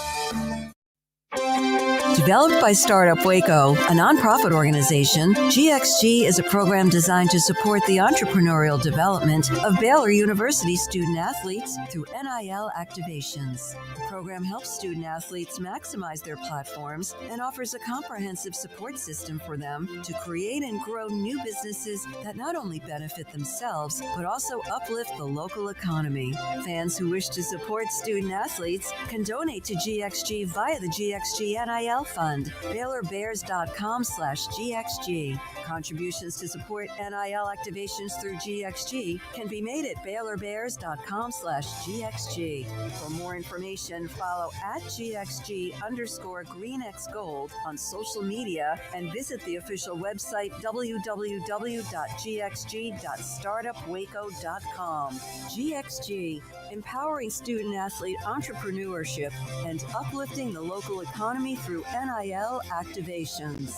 [SPEAKER 4] Developed by Startup Waco, a nonprofit organization, GXG is a program designed to support the entrepreneurial development of Baylor University student athletes through NIL activations. The program helps student athletes maximize their platforms and offers a comprehensive support system for them to create and grow new businesses that not only benefit themselves, but also uplift the local economy. Fans who wish to support student athletes can donate to GXG via the GXG NIL Fund, BaylorBears.com/GXG. Contributions to support NIL activations through GXG can be made at BaylorBears.com/GXG. For more information, follow at GXG_GreenXGold on social media and visit the official website www.gxg.startupwaco.com. GXG, empowering student athlete entrepreneurship and uplifting the local economy through NIL activations.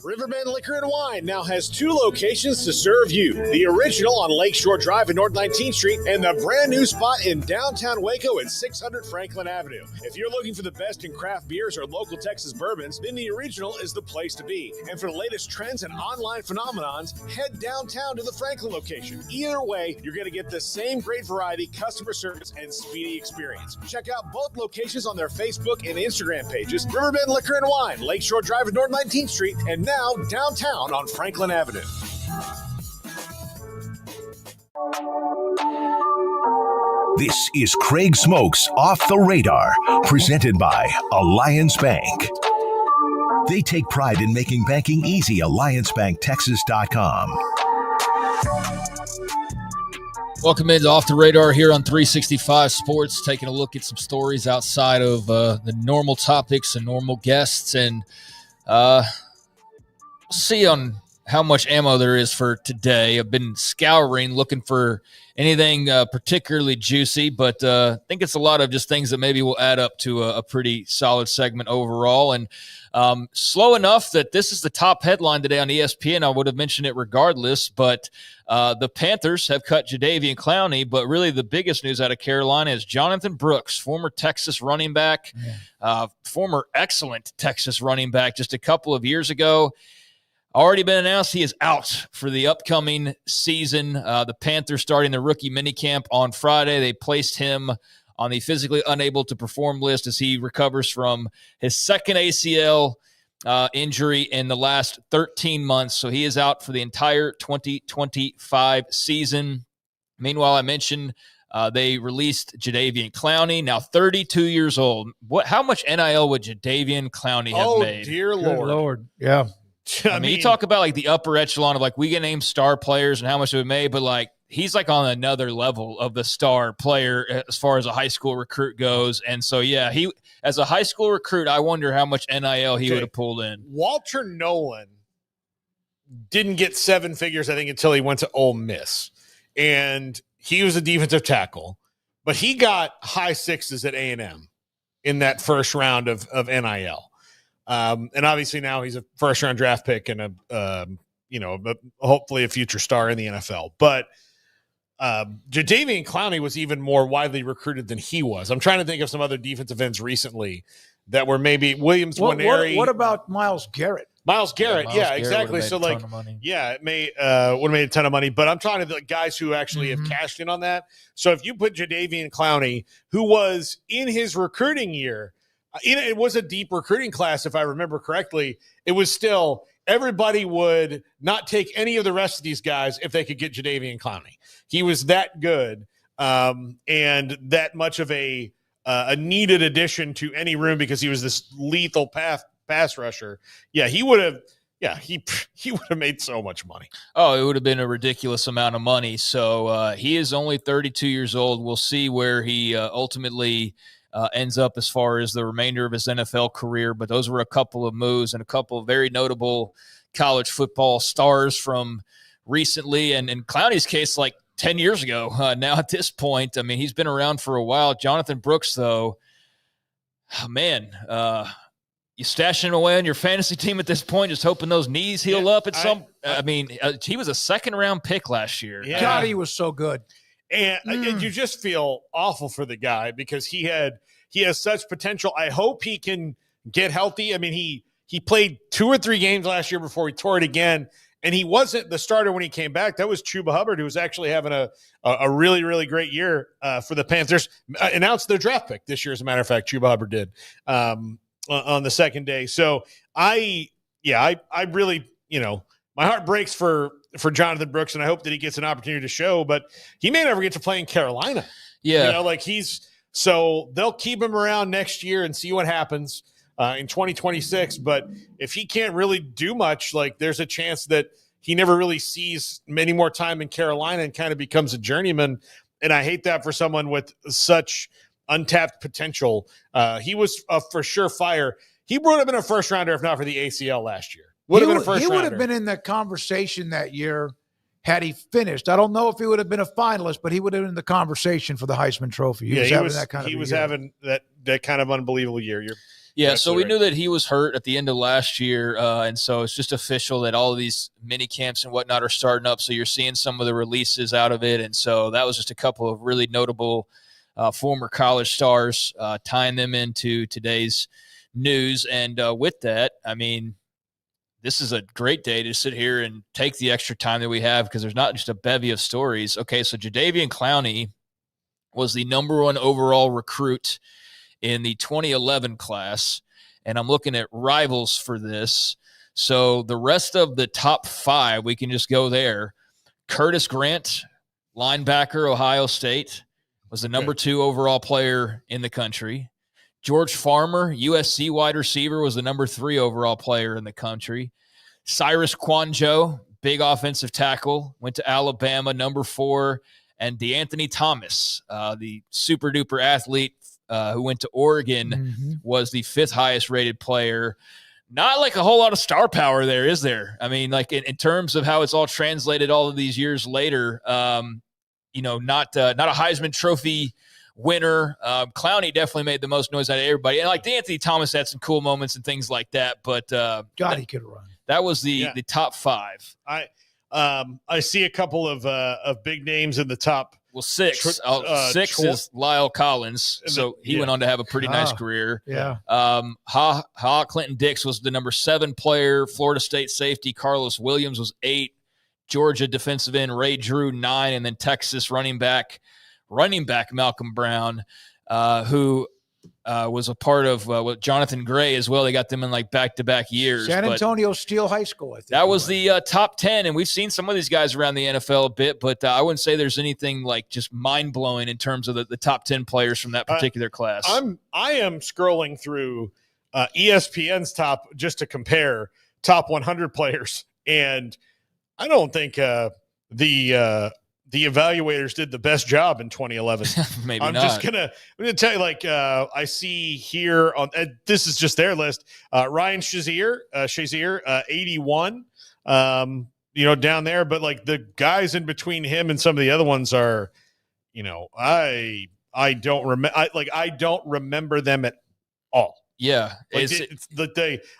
[SPEAKER 1] Riverbend Liquor and Wine now has 2 locations to serve you. The original on Lakeshore Drive at North 19th Street and the brand new spot in downtown Waco at 600 Franklin Avenue. If you're looking for the best in craft beers or local Texas bourbons, then the original is the place to be. And for the latest trends and online phenomenons, head downtown to the Franklin location. Either way, you're going to get the same great variety, customer service, and speedy experience. Check out both locations on their Facebook and Instagram pages, Riverbend Liquor and Wine, Lakeshore Drive at North 19th Street, and now downtown on Franklin Avenue.
[SPEAKER 2] This is Craig Smoak's Off the Radar, presented by Alliance Bank. They take pride in making banking easy. AllianceBankTexas.com.
[SPEAKER 8] Welcome into Off the Radar here on 365 Sports, taking a look at some stories outside of the normal topics and normal guests, and see on how much ammo there is for today. I've been scouring, looking for anything particularly juicy, but I think it's a lot of just things that maybe will add up to a pretty solid segment overall. And slow enough that this is the top headline today on ESPN. I would have mentioned it regardless, but the Panthers have cut Jadeveon Clowney, but really the biggest news out of Carolina is Jonathan Brooks, former Texas running back, former excellent Texas running back just a couple of years ago. Already been announced he is out for the upcoming season. The Panthers starting the rookie minicamp on Friday. They placed him on the physically unable to perform list as he recovers from his second ACL injury in the last 13 months. So he is out for the entire 2025 season. Meanwhile, I mentioned they released Jadeveon Clowney, now 32 years old. How much NIL would Jadeveon Clowney have made?
[SPEAKER 7] Oh, dear Lord.
[SPEAKER 6] Good Lord. Yeah.
[SPEAKER 8] I mean, you talk about like the upper echelon of like we get named star players and how much it made, but like he's like on another level of the star player as far as a high school recruit goes. And so, yeah, he as a high school recruit, I wonder how much NIL he would have pulled in.
[SPEAKER 7] Walter Nolan didn't get 7 figures, I think, until he went to Ole Miss. And he was a defensive tackle, but he got high 6s at A&M in that first round of NIL. And obviously now he's a first-round draft pick and a hopefully a future star in the NFL. But Jadeveon Clowney was even more widely recruited than he was. I'm trying to think of some other defensive ends recently that were maybe Williams, Winery.
[SPEAKER 6] What about Myles Garrett?
[SPEAKER 7] Myles Garrett,
[SPEAKER 8] Garrett
[SPEAKER 7] exactly. So like, it may would have made a ton of money, but I'm talking to the guys who actually have cashed in on that. So if you put Jadeveon Clowney, who was in his recruiting year, it was a deep recruiting class, if I remember correctly. It was still everybody would not take any of the rest of these guys if they could get Jadeveon Clowney. He was that good and that much of a needed addition to any room because he was this lethal pass rusher. Yeah, he would have. Yeah, he would have made so much money.
[SPEAKER 8] Oh, it would have been a ridiculous amount of money. So he is only 32 years old. We'll see where he ultimately ends up as far as the remainder of his NFL career. But those were a couple of moves and a couple of very notable college football stars from recently. And in Clowney's case, like 10 years ago now at this point. I mean, he's been around for a while. Jonathan Brooks, though, you stashing him away on your fantasy team at this point, just hoping those knees heal up at some. He was a second-round pick last year.
[SPEAKER 6] Yeah. God, he was so good.
[SPEAKER 7] And you just feel awful for the guy because he has such potential. I hope he can get healthy. I mean, he played 2 or 3 games last year before he tore it again, and he wasn't the starter when he came back. That was Chuba Hubbard, who was actually having a really, really great year for the Panthers. Announced their draft pick this year, as a matter of fact. Chuba Hubbard did. On the second day. So I really, my heart breaks for Jonathan Brooks, and I hope that he gets an opportunity to show, but he may never get to play in Carolina.
[SPEAKER 8] Yeah.
[SPEAKER 7] So they'll keep him around next year and see what happens in 2026. But if he can't really do much, like there's a chance that he never really sees many more time in Carolina and kind of becomes a journeyman. And I hate that for someone with such untapped potential. He was for sure fire. He would have been a first rounder if not for the ACL last year. He would have been
[SPEAKER 6] in the conversation that year had he finished. I don't know if he would have been a finalist, but he would have been in the conversation for the Heisman Trophy. He was
[SPEAKER 7] having that kind of unbelievable year.
[SPEAKER 8] So we knew that he was hurt at the end of last year, and so it's just official that all of these mini camps and whatnot are starting up. So you're seeing some of the releases out of it, and so that was just a couple of really notable former college stars, tying them into today's news. And with that, I mean, this is a great day to sit here and take the extra time that we have because there's not just a bevy of stories. Okay, so Jadeveon Clowney was the #1 overall recruit in the 2011 class, and I'm looking at rivals for this. So the rest of the top 5, we can just go there. Curtis Grant, linebacker, Ohio State, was the #2 overall player in the country. George Farmer, USC wide receiver, was the #3 overall player in the country. Cyrus Kwanjo, big offensive tackle, went to Alabama, #4. And DeAnthony Thomas, the super-duper athlete who went to Oregon, was the 5th highest-rated player. Not like a whole lot of star power there, is there? I mean, like in terms of how it's all translated all of these years later, not a Heisman Trophy winner. Clowney definitely made the most noise out of everybody. And like D'Anthony Thomas had some cool moments and things like that. But
[SPEAKER 6] God, he could run.
[SPEAKER 8] That was the top 5.
[SPEAKER 7] I see a couple of big names in the top.
[SPEAKER 8] Well, 6. 6 is Lyle Collins. So he went on to have a pretty nice career.
[SPEAKER 6] Yeah.
[SPEAKER 8] Clinton Dix was the #7 player. Florida State safety Carlos Williams was 8. Georgia defensive end Ray Drew 9, and then Texas running back Malcolm Brown, who was a part of with Jonathan Gray as well. They got them in like back-to-back years.
[SPEAKER 6] San Antonio Steel High School, I think.
[SPEAKER 8] That was the top 10, and we've seen some of these guys around the NFL a bit, but I wouldn't say there's anything like just mind-blowing in terms of the top 10 players from that particular class.
[SPEAKER 7] I am scrolling through ESPN's top just to compare top 100 players, and I don't think the evaluators did the best job in 2011.
[SPEAKER 8] Maybe
[SPEAKER 7] I'm
[SPEAKER 8] not.
[SPEAKER 7] just gonna tell you, I see here on this is just their list. Ryan Shazier, 81, down there, but like the guys in between him and some of the other ones are, I don't remember them at all.
[SPEAKER 8] Yeah,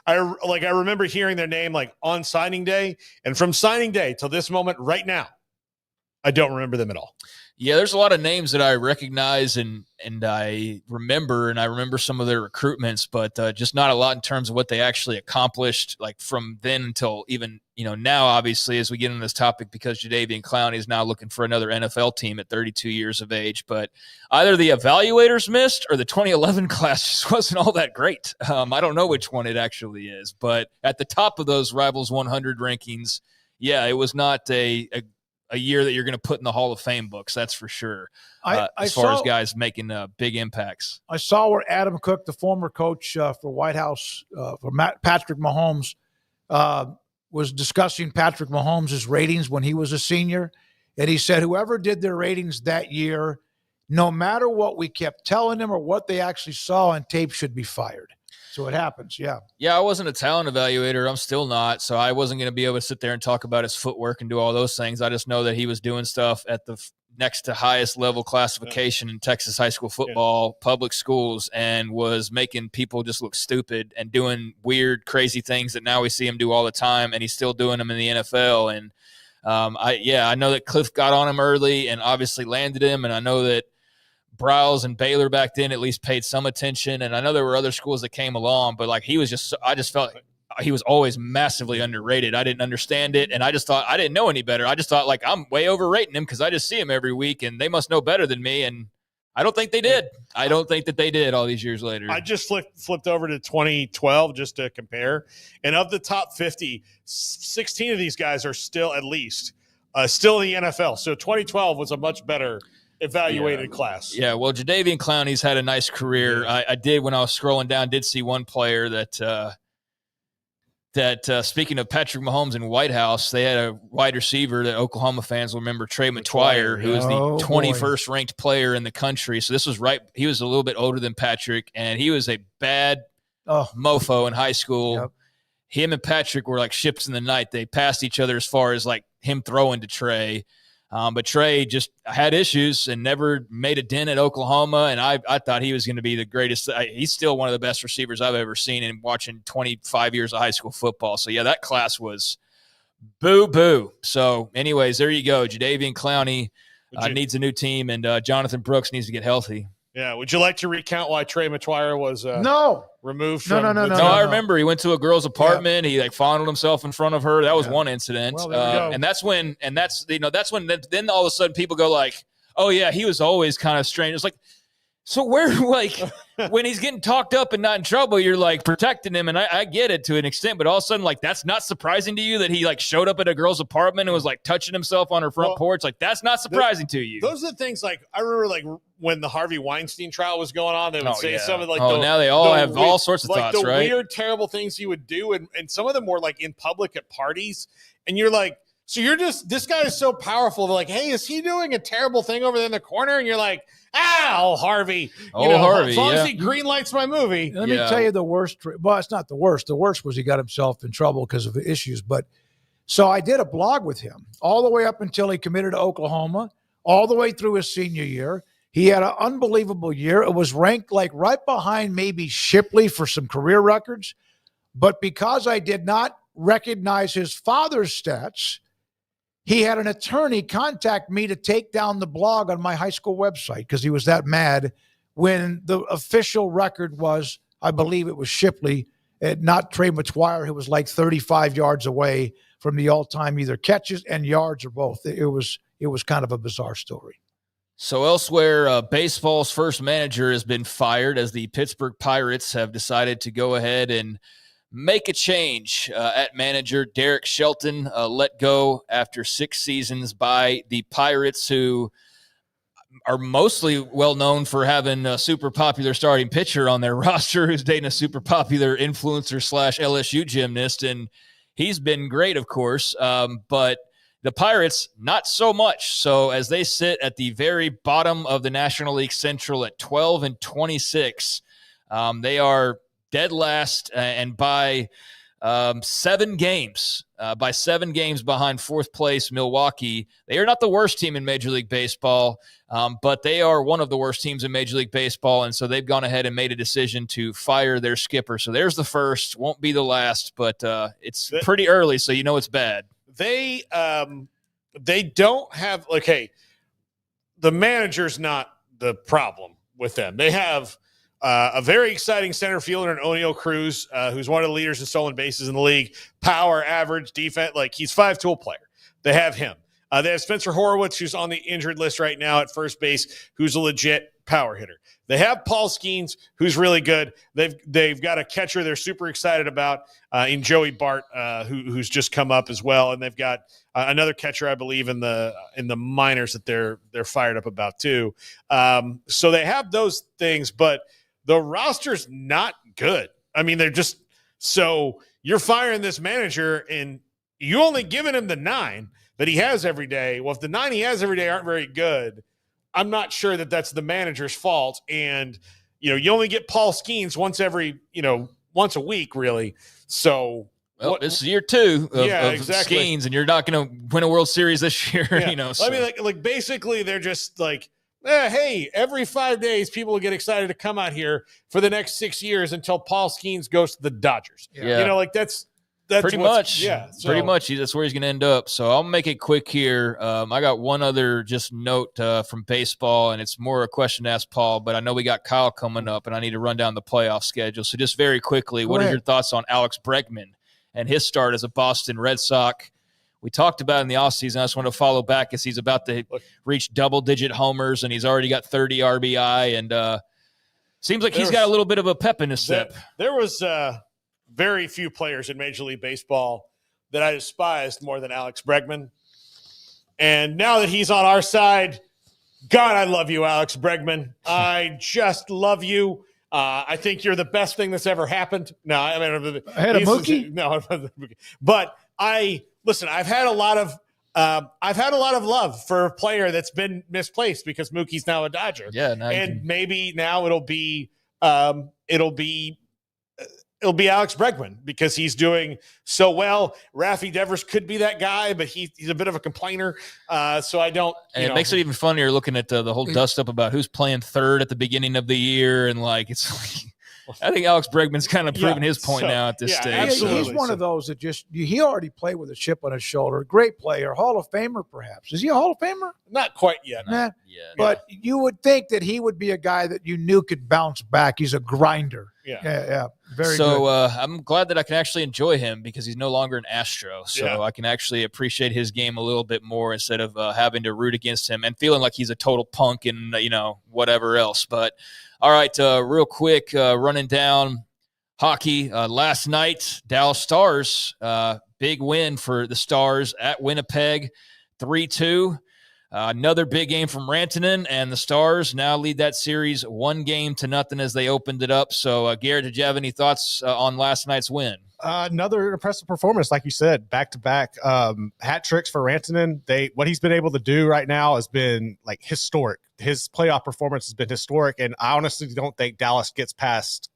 [SPEAKER 7] I remember hearing their name like on signing day, and from signing day till this moment right now, I don't remember them at all.
[SPEAKER 8] Yeah, there's a lot of names that I recognize and I remember some of their recruitments, but just not a lot in terms of what they actually accomplished, like from then until even, now, obviously, as we get into this topic, because Jadeveon Clowney is now looking for another NFL team at 32 years of age. But either the evaluators missed or the 2011 class just wasn't all that great. I don't know which one it actually is, but at the top of those Rivals 100 rankings, yeah, it was not a year that you're going to put in the Hall of Fame books, that's for sure, as far as guys making big impacts.
[SPEAKER 6] I saw where Adam Cook, the former coach for White House, for Patrick Mahomes, was discussing Patrick Mahomes' ratings when he was a senior. And he said whoever did their ratings that year, no matter what we kept telling them or what they actually saw on tape, should be fired. So it happens, yeah.
[SPEAKER 8] Yeah, I wasn't a talent evaluator. I'm still not. So I wasn't going to be able to sit there and talk about his footwork and do all those things. I just know that he was doing stuff at the next to highest level classification in Texas high school football, public schools, and was making people just look stupid and doing weird, crazy things that now we see him do all the time, and he's still doing them in the NFL. And I know that Cliff got on him early and obviously landed him, and I know that Browse and Baylor back then at least paid some attention, and I know there were other schools that came along, but like I just felt like he was always massively underrated. I didn't understand it, and I just thought I didn't know any better. I just thought like I'm way overrating him because I just see him every week, and they must know better than me, and I don't think they did. I don't think that they did all these years later.
[SPEAKER 7] I just flipped over to 2012 just to compare, and of the top 50, 16 of these guys are still at least still in the NFL. So 2012 was a much better evaluated class.
[SPEAKER 8] Yeah, well, Jadeveon Clowney's had a nice career. I did, when I was scrolling down, did see one player that speaking of Patrick Mahomes in White House, they had a wide receiver that Oklahoma fans will remember, Trey McTwire, who was the 21st ranked player in the country. So this was he was a little bit older than Patrick, and he was a bad mofo in high school. Yep. Him and Patrick were like ships in the night. They passed each other as far as like him throwing to Trey. But Trey just had issues and never made a dent at Oklahoma, and I thought he was going to be the greatest. He's still one of the best receivers I've ever seen in watching 25 years of high school football. So, yeah, that class was boo-boo. So, anyways, there you go. Jadeveon Clowney needs a new team, and Jonathan Brooks needs to get healthy.
[SPEAKER 7] Yeah. Would you like to recount why Trey McTwire was removed from
[SPEAKER 8] No, I remember he went to a girl's apartment. Yeah. He like fondled himself in front of her. That was one incident. Well, and that's when then all of a sudden people go like, oh yeah, he was always kind of strange. It's like, so where, like, when he's getting talked up and not in trouble, you're like protecting him, and I get it to an extent, but all of a sudden, like, that's not surprising to you that he like showed up at a girl's apartment and was like touching himself on her front porch. Like, that's not surprising to you.
[SPEAKER 7] Those are the things, like, I remember like when the Harvey Weinstein trial was going on, they would say some of like,
[SPEAKER 8] now they all have all sorts of
[SPEAKER 7] like
[SPEAKER 8] thoughts, right?
[SPEAKER 7] The weird, terrible things he would do, and some of them were like in public at parties, and you're like, so you're just, this guy is so powerful. They're like, hey, is he doing a terrible thing over there in the corner? And you're like, Harvey.
[SPEAKER 8] Harvey.
[SPEAKER 7] As long as he green lights my movie.
[SPEAKER 6] Let me tell you the worst. Well, it's not the worst. The worst was he got himself in trouble because of issues. But so I did a blog with him all the way up until he committed to Oklahoma, all the way through his senior year. He had an unbelievable year. It was ranked like right behind maybe Shipley for some career records. But because I did not recognize his father's stats, he had an attorney contact me to take down the blog on my high school website because he was that mad when the official record was, I believe it was Shipley, not Trey McTwire, who was like 35 yards away from the all-time either catches and yards or both. It was kind of a bizarre story.
[SPEAKER 8] So elsewhere, baseball's first manager has been fired as the Pittsburgh Pirates have decided to go ahead and make a change at manager. Derek Shelton let go after 6 seasons by the Pirates, who are mostly well known for having a super popular starting pitcher on their roster who's dating a super popular influencer / LSU gymnast. And he's been great, of course, but the Pirates, not so much. So as they sit at the very bottom of the National League Central at 12-26, they are dead last, and by 7 games, by 7 games behind fourth place Milwaukee. They are not the worst team in Major League Baseball, but they are one of the worst teams in Major League Baseball, and so they've gone ahead and made a decision to fire their skipper. So there's the first. Won't be the last, but it's pretty early, so you know it's bad.
[SPEAKER 7] They don't have – okay, the manager's not the problem with them. They have a very exciting center fielder in Oneil Cruz, who's one of the leaders in stolen bases in the league. Power, average, defense. Like, he's 5-tool player. They have him. They have Spencer Horwitz, who's on the injured list right now at first base, who's a legit power hitter. They have Paul Skeens, who's really good. They've got a catcher they're super excited about in Joey Bart, who's just come up as well, and they've got another catcher, I believe, in the minors that they're fired up about too. So they have those things, but the roster's not good. I mean, they're just so you're firing this manager and you only giving him the 9 that he has every day. Well, if the 9 he has every day aren't very good, I'm not sure that that's the manager's fault. And, you only get Paul Skeens once a week, really. So,
[SPEAKER 8] this is year 2 of
[SPEAKER 7] exactly.
[SPEAKER 8] Skeens, and you're not going to win a World Series this year.
[SPEAKER 7] Yeah.
[SPEAKER 8] So.
[SPEAKER 7] I mean, like basically they're just like, hey, every 5 days people will get excited to come out here for the next 6 years until Paul Skeens goes to the Dodgers.
[SPEAKER 8] Yeah.
[SPEAKER 7] That's
[SPEAKER 8] pretty much.
[SPEAKER 7] Yeah. So.
[SPEAKER 8] Pretty much. That's where he's going to end up. So I'll make it quick here. I got one other just note from baseball, and it's more a question to ask Paul, but I know we got Kyle coming up, and I need to run down the playoff schedule. So just very quickly, what are your thoughts on Alex Bregman and his start as a Boston Red Sox? We talked about in the offseason. I just want to follow back as he's about to reach double-digit homers, and he's already got 30 RBI, and seems like he's got a little bit of a pep in his step.
[SPEAKER 7] There was very few players in Major League Baseball that I despised more than Alex Bregman. And now that he's on our side, God, I love you, Alex Bregman. I just love you. I think you're the best thing that's ever happened. No, I mean,
[SPEAKER 6] ahead of Mookie?
[SPEAKER 7] No, but listen, I've had a lot of love for a player that's been misplaced because Mookie's now a Dodger.
[SPEAKER 8] Yeah,
[SPEAKER 7] maybe now it'll be Alex Bregman because he's doing so well. Rafi Devers could be that guy, but he's a bit of a complainer. So I don't.
[SPEAKER 8] And it makes it even funnier looking at the whole dust up about who's playing third at the beginning of the year, and it's. I think Alex Bregman's kind of proven his point now at this stage.
[SPEAKER 6] Absolutely. He's one of those that he already played with a chip on his shoulder. Great player, Hall of Famer perhaps. Is he a Hall of Famer?
[SPEAKER 7] Not quite yet.
[SPEAKER 6] Not yet. But you would think that he would be a guy that you knew could bounce back. He's a grinder. Yeah. Very good.
[SPEAKER 8] So I'm glad that I can actually enjoy him because he's no longer an Astro. So I can actually appreciate his game a little bit more instead of having to root against him and feeling like he's a total punk and, whatever else. But all right, real quick, running down hockey. Last night, Dallas Stars, big win for the Stars at Winnipeg, 3-2. Another big game from Rantanen, and the Stars now lead that series 1-0 as they opened it up. So, Garrett, did you have any thoughts on last night's win?
[SPEAKER 11] Another impressive performance, like you said, back-to-back hat tricks for Rantanen. What he's been able to do right now has been historic. His playoff performance has been historic, and I honestly don't think Dallas gets past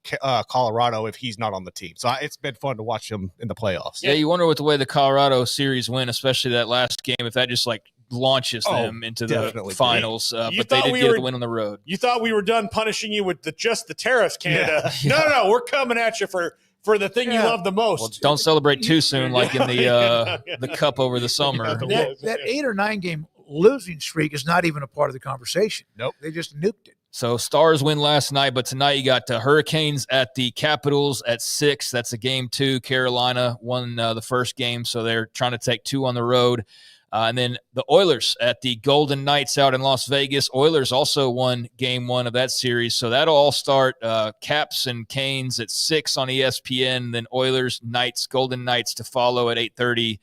[SPEAKER 11] Colorado if he's not on the team. So it's been fun to watch him in the playoffs.
[SPEAKER 8] Yeah, you wonder with the way the Colorado series went, especially that last game, if that just launches them into the finals. But they did get the win on the road.
[SPEAKER 7] You thought we were done punishing you with just the tariffs, Canada. Yeah. No, we're coming at you for the thing you love the most.
[SPEAKER 8] Well, don't celebrate too soon, like in the Cup over the summer.
[SPEAKER 6] That 8 or 9 game losing streak is not even a part of the conversation.
[SPEAKER 11] Nope.
[SPEAKER 6] They just nuked it.
[SPEAKER 8] So Stars win last night, but tonight you got Hurricanes at the Capitals at 6. That's a game 2. Carolina won the first game, so they're trying to take 2 on the road. And then the Oilers at the Golden Knights out in Las Vegas. Oilers also won game 1 of that series. So that'll all start Caps and Canes at 6 on ESPN. Then Oilers, Knights, Golden Knights to follow at 8:30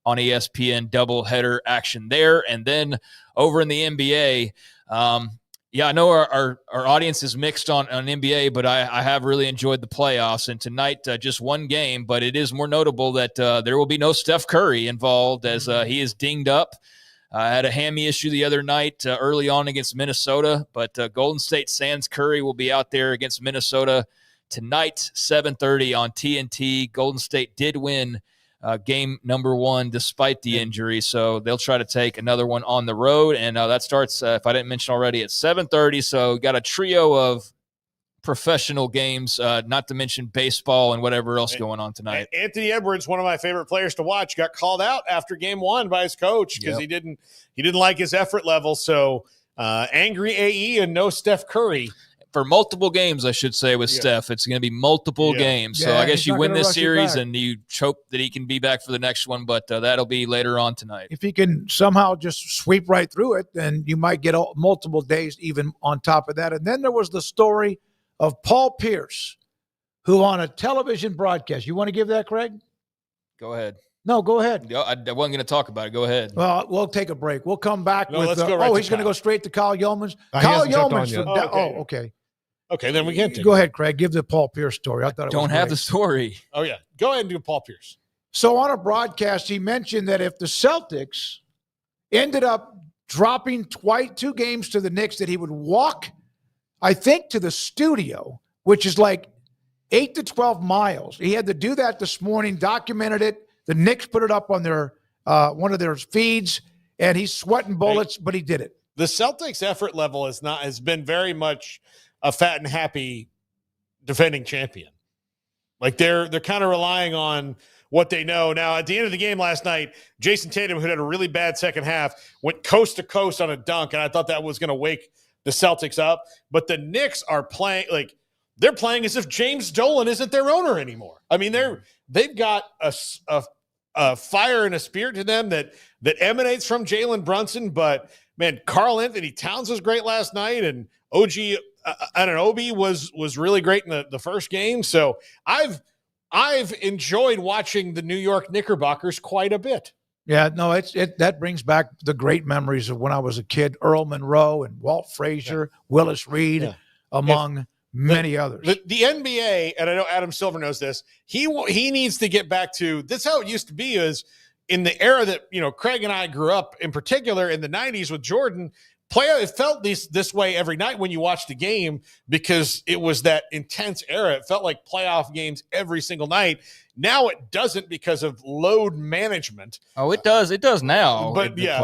[SPEAKER 8] on ESPN. Doubleheader action there. And then over in the NBA, I know our audience is mixed on NBA, but I have really enjoyed the playoffs. And tonight, just one game, but it is more notable that there will be no Steph Curry involved as he is dinged up. Had a hammy issue the other night early on against Minnesota, but Golden State sans Curry will be out there against Minnesota tonight, 7:30 on TNT. Golden State did win game number 1 despite the injury, so they'll try to take another one on the road, and that starts, if I didn't mention already, at 7:30. So got a trio of professional games, not to mention baseball and whatever else going on tonight.
[SPEAKER 7] Anthony Edwards, one of my favorite players to watch, got called out after game 1 by his coach because he didn't like his effort level. So angry AE and no Steph Curry.
[SPEAKER 8] For multiple games, I should say, with Steph. It's going to be multiple games. So I guess you win this series and you hope that he can be back for the next one, but that'll be later on tonight.
[SPEAKER 6] If he can somehow just sweep right through it, then you might get multiple days even on top of that. And then there was the story of Paul Pierce, who on a television broadcast, you want to give that, Craig?
[SPEAKER 8] Go ahead.
[SPEAKER 6] No, go ahead.
[SPEAKER 8] I wasn't going to talk about it. Go ahead.
[SPEAKER 6] Well, we'll take a break. We'll come back with
[SPEAKER 7] let's go right
[SPEAKER 6] he's going to go straight to Kyle Yeomans.
[SPEAKER 11] He
[SPEAKER 6] Kyle
[SPEAKER 11] hasn't jumped on
[SPEAKER 6] Yeomans.
[SPEAKER 11] yet.
[SPEAKER 6] Okay.
[SPEAKER 7] Okay, then we can take
[SPEAKER 6] Go ahead, Craig. Give the Paul Pierce story. I thought it
[SPEAKER 8] Don't
[SPEAKER 6] was
[SPEAKER 8] have
[SPEAKER 6] great.
[SPEAKER 8] the story.
[SPEAKER 7] Oh, yeah. Go ahead and do Paul Pierce.
[SPEAKER 6] So on a broadcast, he mentioned that if the Celtics ended up dropping 2 games to the Knicks, that he would walk, I think, to the studio, which is like 8 to 12 miles. He had to do that this morning, documented it. The Knicks put it up on their one of their feeds, and he's sweating bullets, but he did it.
[SPEAKER 7] The Celtics' effort level has been very much a fat and happy defending champion. Like they're kind of relying on what they know. Now, at the end of the game last night, Jason Tatum, who had a really bad second half, went coast to coast on a dunk, and I thought that was going to wake the Celtics up. But the Knicks are playing they're playing as if James Dolan isn't their owner anymore. I mean, they've got a fire and a spirit to them that emanates from Jalen Brunson. But man, Karl Anthony Towns was great last night, and OG Anunoby was really great in the first game. So I've enjoyed watching the New York Knickerbockers quite a bit.
[SPEAKER 6] Yeah, no, that brings back the great memories of when I was a kid. Earl Monroe and Walt Frazier, Willis Reed, among many others.
[SPEAKER 7] The NBA, and I know Adam Silver knows this, he needs to get back to this. How it used to be is in the era that Craig and I grew up, in particular in the 90s with Jordan. It felt this way every night when you watched the game because it was that intense era. It felt like playoff games every single night. Now it doesn't because of load management.
[SPEAKER 8] Oh, it does. It does now.
[SPEAKER 7] But they're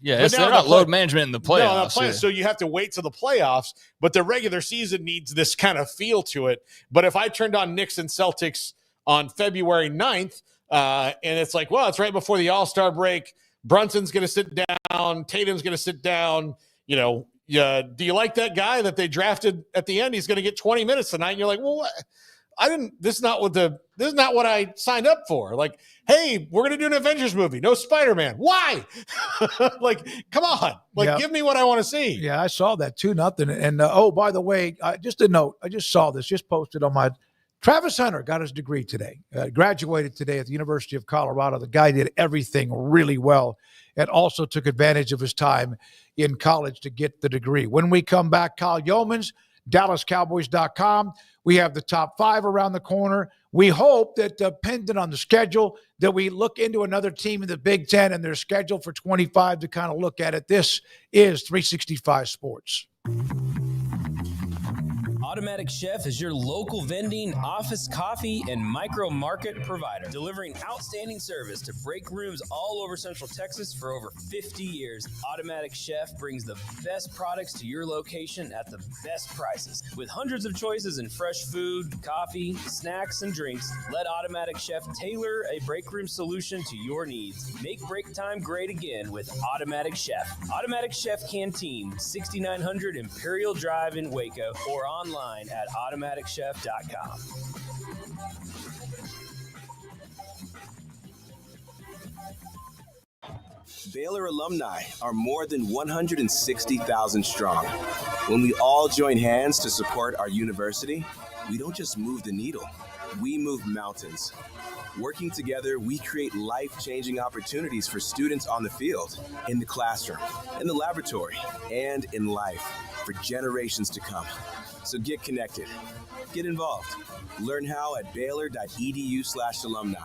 [SPEAKER 8] not load management in the playoffs.
[SPEAKER 7] No, so you have to wait till the playoffs. But the regular season needs this kind of feel to it. But if I turned on Knicks and Celtics on February 9th, and it's like, well, it's right before the All-Star break. Brunson's going to sit down. Tatum's going to sit down. Do you like that guy that they drafted at the end? He's going to get 20 minutes tonight. And you're like, well, this is not what I signed up for. Like, hey, we're going to do an Avengers movie. No Spider-Man. Why? Come on. Give me what I want to see.
[SPEAKER 6] Yeah, I saw that 2-0. And by the way, just a note. I just saw this, just posted on my Travis Hunter got his degree today, graduated today at the University of Colorado. The guy did everything really well and also took advantage of his time in college to get the degree. When we come back, Kyle Yeomans, DallasCowboys.com. We have the top 5 around the corner. We hope that, depending on the schedule, that we look into another team in the Big Ten and their schedule for 25 to kind of look at it. This is 365 Sports.
[SPEAKER 20] Automatic Chef is your local vending, office coffee, and micro market provider, delivering outstanding service to break rooms all over Central Texas for over 50 years. Automatic Chef brings the best products to your location at the best prices. With hundreds of choices in fresh food, coffee, snacks, and drinks, let Automatic Chef tailor a break room solution to your needs. Make break time great again with Automatic Chef. Automatic Chef Canteen, 6900 Imperial Drive in Waco, or online at automaticchef.com.
[SPEAKER 21] Baylor alumni are more than 160,000 strong. When we all join hands to support our university, we don't just move the needle, we move mountains. Working together, we create life-changing opportunities for students on the field, in the classroom, in the laboratory, and in life for generations to come. So get connected, get involved. Learn how at Baylor.edu/alumni.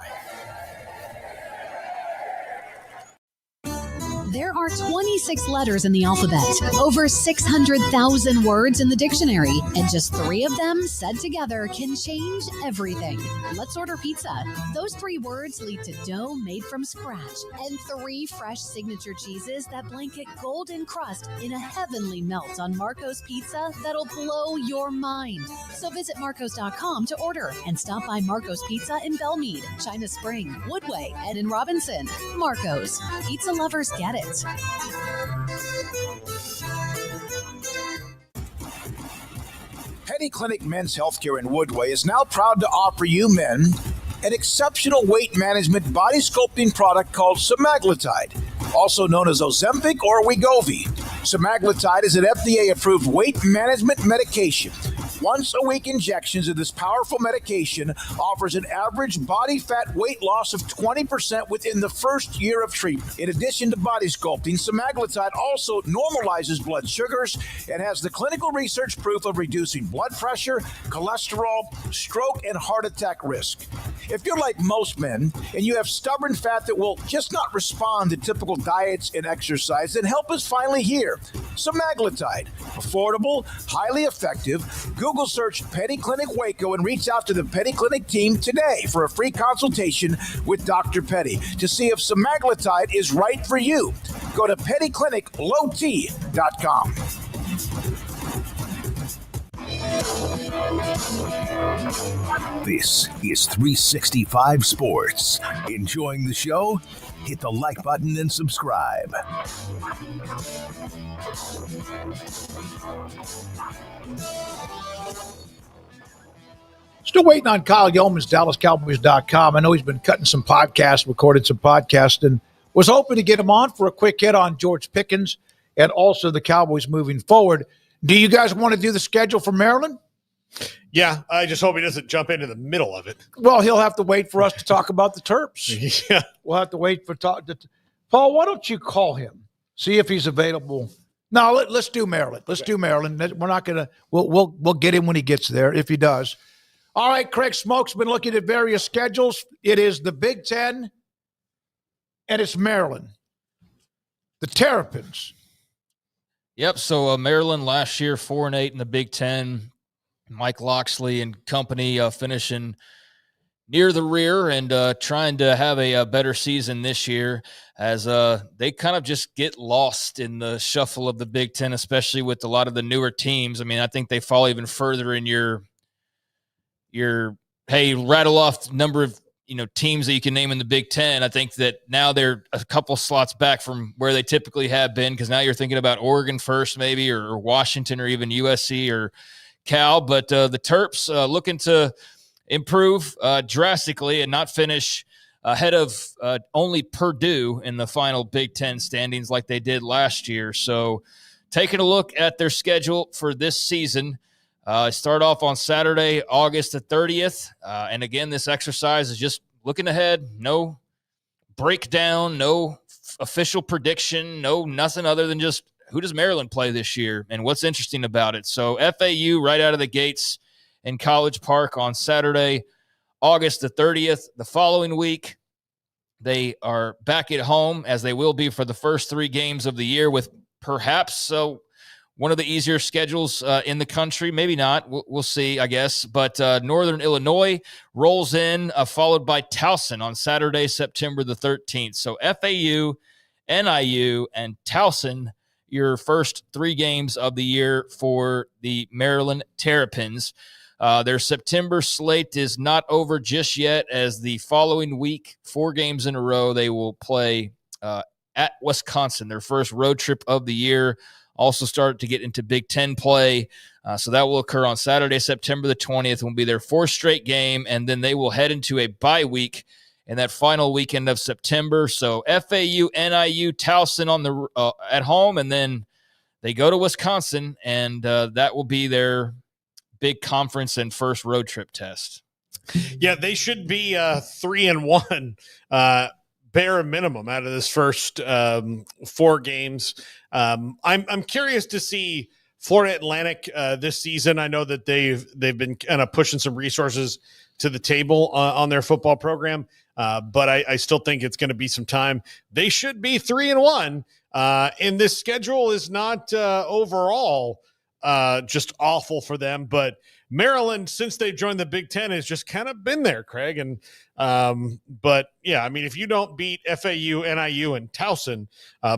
[SPEAKER 22] There are 26 letters in the alphabet, over 600,000 words in the dictionary, and just 3 of them said together can change everything. Let's order pizza. Those 3 words lead to dough made from scratch and 3 fresh signature cheeses that blanket golden crust in a heavenly melt on Marco's Pizza that'll blow your mind. So visit marcos.com to order and stop by Marco's Pizza in Belmead, China Spring, Woodway, and in Robinson. Marco's. Pizza lovers get it.
[SPEAKER 23] Penny Clinic Men's Healthcare in Woodway is now proud to offer you men an exceptional weight management body sculpting product called semaglutide, also known as Ozempic or Wegovy. Semaglutide is an FDA-approved weight management medication. Once-a-week injections of this powerful medication offers an average body fat weight loss of 20% within the first year of treatment. In addition to body sculpting, semaglutide also normalizes blood sugars and has the clinical research proof of reducing blood pressure, cholesterol, stroke, and heart attack risk. If you're like most men and you have stubborn fat that will just not respond to typical diets and exercise, then help is finally here. Semaglutide, affordable, highly effective. Google search Penny Clinic Waco and reach out to the Penny Clinic team today for a free consultation with Dr. Petty to see if semaglutide is right for you. Go to pennycliniclowt.com.
[SPEAKER 2] This is 365 Sports. Enjoying the show? Hit the like button and subscribe.
[SPEAKER 6] Still waiting on Kyle Yeomans, DallasCowboys.com. I know he's been cutting some podcasts, recorded some podcasts, and was hoping to get him on for a quick hit on George Pickens and also the Cowboys moving forward. Do you guys want to do the schedule for Maryland?
[SPEAKER 7] Yeah, I just hope he doesn't jump into the middle of it.
[SPEAKER 6] Well, he'll have to wait for us to talk about the Terps.
[SPEAKER 7] Yeah.
[SPEAKER 6] We'll have to wait for Paul, why don't you call him? See if he's available. No, let's do Maryland. Let's do Maryland. We're not going to we'll get him when he gets there if he does. All right, Craig Smoak's been looking at various schedules. It is the Big Ten and it's Maryland. The Terrapins.
[SPEAKER 8] Yep, so Maryland last year 4-8 in the Big Ten. Mike Loxley and company finishing near the rear and trying to have a better season this year as they kind of just get lost in the shuffle of the Big Ten, especially with a lot of the newer teams. I mean, I think they fall even further in your hey, rattle off the number of teams that you can name in the Big Ten. I think that now they're a couple slots back from where they typically have been, because now you're thinking about Oregon first maybe, or Washington, or even USC or Cal. But the Terps looking to improve drastically and not finish ahead of only Purdue in the final Big Ten standings like they did last year. So taking a look at their schedule for this season, start off on Saturday, August the 30th. And again, this exercise is just looking ahead. No breakdown, no official prediction, no nothing other than just who does Maryland play this year and what's interesting about it. So FAU right out of the gates in College Park on Saturday, August the 30th. The following week, they are back at home, as they will be for the first 3 games of the year, with perhaps one of the easier schedules in the country. Maybe not. We'll see, I guess. But Northern Illinois rolls in, followed by Towson on Saturday, September the 13th. So FAU, NIU, and Towson, your first 3 games of the year for the Maryland Terrapins. Their September slate is not over just yet, as the following week, 4 games in a row, they will play at Wisconsin, their first road trip of the year. Also start to get into Big Ten play. So that will occur on Saturday, September the 20th, will be their 4th straight game, and then they will head into a bye week in that final weekend of September. So FAU, NIU, Towson on the at home, and then they go to Wisconsin, and that will be their big conference and first road trip test.
[SPEAKER 7] Yeah, they should be 3-1 bare minimum out of this first 4 games. I'm curious to see Florida Atlantic this season. I know that they've been kind of pushing some resources to the table on their football program. But I still think it's going to be some time. They should be 3-1. And this schedule is not overall just awful for them. But Maryland, since they joined the Big Ten, has just kind of been there, Craig. And but yeah, I mean, if you don't beat FAU, NIU, and Towson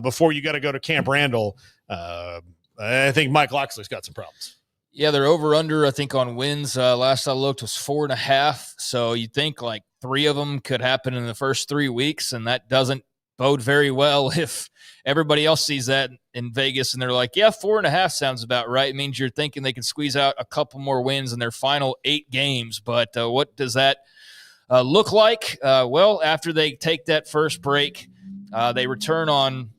[SPEAKER 7] before you got to go to Camp Randall, I think Mike Loxley's got some problems.
[SPEAKER 8] Yeah, they're over under, I think, on wins. Last I looked was 4.5. So you think like 3 of them could happen in the first 3 weeks, and that doesn't bode very well if everybody else sees that in Vegas and they're like, yeah, 4.5 sounds about right. It means you're thinking they can squeeze out a couple more wins in their final 8 games. But what does that look like? Well, after they take that first break, they return on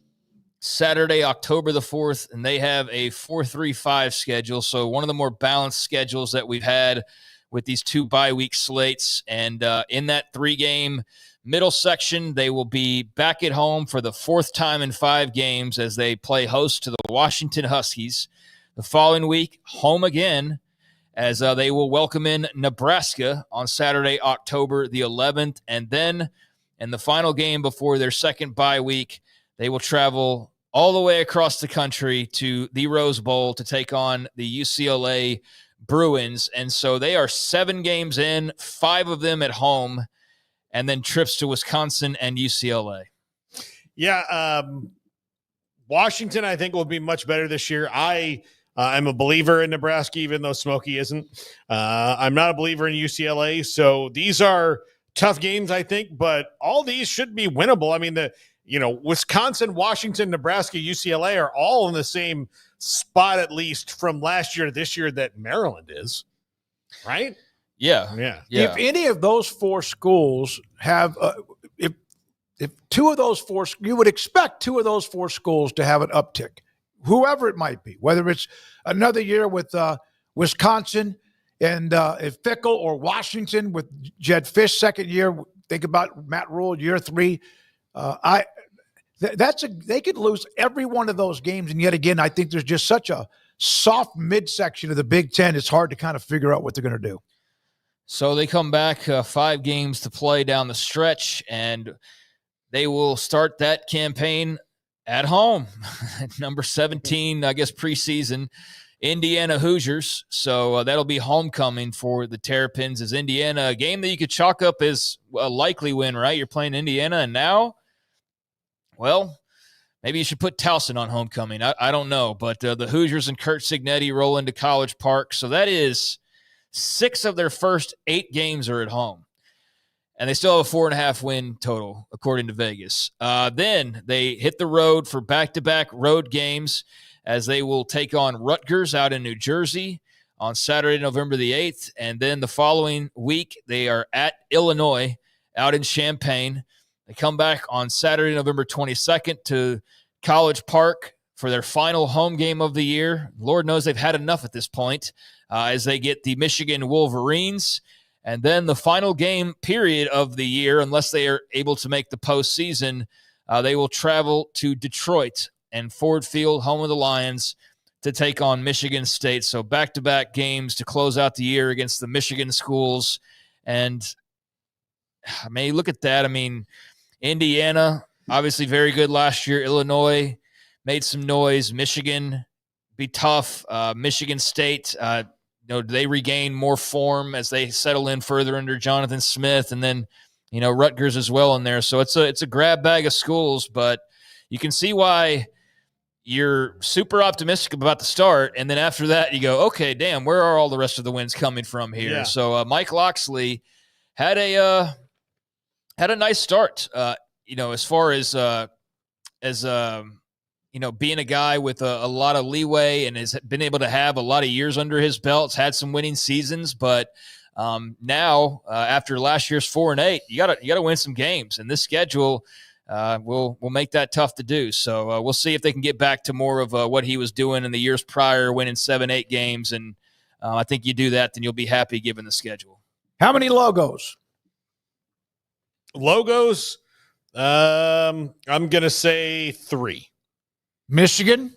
[SPEAKER 8] Saturday, October the 4th, and they have a 4-3-5 schedule. So one of the more balanced schedules that we've had with these 2 bye-week slates. And in that 3-game middle section, they will be back at home for the 4th time in 5 games as they play host to the Washington Huskies. The following week, home again, as they will welcome in Nebraska on Saturday, October the 11th. And then in the final game before their second bye week, they will travel all the way across the country to the Rose Bowl to take on the UCLA Bruins. And so they are 7 games in, 5 of them at home, and then trips to Wisconsin and UCLA.
[SPEAKER 7] Yeah, Washington, I think, will be much better this year. I'm a believer in Nebraska, even though Smokey isn't. I'm not a believer in UCLA. So these are tough games, I think, but all these should be winnable. I mean, Wisconsin, Washington, Nebraska, UCLA are all in the same spot, at least from last year to this year, that Maryland is, right?
[SPEAKER 8] Yeah.
[SPEAKER 6] If any of those 4 schools have, if 2 of those 4, you would expect 2 of those 4 schools to have an uptick, whoever it might be, whether it's another year with Wisconsin and Fickle, or Washington with Jed Fish second year. Think about Matt Rule, year 3. They could lose every one of those games, and yet again, I think there's just such a soft midsection of the Big Ten. It's hard to kind of figure out what they're going to do.
[SPEAKER 8] So they come back 5 games to play down the stretch, and they will start that campaign at home. Number 17, I guess, preseason, Indiana Hoosiers. So that'll be homecoming for the Terrapins, as Indiana, a game that you could chalk up as a likely win, right? You're playing Indiana, and now, well, maybe you should put Towson on homecoming. I don't know. But the Hoosiers and Kurt Signetti roll into College Park. So that is 6 of their first 8 games are at home. And they still have a 4.5 win total, according to Vegas. Then they hit the road for back-to-back road games, as they will take on Rutgers out in New Jersey on Saturday, November the 8th. And then the following week, they are at Illinois out in Champaign. They come back on Saturday, November 22nd to College Park for their final home game of the year. Lord knows they've had enough at this point, as they get the Michigan Wolverines. And then the final game period of the year, unless they are able to make the postseason, they will travel to Detroit and Ford Field, home of the Lions, to take on Michigan State. So back-to-back games to close out the year against the Michigan schools. And I mean, look at that. I mean, Indiana, obviously very good last year. Illinois made some noise. Michigan, be tough. Michigan State, do they regain more form as they settle in further under Jonathan Smith? And then, Rutgers as well in there. So it's a grab bag of schools, but you can see why you're super optimistic about the start. And then after that, you go, okay, damn, where are all the rest of the wins coming from here?
[SPEAKER 7] Yeah.
[SPEAKER 8] So Mike Loxley had a nice start, as far as being a guy with a lot of leeway and has been able to have a lot of years under his belt, had some winning seasons. But now, after last year's 4-8, you gotta win some games, and this schedule will make that tough to do. So we'll see if they can get back to more of what he was doing in the years prior, winning 7-8 games. And I think you do that, then you'll be happy given the schedule.
[SPEAKER 6] How many logos?
[SPEAKER 7] I'm going to say 3.
[SPEAKER 6] Michigan,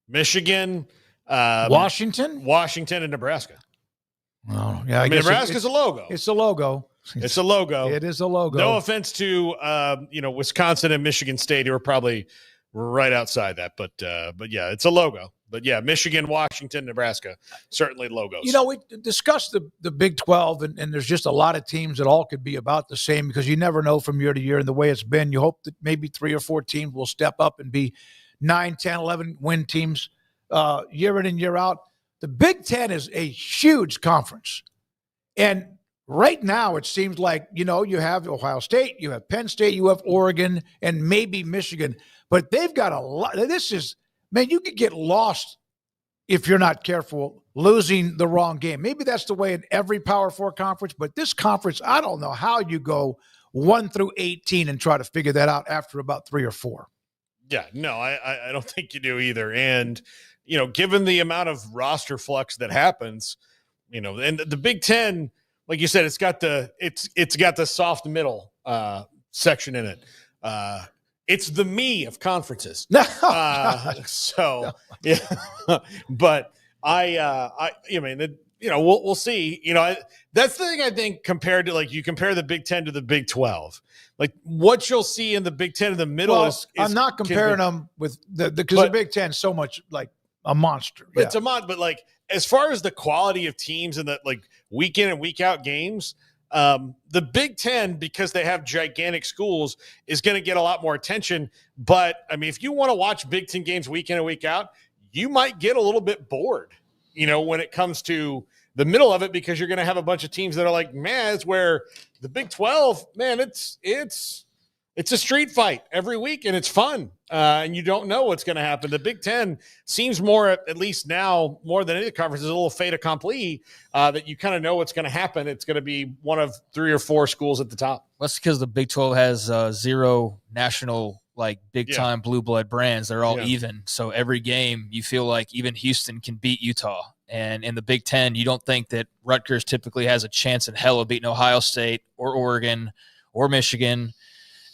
[SPEAKER 7] Washington,
[SPEAKER 6] and
[SPEAKER 7] Nebraska.
[SPEAKER 6] Well, yeah,
[SPEAKER 7] Nebraska's a logo.
[SPEAKER 6] It's a logo.
[SPEAKER 7] It's a logo.
[SPEAKER 6] It is a logo.
[SPEAKER 7] No offense to Wisconsin and Michigan State, who are probably right outside that, but yeah, it's a logo. But yeah, Michigan, Washington, Nebraska, certainly logos.
[SPEAKER 6] We discussed the Big 12, and there's just a lot of teams that all could be about the same because you never know from year to year. And the way it's been, you hope that maybe 3 or 4 teams will step up and be 9, 10, 11 win teams year in and year out. The Big 10 is a huge conference. And right now it seems like, you have Ohio State, you have Penn State, you have Oregon, and maybe Michigan. But they've got a lot. You could get lost if you're not careful, losing the wrong game. Maybe that's the way in every Power 4 conference, but this conference, I don't know how you go 1 through 18 and try to figure that out after about 3 or 4.
[SPEAKER 7] Yeah, no, I don't think you do either. And, given the amount of roster flux that happens, and the Big 10, like you said, it's got the soft middle section in it. It's the me of conferences.
[SPEAKER 6] No.
[SPEAKER 7] Yeah, but we'll see. That's the thing I think compared to you compare the Big 10 to the Big 12. Like what you'll see in the Big 10 in the middle is
[SPEAKER 6] I'm not comparing them with because the Big 10 is so much like a monster.
[SPEAKER 7] Yeah. It's a monster, but as far as the quality of teams and the week in and week out games. The Big 10, because they have gigantic schools, is going to get a lot more attention. But, if you want to watch Big 10 games week in and week out, you might get a little bit bored, when it comes to the middle of it, because you're going to have a bunch of teams that are like, man, it's where the Big 12, man, it's a street fight every week, and it's fun. And you don't know what's going to happen. The Big 10 seems more, at least now, more than any conference, is a little fait accompli that you kind of know what's going to happen. It's going to be one of 3 or 4 schools at the top.
[SPEAKER 8] That's because the Big 12 has 0 national, big-time blue blood brands. They're all even. So every game, you feel like even Houston can beat Utah. And in the Big 10, you don't think that Rutgers typically has a chance in hell of beating Ohio State or Oregon or Michigan.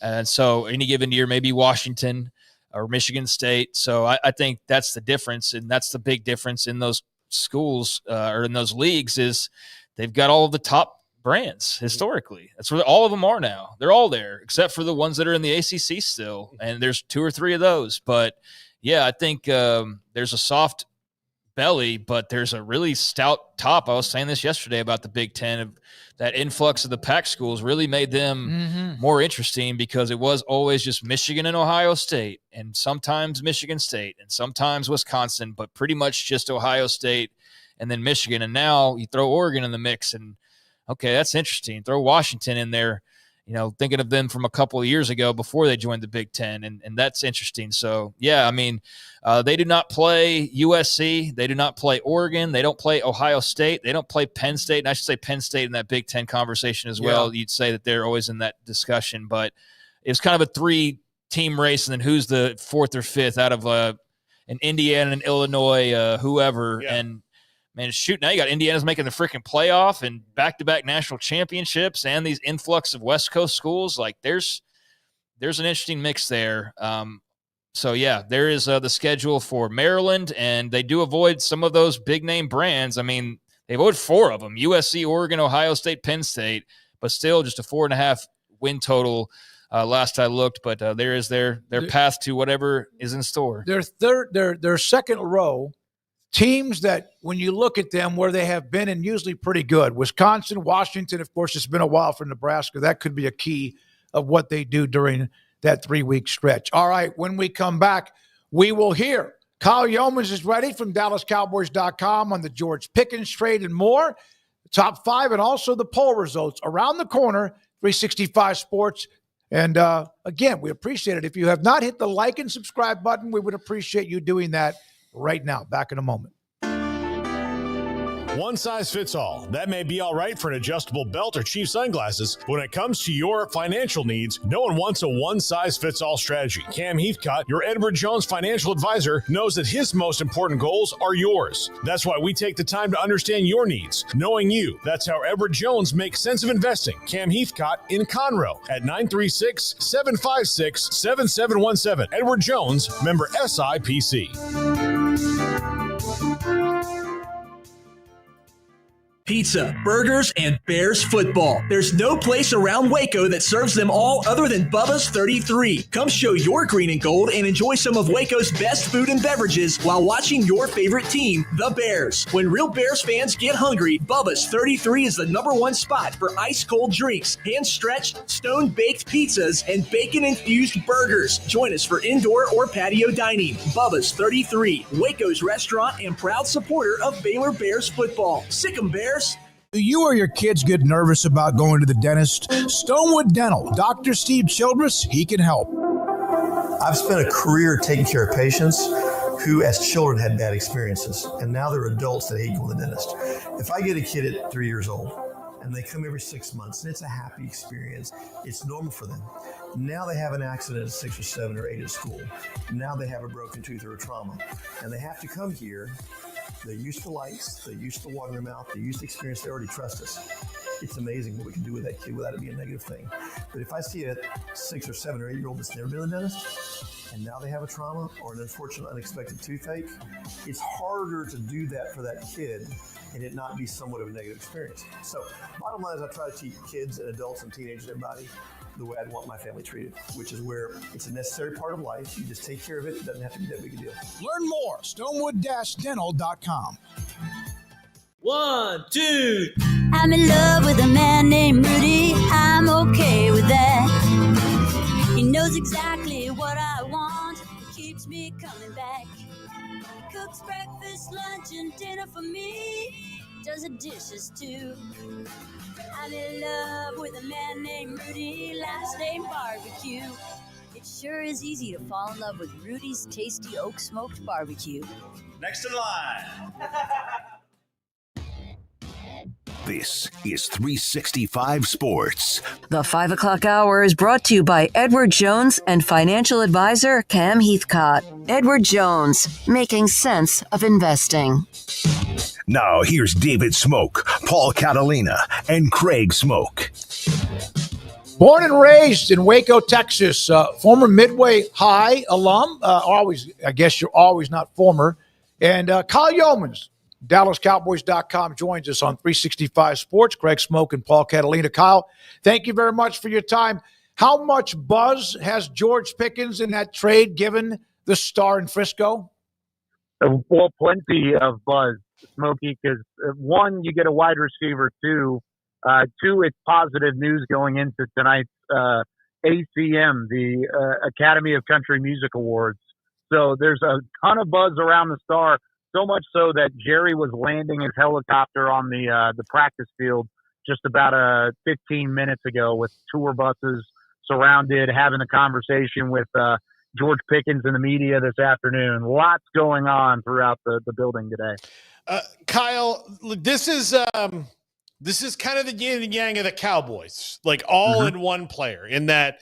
[SPEAKER 8] And so any given year, maybe Washington or Michigan State. So I think that's the difference, and that's the big difference in those schools or in those leagues is they've got all of the top brands historically. That's where all of them are now. They're all there, except for the ones that are in the ACC still, and there's 2 or 3 of those. But, yeah, I think there's a soft belly, but there's a really stout top. I was saying this yesterday about the Big 10. That influx of the Pac schools really made them more interesting because it was always just Michigan and Ohio State and sometimes Michigan State and sometimes Wisconsin, but pretty much just Ohio State and then Michigan. And now you throw Oregon in the mix and, okay, that's interesting. Throw Washington in there, thinking of them from a couple of years ago before they joined the Big 10, and that's interesting. So, yeah, they do not play USC. They do not play Oregon. They don't play Ohio State. They don't play Penn State, and I should say Penn State in that Big 10 conversation as well. You'd say that they're always in that discussion, but it was kind of a 3-team race, and then who's the 4th or 5th out of an Indiana and Illinois, whoever, and man, shoot, now you got Indiana's making the freaking playoff and back-to-back national championships and these influx of West Coast schools. There's an interesting mix there. So, yeah, there is the schedule for Maryland, and they do avoid some of those big-name brands. They avoid 4 of them, USC, Oregon, Ohio State, Penn State, but still just a 4.5 win total last I looked. But there is their path to whatever is in store.
[SPEAKER 6] Their second row, teams that when you look at them where they have been and usually pretty good, Wisconsin, Washington, of course, it's been a while for Nebraska. That could be a key of what they do during that 3-week stretch. All right, when we come back, we will hear Kyle Yeomans is ready from DallasCowboys.com on the George Pickens trade and more, top 5 and also the poll results around the corner, 365 Sports. And again, we appreciate it. If you have not hit the like and subscribe button, we would appreciate you doing that right now. Back in a moment.
[SPEAKER 1] One size fits all. That may be all right for an adjustable belt or cheap sunglasses. When it comes to your financial needs, no one wants a one-size-fits-all strategy. Cam Heathcott, your Edward Jones financial advisor, knows that his most important goals are yours. That's why we take the time to understand your needs. Knowing you, that's how Edward Jones makes sense of investing. Cam Heathcott in Conroe at 936-756-7717. Edward Jones, member SIPC.
[SPEAKER 12] pizza, burgers, and Bears football. There's no place around Waco that serves them all other than Bubba's 33. Come show your green and gold and enjoy some of Waco's best food and beverages while watching your favorite team, the Bears. When real Bears fans get hungry, Bubba's 33 is the #1 spot for ice-cold drinks, hand-stretched, stone-baked pizzas, and bacon-infused burgers. Join us for indoor or patio dining. Bubba's 33, Waco's restaurant and proud supporter of Baylor Bears football. Sick 'em, Bears.
[SPEAKER 23] Do you or your kids get nervous about going to the dentist? Stonewood Dental, Dr. Steve Childress, he can help.
[SPEAKER 13] I've spent a career taking care of patients who as children had bad experiences, and now they're adults that hate going to the dentist. If I get a kid at 3 years old and they come every 6 months and it's a happy experience, it's normal for them. Now they have an accident at 6 or 7 or 8 at school. Now they have a broken tooth or a trauma, and they have to come here. They're used to lights, they're used to water in their mouth, they're used to experience, they already trust us. It's amazing what we can do with that kid without it being a negative thing. But if I see a 6 or 7 or 8 year old that's never been to the dentist, and now they have a trauma or an unfortunate unexpected toothache, it's harder to do that for that kid and it not be somewhat of a negative experience. So bottom line is I try to teach kids and adults and teenagers and everybody the way I'd want my family treated, which is where it's a necessary part of life. You just take care of it. It doesn't have to be that big a deal.
[SPEAKER 23] Learn more, stonewood-dental.com.
[SPEAKER 12] 1, 2.
[SPEAKER 14] I'm in love with a man named Rudy. I'm okay with that. He knows exactly what I want. He keeps me coming back. He cooks breakfast, lunch, and dinner for me. Does the dishes too. I'm in love with a man named Rudy, last name Barbecue. It sure is easy to fall in love with Rudy's tasty oak smoked barbecue.
[SPEAKER 12] Next in line.
[SPEAKER 2] This is 365 Sports.
[SPEAKER 4] The 5 o'clock hour is brought to you by Edward Jones and financial advisor Cam Heathcott. Edward Jones, making sense of investing.
[SPEAKER 2] Now here's David Smoak, Paul Catalina, and Craig Smoak.
[SPEAKER 6] Born and raised in Waco, Texas, former Midway High alum. I guess you're always not former. And Kyle Yeomans, DallasCowboys.com, joins us on 365 Sports. Craig Smoak and Paul Catalina. Kyle, thank you very much for your time. How much buzz has George Pickens in that trade given the Star in Frisco?
[SPEAKER 16] Well, plenty of buzz, Smokey, because one, you get a wide receiver, two, it's positive news going into tonight's ACM, the Academy of Country Music Awards. So there's a ton of buzz around the Star, so much so that Jerry was landing his helicopter on the practice field just about 15 minutes ago with tour buses surrounded, having a conversation with George Pickens and the media this afternoon. Lots going on throughout the building today.
[SPEAKER 7] Kyle, this is kind of the yin and yang of the Cowboys, like all in one player, in that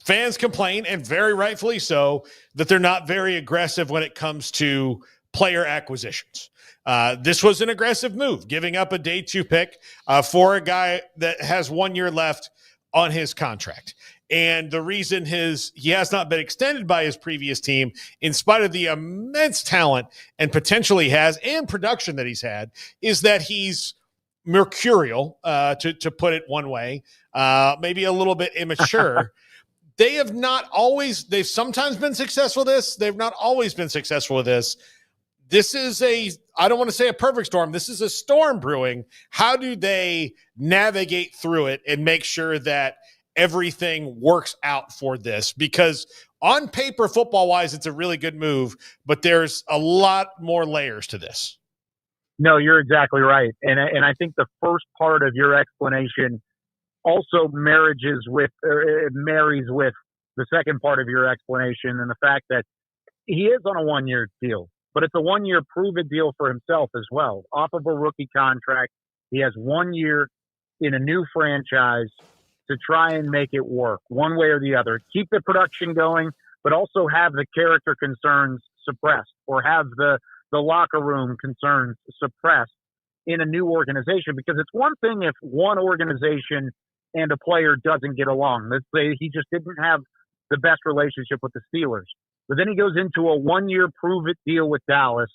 [SPEAKER 7] fans complain, and very rightfully so, that they're not very aggressive when it comes to player acquisitions. This was an aggressive move, giving up a day 2 pick for a guy that has 1 year left on his contract. And the reason he has not been extended by his previous team, in spite of the immense talent and potential he has and production that he's had, is that he's mercurial, to put it one way, maybe a little bit immature. They've sometimes been successful with this. They've not always been successful with this. This is I don't want to say a perfect storm. This is a storm brewing. How do they navigate through it and make sure that everything works out for this? Because on paper, football-wise, it's a really good move, but there's a lot more layers to this.
[SPEAKER 16] No, you're exactly right. And I think the first part of your explanation also marries with the second part of your explanation, and the fact that he is on a 1-year deal, but it's a 1-year prove-it deal for himself as well. Off of a rookie contract, he has 1 year in a new franchise to try and make it work one way or the other. Keep the production going, but also have the character concerns suppressed, or have the locker room concerns suppressed in a new organization. Because it's one thing if one organization and a player doesn't get along. Let's say he just didn't have the best relationship with the Steelers. But then he goes into a 1-year prove-it deal with Dallas,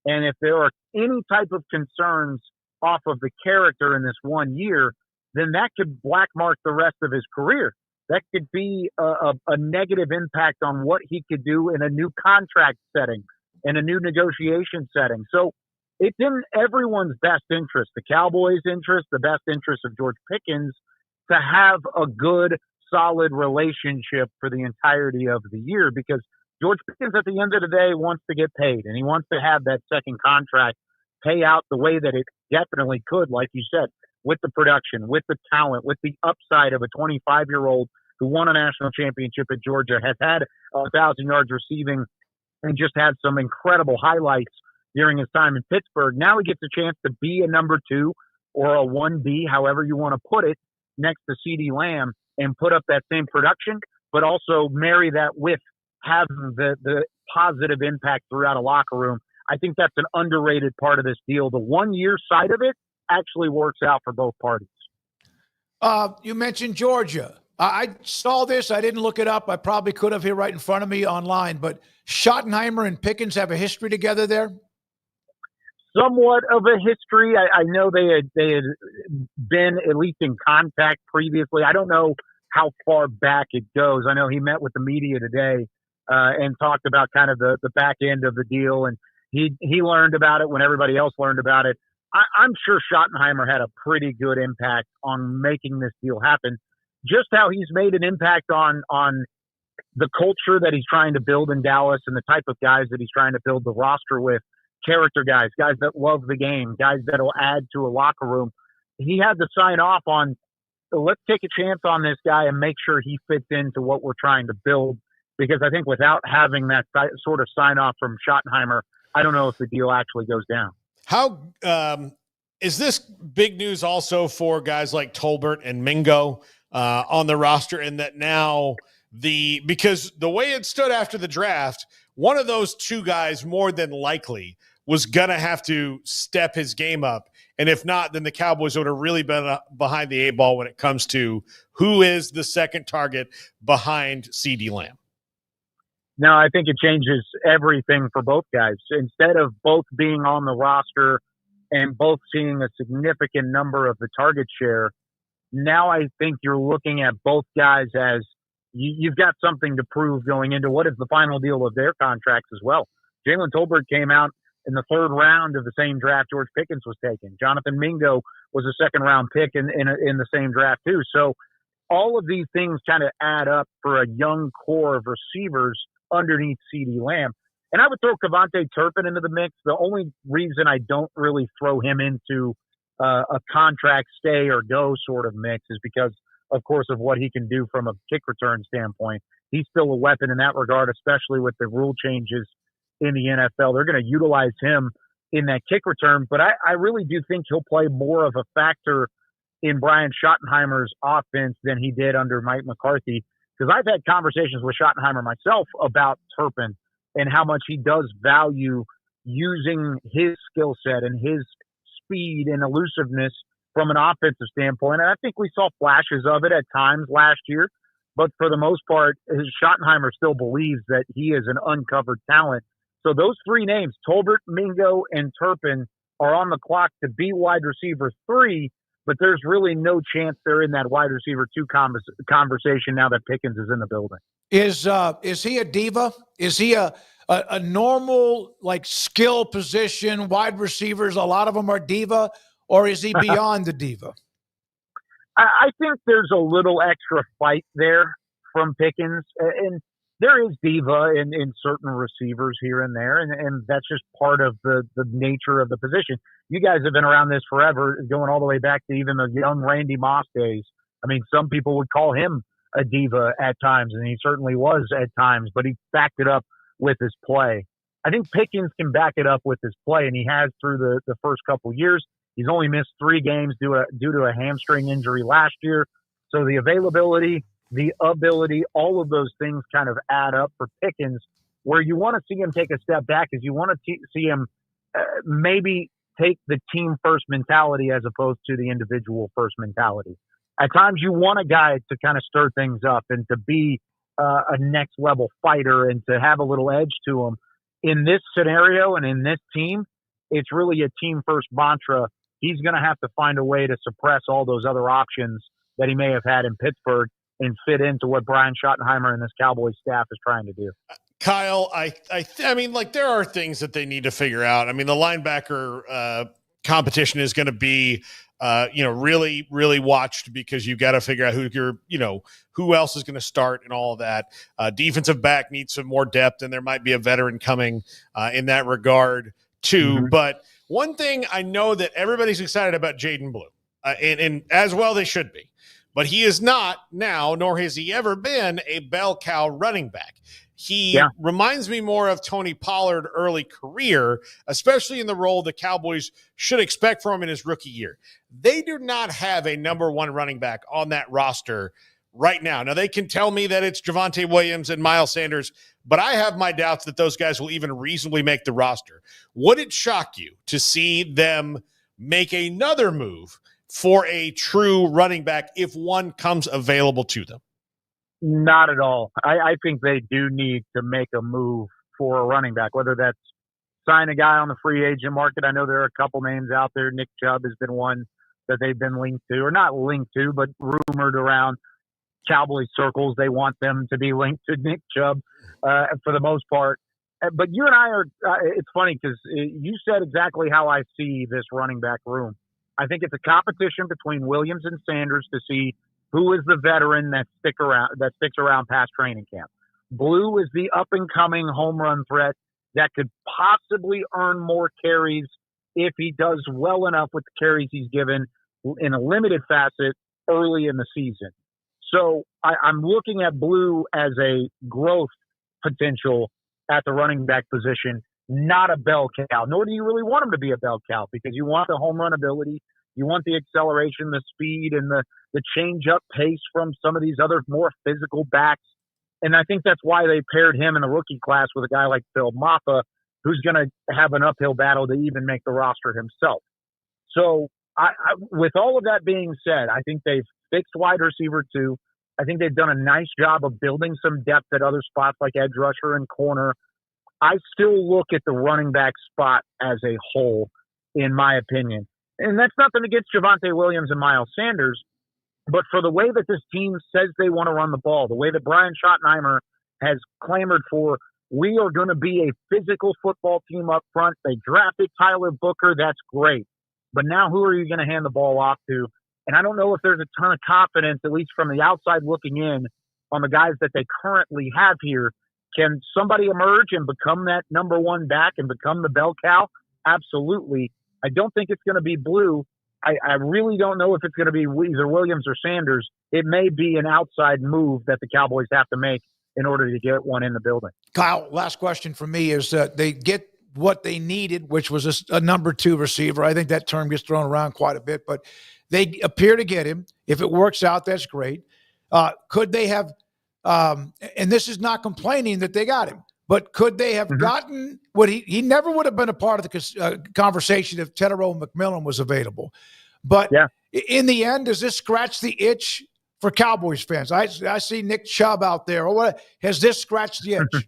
[SPEAKER 16] and if there are any type of concerns off of the character in this 1 year, then that could black mark the rest of his career. That could be a negative impact on what he could do in a new contract setting, in a new negotiation setting. So it's in everyone's best interest, the Cowboys' interest, the best interest of George Pickens, to have a good, solid relationship for the entirety of the year, because George Pickens at the end of the day wants to get paid, and he wants to have that second contract pay out the way that it definitely could, like you said, with the production, with the talent, with the upside of a 25-year-old who won a national championship at Georgia, has had 1,000 yards receiving, and just had some incredible highlights during his time in Pittsburgh. Now he gets a chance to be a number 2 or a 1B, however you want to put it, next to CeeDee Lamb, and put up that same production, but also marry that with having the positive impact throughout a locker room. I think that's an underrated part of this deal. The 1 year side of it actually works out for both parties.
[SPEAKER 6] You mentioned Georgia. I saw this. I didn't look it up. I probably could have here right in front of me online, but Schottenheimer and Pickens have a history together there?
[SPEAKER 16] Somewhat of a history. I know they had been at least in contact previously. I don't know how far back it goes. I know he met with the media today and talked about kind of the back end of the deal, and he learned about it when everybody else learned about it. I'm sure Schottenheimer had a pretty good impact on making this deal happen. Just how he's made an impact on the culture that he's trying to build in Dallas and the type of guys that he's trying to build the roster with. Character guys that love the game, guys that will add to a locker room. He had to sign off on, let's take a chance on this guy and make sure he fits into what we're trying to build. Because I think without having that sort of sign off from Schottenheimer, I don't know if the deal actually goes down.
[SPEAKER 7] How is this big news also for guys like Tolbert and Mingo on the roster, in that now because the way it stood after the draft, one of those two guys more than likely was going to have to step his game up. And if not, then the Cowboys would have really been behind the 8 ball when it comes to who is the second target behind CeeDee Lamb.
[SPEAKER 16] No, I think it changes everything for both guys. Instead of both being on the roster and both seeing a significant number of the target share, now I think you're looking at both guys as you've got something to prove going into what is the final deal of their contracts as well. Jalen Tolbert came out in the 3rd round of the same draft George Pickens was taken. Jonathan Mingo was a 2nd-round pick in the same draft too. So all of these things kind of add up for a young core of receivers underneath CeeDee Lamb. And I would throw Kevontae Turpin into the mix. The only reason I don't really throw him into a contract stay or go sort of mix is because, of course, of what he can do from a kick return standpoint. He's still a weapon in that regard, especially with the rule changes in the NFL. They're going to utilize him in that kick return, but I really do think he'll play more of a factor in Brian Schottenheimer's offense than he did under Mike McCarthy, because I've had conversations with Schottenheimer myself about Turpin and how much he does value using his skill set and his speed and elusiveness from an offensive standpoint. And I think we saw flashes of it at times last year, but for the most part, Schottenheimer still believes that he is an uncovered talent. So those 3 names, Tolbert, Mingo, and Turpin, are on the clock to be wide receiver 3, but there's really no chance they're in that wide receiver 2 conversation now that Pickens is in the building.
[SPEAKER 6] Is he a diva? Is he a normal, like, skill position wide receivers? A lot of them are diva, or is he beyond the diva?
[SPEAKER 16] I think there's a little extra fight there from Pickens, and there is diva in certain receivers here and there, and that's just part of the nature of the position. You guys have been around this forever, going all the way back to even the young Randy Moss days. I mean, some people would call him a diva at times, and he certainly was at times, but he backed it up with his play. I think Pickens can back it up with his play, and he has through the first couple years. He's only missed 3 games due to a hamstring injury last year. So the availability, the ability, all of those things kind of add up for Pickens. Where you want to see him take a step back is you want to see him maybe take the team first mentality as opposed to the individual first mentality. At times you want a guy to kind of stir things up and to be a next level fighter and to have a little edge to him. In this scenario and in this team, it's really a team first mantra he's going to have to find a way to suppress all those other options that he may have had in Pittsburgh and fit into what Brian Schottenheimer and this Cowboys staff is trying to do.
[SPEAKER 7] Kyle, I mean, like, there are things that they need to figure out. I mean, the linebacker competition is going to be, really, really watched, because you've got to figure out who else is going to start and all of that. Defensive back needs some more depth, and there might be a veteran coming in that regard too.
[SPEAKER 16] Mm-hmm.
[SPEAKER 7] But one thing I know that everybody's excited about Jaden Blue, and as well they should be, but he is not now, nor has he ever been, a bell cow running back. He reminds me more of Tony Pollard early career, especially in the role the Cowboys should expect from him in his rookie year. They do not have a number one running back on that roster right now. Now, they can tell me that it's Javonte Williams and Miles Sanders, but I have my doubts that those guys will even reasonably make the roster. Would it shock you to see them make another move for a true running back if one comes available to them?
[SPEAKER 16] Not at all. I think they do need to make a move for a running back, whether that's sign a guy on the free agent market. I know there are a couple names out there. Nick Chubb has been one that they've been linked to, or not linked to, but rumored around Cowboys circles. They want them to be linked to Nick Chubb for the most part. But you and I are, it's funny because you said exactly how I see this running back room. I think it's a competition between Williams and Sanders to see who is the veteran that sticks around past training camp. Blue is the up-and-coming home run threat that could possibly earn more carries if he does well enough with the carries he's given in a limited facet early in the season. So I'm looking at Blue as a growth potential at the running back position, not a bell cow, nor do you really want him to be a bell cow, because you want the home run ability, you want the acceleration, the speed, and the change-up pace from some of these other more physical backs. And I think that's why they paired him in the rookie class with a guy like Phil Maffa, who's going to have an uphill battle to even make the roster himself. So with all of that being said, I think they've fixed wide receiver too. I think they've done a nice job of building some depth at other spots like edge rusher and corner. I still look at the running back spot as a whole, in my opinion. And that's nothing against Javonte Williams and Miles Sanders, but for the way that this team says they want to run the ball, the way that Brian Schottenheimer has clamored for, we are going to be a physical football team up front. They drafted Tyler Booker. That's great. But now who are you going to hand the ball off to? And I don't know if there's a ton of confidence, at least from the outside looking in, on the guys that they currently have here. Can somebody emerge and become that number one back and become the bell cow? Absolutely. I don't think it's going to be Blue. I really don't know if it's going to be either Williams or Sanders. It may be an outside move that the Cowboys have to make in order to get one in the building.
[SPEAKER 6] Kyle, last question for me is they get what they needed, which was a number two receiver. I think that term gets thrown around quite a bit, but they appear to get him. If it works out, that's great. Could they have, and this is not complaining that they got him, but could they have gotten what he never would have been a part of the conversation if Tetero McMillan was available. But in the end, does this scratch the itch for Cowboys fans? I see Nick Chubb out there. Or what, has this scratched the itch?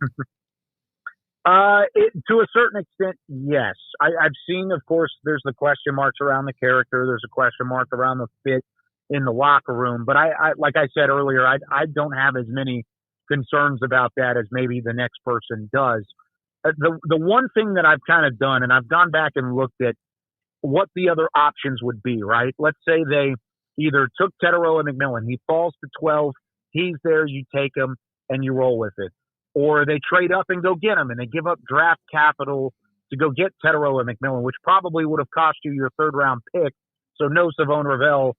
[SPEAKER 16] To a certain extent, yes. I've seen, of course, there's the question marks around the character. There's a question mark around the fit in the locker room. But I like I said earlier, I don't have as many concerns about that as maybe the next person does. The one thing that I've kind of done, and I've gone back and looked at what the other options would be, right? Let's say they either took Tetero and McMillan. He falls to 12. He's there. You take him and you roll with it. Or they trade up and go get him, and they give up draft capital to go get Tetero and McMillan, which probably would have cost you your third-round pick. So no Savon Ravel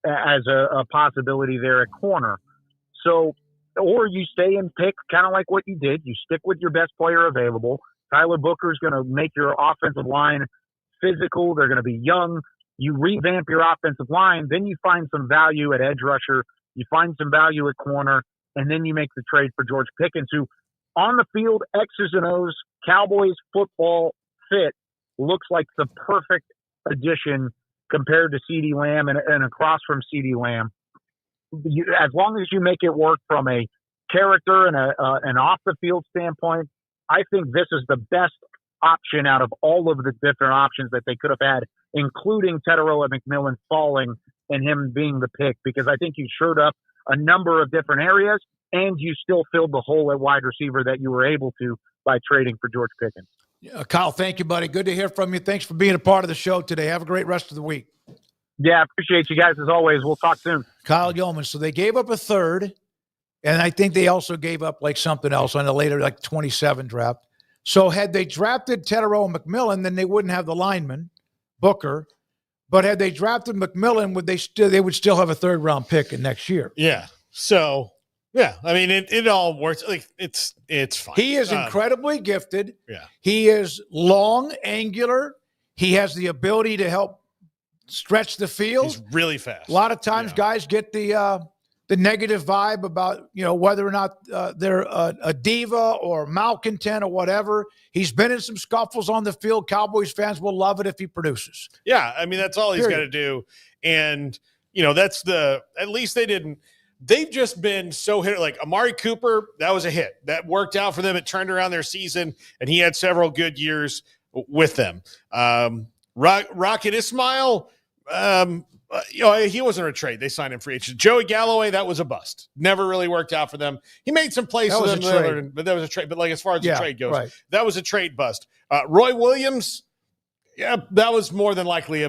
[SPEAKER 16] as a possibility there at corner. So, or you stay and pick kind of like what you did. You stick with your best player available. Tyler Booker's going to make your offensive line physical. They're going to be young. You revamp your offensive line. Then you find some value at edge rusher. You find some value at corner. And then you make the trade for George Pickens, who on the field, X's and O's, Cowboys football fit, looks like the perfect addition compared to CeeDee Lamb and across from CeeDee Lamb. As long as you make it work from a character and an off-the-field standpoint, I think this is the best option out of all of the different options that they could have had including Teteroa McMillan falling and him being the pick, because I think you shored up a number of different areas and you still filled the hole at wide receiver that you were able to by trading for George Pickens.
[SPEAKER 6] Kyle, thank you, buddy. Good to hear from you. Thanks for being a part of the show today. Have a great rest of the week.
[SPEAKER 16] Yeah, appreciate you guys as always. We'll talk soon.
[SPEAKER 6] Kyle Yeoman. So they gave up a third, and I think they also gave up like something else on the later, like 27 draft. So had they drafted Teteroa McMillan, then they wouldn't have the lineman, Booker. But had they drafted McMillan, they would still have a third round pick in next year.
[SPEAKER 7] Yeah. So yeah, I mean it all works. Like it's fine.
[SPEAKER 6] He is incredibly gifted.
[SPEAKER 7] Yeah.
[SPEAKER 6] He is long, angular. He has the ability to help stretch the field.
[SPEAKER 7] He's really fast.
[SPEAKER 6] A lot of times guys get the negative vibe about, whether or not they're a diva or malcontent or whatever. He's been in some scuffles on the field. Cowboys fans will love it if he produces.
[SPEAKER 7] Yeah, I mean, that's all he's got to do. And, at least they've just been so hit. Like Amari Cooper, that was a hit. That worked out for them. It turned around their season, and he had several good years with them. Rocket Ismail, he wasn't a trade. They signed him free agent. Joey Galloway, that was a bust. Never really worked out for them. He made some plays for them, but that was a trade. But like as far as the trade goes, that was a trade bust. Roy Williams, yeah, that was more than likely.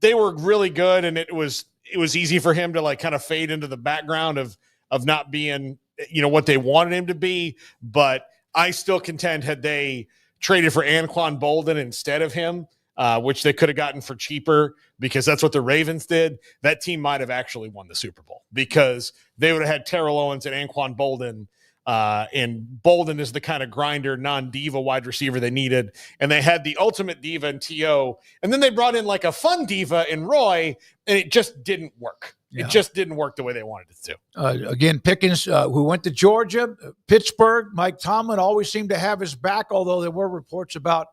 [SPEAKER 7] They were really good, and it was easy for him to like kind of fade into the background of not being what they wanted him to be. But I still contend had they traded for Anquan Bolden instead of him, which they could have gotten for cheaper because that's what the Ravens did, that team might have actually won the Super Bowl because they would have had Terrell Owens and Anquan Bolden. And Bolden is the kind of grinder, non-diva wide receiver they needed. And they had the ultimate diva in T.O. And then they brought in like a fun diva in Roy, and it just didn't work. Yeah. It just didn't work the way they wanted it to.
[SPEAKER 6] Again, Pickens, who went to Georgia, Pittsburgh, Mike Tomlin always seemed to have his back, although there were reports about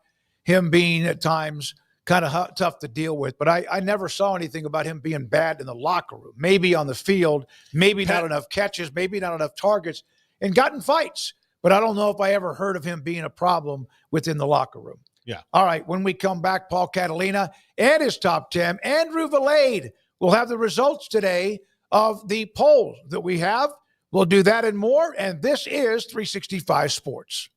[SPEAKER 6] him being at times kind of tough to deal with. But I never saw anything about him being bad in the locker room. Maybe on the field, maybe not enough catches, maybe not enough targets, and got in fights. But I don't know if I ever heard of him being a problem within the locker room.
[SPEAKER 7] Yeah.
[SPEAKER 6] All right, when we come back, Paul Catalina and his top 10, Andrew Valade will have the results today of the polls that we have. We'll do that and more, and this is 365 Sports.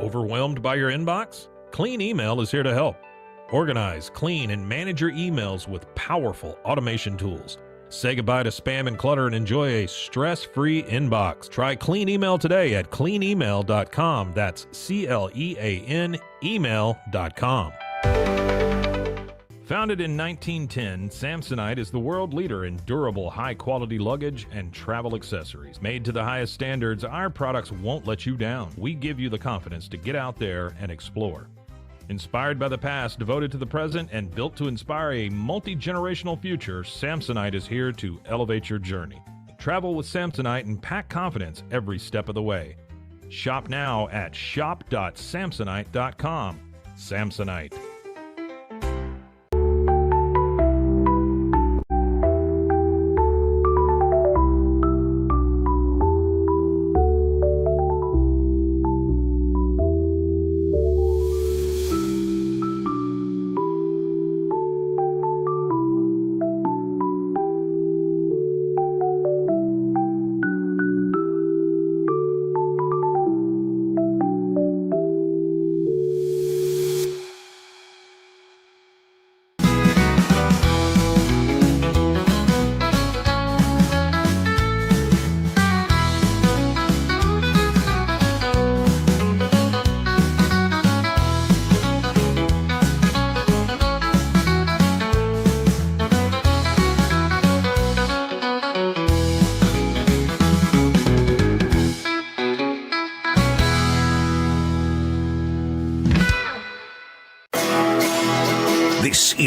[SPEAKER 15] Overwhelmed by your inbox? Clean Email is here to help. Organize, clean, and manage your emails with powerful automation tools. Say goodbye to spam and clutter and enjoy a stress-free inbox. Try Clean Email today at cleanemail.com. That's CLEAN email.com. Founded in 1910, Samsonite is the world leader in durable, high-quality luggage and travel accessories. Made to the highest standards, our products won't let you down. We give you the confidence to get out there and explore. Inspired by the past, devoted to the present, and built to inspire a multi-generational future, Samsonite is here to elevate your journey. Travel with Samsonite and pack confidence every step of the way. Shop now at shop.samsonite.com. Samsonite.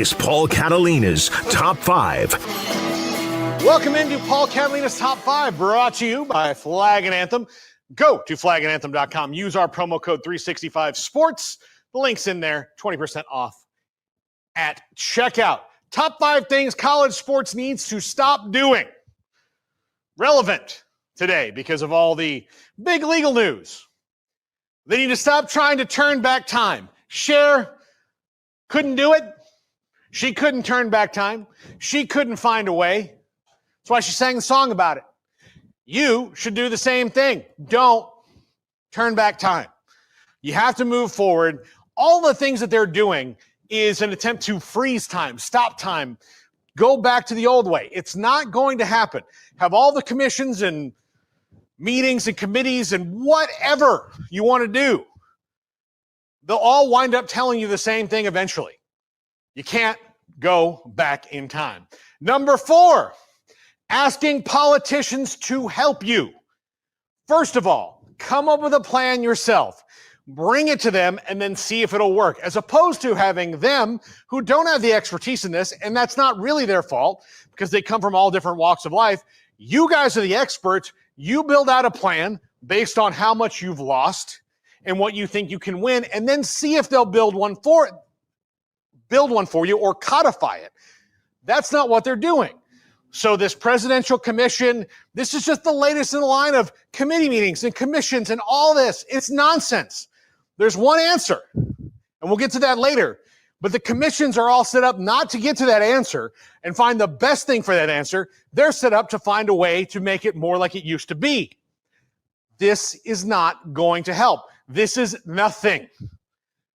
[SPEAKER 2] is Paul Catalina's Top 5.
[SPEAKER 7] Welcome into Paul Catalina's Top 5, brought to you by Flag and Anthem. Go to flagandanthem.com. Use our promo code 365sports. The link's in there. 20% off at checkout. Top 5 things college sports needs to stop doing. Relevant today because of all the big legal news. They need to stop trying to turn back time. Cher couldn't do it. She couldn't turn back time. She couldn't find a way. That's why she sang the song about it. You should do the same thing. Don't turn back time. You have to move forward. All the things that they're doing is an attempt to freeze time, stop time, go back to the old way. It's not going to happen. Have all the commissions and meetings and committees and whatever you want to do. They'll all wind up telling you the same thing eventually. You can't go back in time. Number 4, asking politicians to help you. First of all, come up with a plan yourself. Bring it to them and then see if it'll work, as opposed to having them who don't have the expertise in this, and that's not really their fault because they come from all different walks of life. You guys are the experts. You build out a plan based on how much you've lost and what you think you can win, and then see if they'll build one for you or codify it. That's not what they're doing. So this presidential commission, this is just the latest in the line of committee meetings and commissions and all this. It's nonsense. There's one answer, and we'll get to that later. But the commissions are all set up not to get to that answer and find the best thing for that answer. They're set up to find a way to make it more like it used to be. This is not going to help. This is nothing.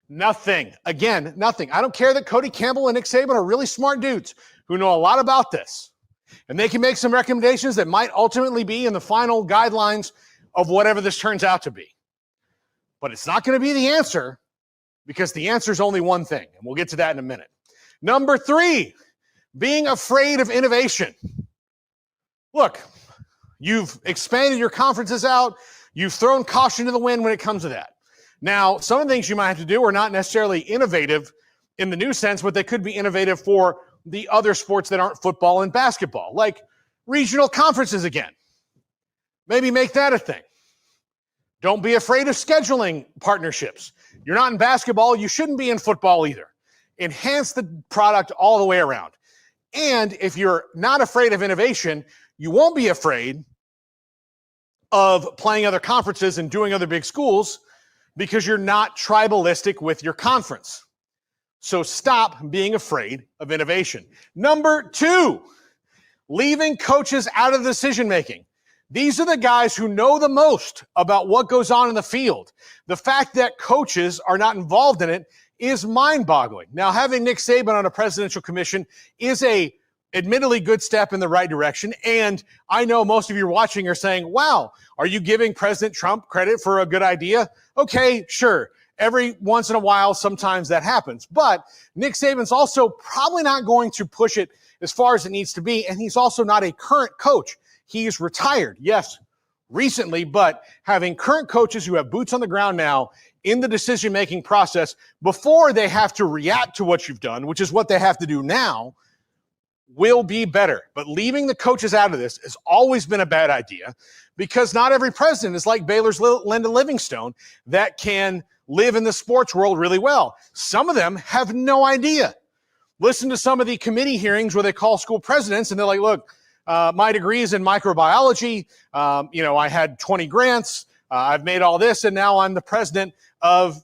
[SPEAKER 7] Nothing. Again, nothing. I don't care that Cody Campbell and Nick Saban are really smart dudes who know a lot about this. And they can make some recommendations that might ultimately be in the final guidelines of whatever this turns out to be. But it's not going to be the answer, because the answer is only one thing. And we'll get to that in a minute. Number 3, being afraid of innovation. Look, you've expanded your conferences out. You've thrown caution to the wind when it comes to that. Now, some of the things you might have to do are not necessarily innovative in the new sense, but they could be innovative for the other sports that aren't football and basketball, like regional conferences again. Maybe make that a thing. Don't be afraid of scheduling partnerships. You're not in basketball. You shouldn't be in football either. Enhance the product all the way around. And if you're not afraid of innovation, you won't be afraid of playing other conferences and doing other big schools because you're not tribalistic with your conference. So stop being afraid of innovation. Number 2, leaving coaches out of decision-making. These are the guys who know the most about what goes on in the field. The fact that coaches are not involved in it is mind-boggling. Now, having Nick Saban on a presidential commission is a admittedly good step in the right direction. And I know most of you watching are saying, wow, are you giving President Trump credit for a good idea? Okay, sure. Every once in a while, sometimes that happens. But Nick Saban's also probably not going to push it as far as it needs to be. And he's also not a current coach. He's retired, yes, recently, but having current coaches who have boots on the ground now in the decision-making process before they have to react to what you've done, which is what they have to do now, will be better. But leaving the coaches out of this has always been a bad idea because not every president is like Baylor's Linda Livingstone that can live in the sports world really well. Some of them have no idea. Listen to some of the committee hearings where they call school presidents and they're like, look, my degree is in microbiology. I had 20 grants. I've made all this, and now I'm the president of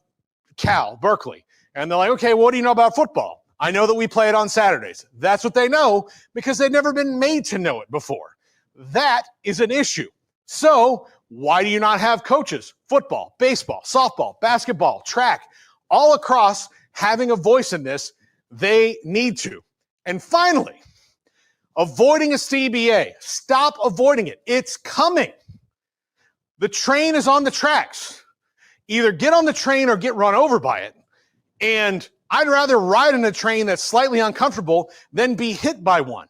[SPEAKER 7] Berkeley. And they're like, okay, well, what do you know about football? I know that we play it on Saturdays. That's what they know because they've never been made to know it before. That is an issue. So why do you not have coaches? Football, baseball, softball, basketball, track, all across having a voice in this. They need to. And finally, avoiding a CBA. Stop avoiding it. It's coming. The train is on the tracks. Either get on the train or get run over by it. And I'd rather ride in a train that's slightly uncomfortable than be hit by one.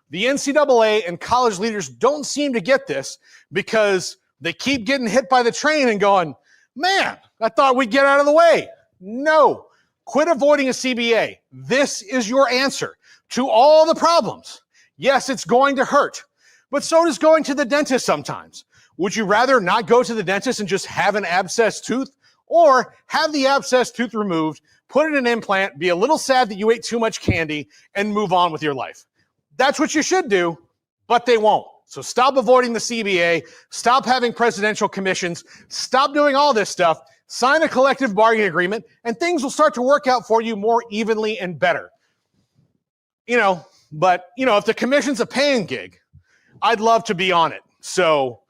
[SPEAKER 7] The NCAA and college leaders don't seem to get this because they keep getting hit by the train and going, man, I thought we'd get out of the way. No. Quit avoiding a CBA. This is your answer to all the problems. Yes, it's going to hurt, but so does going to the dentist sometimes. Would you rather not go to the dentist and just have an abscessed tooth, or have the abscessed tooth removed, put in an implant, be a little sad that you ate too much candy, and move on with your life? That's what you should do, but they won't. So stop avoiding the CBA, stop having presidential commissions, stop doing all this stuff, sign a collective bargaining agreement, and things will start to work out for you more evenly and better. But if the commission's a paying gig, I'd love to be on it. So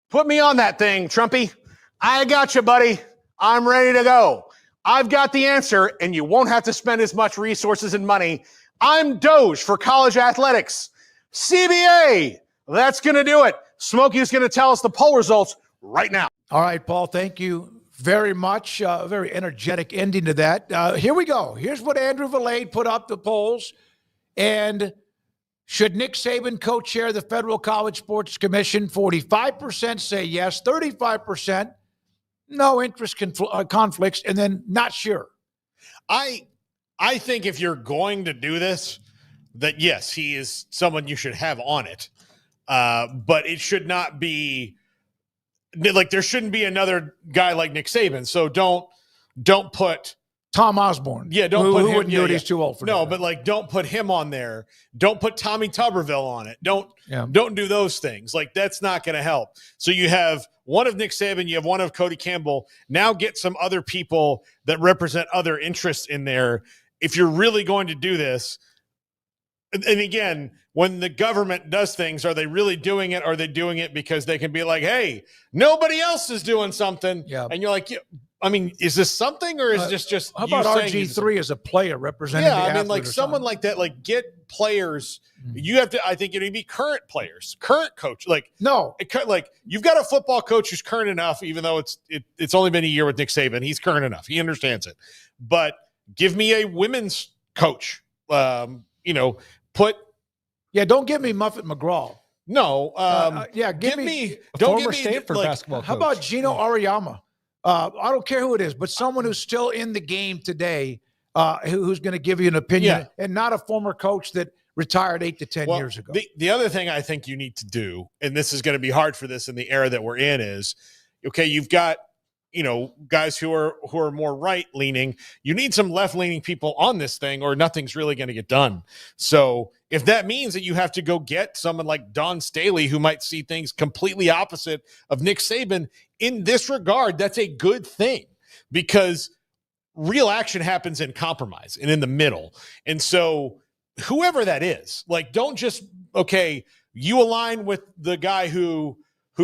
[SPEAKER 7] put me on that thing, Trumpy. I got you, buddy. I'm ready to go. I've got the answer, and you won't have to spend as much resources and money. I'm Doge for college athletics. CBA, that's going to do it. Smokey's going to tell us the poll results right now.
[SPEAKER 6] All right, Paul, thank you very much. A very energetic ending to that. Here we go. Here's what Andrew Valade put up the polls. And should Nick Saban co-chair the Federal College Sports Commission? 45% say yes, 35% no interest conflicts, and then not sure.
[SPEAKER 7] I think if you're going to do this, that yes, he is someone you should have on it. But it should not be like there shouldn't be another guy like Nick Saban. So don't put
[SPEAKER 6] Tom Osborne.
[SPEAKER 7] Yeah, don't put him.
[SPEAKER 6] Who wouldn't do it? He's too old for
[SPEAKER 7] no,
[SPEAKER 6] that.
[SPEAKER 7] but like don't put him on there. Don't put Tommy Tuberville on it. Don't do those things. Like that's not going to help. So you have one of Nick Saban, you have one of Cody Campbell. Now get some other people that represent other interests in there. If you're really going to do this, and again, when the government does things, are they really doing it? Or are they doing it because they can be like, hey, nobody else is doing something?
[SPEAKER 6] Yeah.
[SPEAKER 7] And you're like, I mean, is this something or is this just
[SPEAKER 6] how about RG3 as a player representing the athlete
[SPEAKER 7] like someone like that, like get players. You have to, I think it'd be current players, current coach. Like you've got a football coach who's current enough, even though it's only been a year with Nick Saban. He's current enough. He understands it. But give me a women's coach.
[SPEAKER 6] Don't give me Muffet McGraw.
[SPEAKER 7] No.
[SPEAKER 6] Give me
[SPEAKER 11] don't give me Stanford basketball coach.
[SPEAKER 6] How about Gino Auriemma? I don't care who it is, but someone who's still in the game today, who's going to give you an opinion, and not a former coach that retired 8 to 10 years ago.
[SPEAKER 7] The other thing I think you need to do, and this is going to be hard for this in the era that we're in, is you've got guys who are more right leaning. You need some left leaning people on this thing, or nothing's really going to get done. So if that means that you have to go get someone like Don Staley, who might see things completely opposite of Nick Saban in this regard, that's a good thing, because real action happens in compromise and in the middle. And so whoever that is, like, don't just, you align with the guy who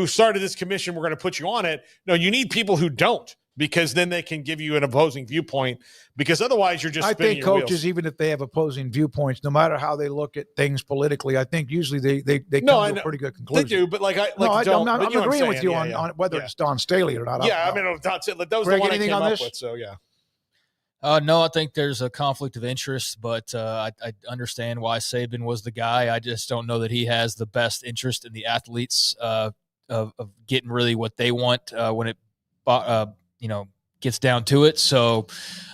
[SPEAKER 7] started this commission, we're going to put you on it. No, you need people who don't, because then they can give you an opposing viewpoint, because otherwise you're just spinning your wheels.
[SPEAKER 6] Coaches, even if they have opposing viewpoints, no matter how they look at things politically, I think usually they come to a pretty good conclusion.
[SPEAKER 7] They do, but
[SPEAKER 6] I'm agreeing with you on whether it's Don Staley or not.
[SPEAKER 7] Yeah, that was the one I came up with, so yeah.
[SPEAKER 8] No, I think there's a conflict of interest, but I understand why Saban was the guy. I just don't know that he has the best interest in the athletes of getting really what they want when it gets down to it. So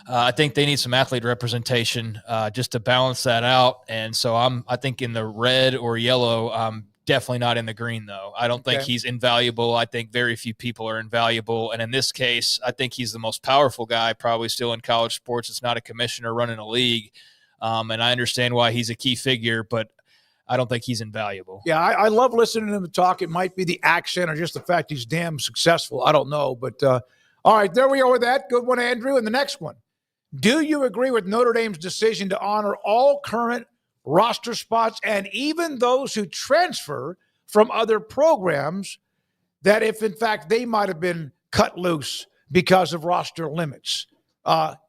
[SPEAKER 8] I think they need some athlete representation just to balance that out. And so I think in the red or yellow, I'm definitely not in the green, though. I don't think he's invaluable. I think very few people are invaluable. And in this case, I think he's the most powerful guy probably still in college sports. It's not a commissioner running a league. And I understand why he's a key figure, but I don't think he's invaluable.
[SPEAKER 6] Yeah, I love listening to him talk. It might be the accent or just the fact he's damn successful. I don't know. But all right, there we are with that. Good one, Andrew. And the next one. Do you agree with Notre Dame's decision to honor all current roster spots and even those who transfer from other programs, that if, in fact, they might have been cut loose because of roster limits?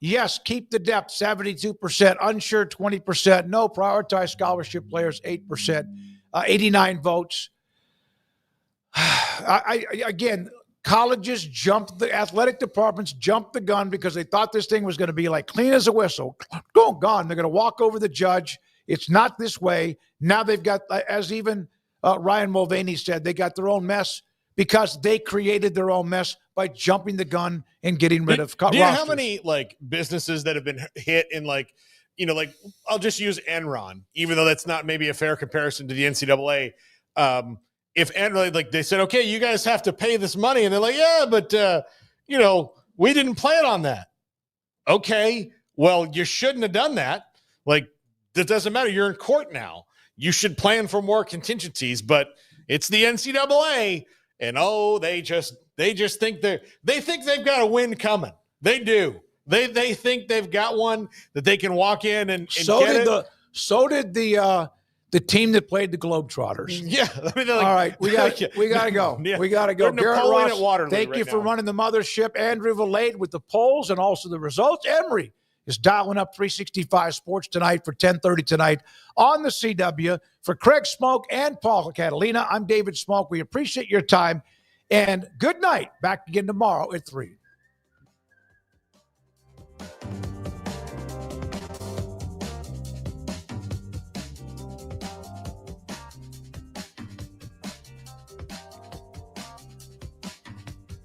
[SPEAKER 6] Yes, keep the depth, 72%, unsure, 20%, no, prioritize scholarship players, 8%, 89 votes. Again, colleges jumped, the athletic departments jumped the gun because they thought this thing was going to be like clean as a whistle. Gone. They're going to walk over the judge. It's not this way. Now they've got, as even Ryan Mulvaney said, they got their own mess because they created their own mess by jumping the gun and getting rid of
[SPEAKER 7] Do you know how
[SPEAKER 6] rosters.
[SPEAKER 7] many like businesses that have been hit in like, like I'll just use Enron, even though that's not maybe a fair comparison to the NCAA. If Enron, like they said, okay, you guys have to pay this money. And they're like, yeah, but we didn't plan on that. Okay, well, you shouldn't have done that. Like, that doesn't matter. You're in court now. You should plan for more contingencies, but it's the NCAA. And they just think they think they've got a win coming. They do. They think they've got one that they can walk in and
[SPEAKER 6] So
[SPEAKER 7] get
[SPEAKER 6] did
[SPEAKER 7] it.
[SPEAKER 6] So did the team that played the Globetrotters.
[SPEAKER 7] Yeah. I mean,
[SPEAKER 6] all right, we got to go.
[SPEAKER 7] Yeah.
[SPEAKER 6] We got to go.
[SPEAKER 7] They're
[SPEAKER 6] Garrett
[SPEAKER 7] Napoleon
[SPEAKER 6] Ross,
[SPEAKER 7] at Waterloo
[SPEAKER 6] thank you
[SPEAKER 7] right
[SPEAKER 6] for
[SPEAKER 7] now.
[SPEAKER 6] running the mothership. Andrew Valade with the polls and also the results. Emery is dialing up 365 Sports tonight for 10:30 tonight on the CW. For Craig Smoak and Paul Catalina, I'm David Smoak. We appreciate your time. And good night. Back again tomorrow at 3.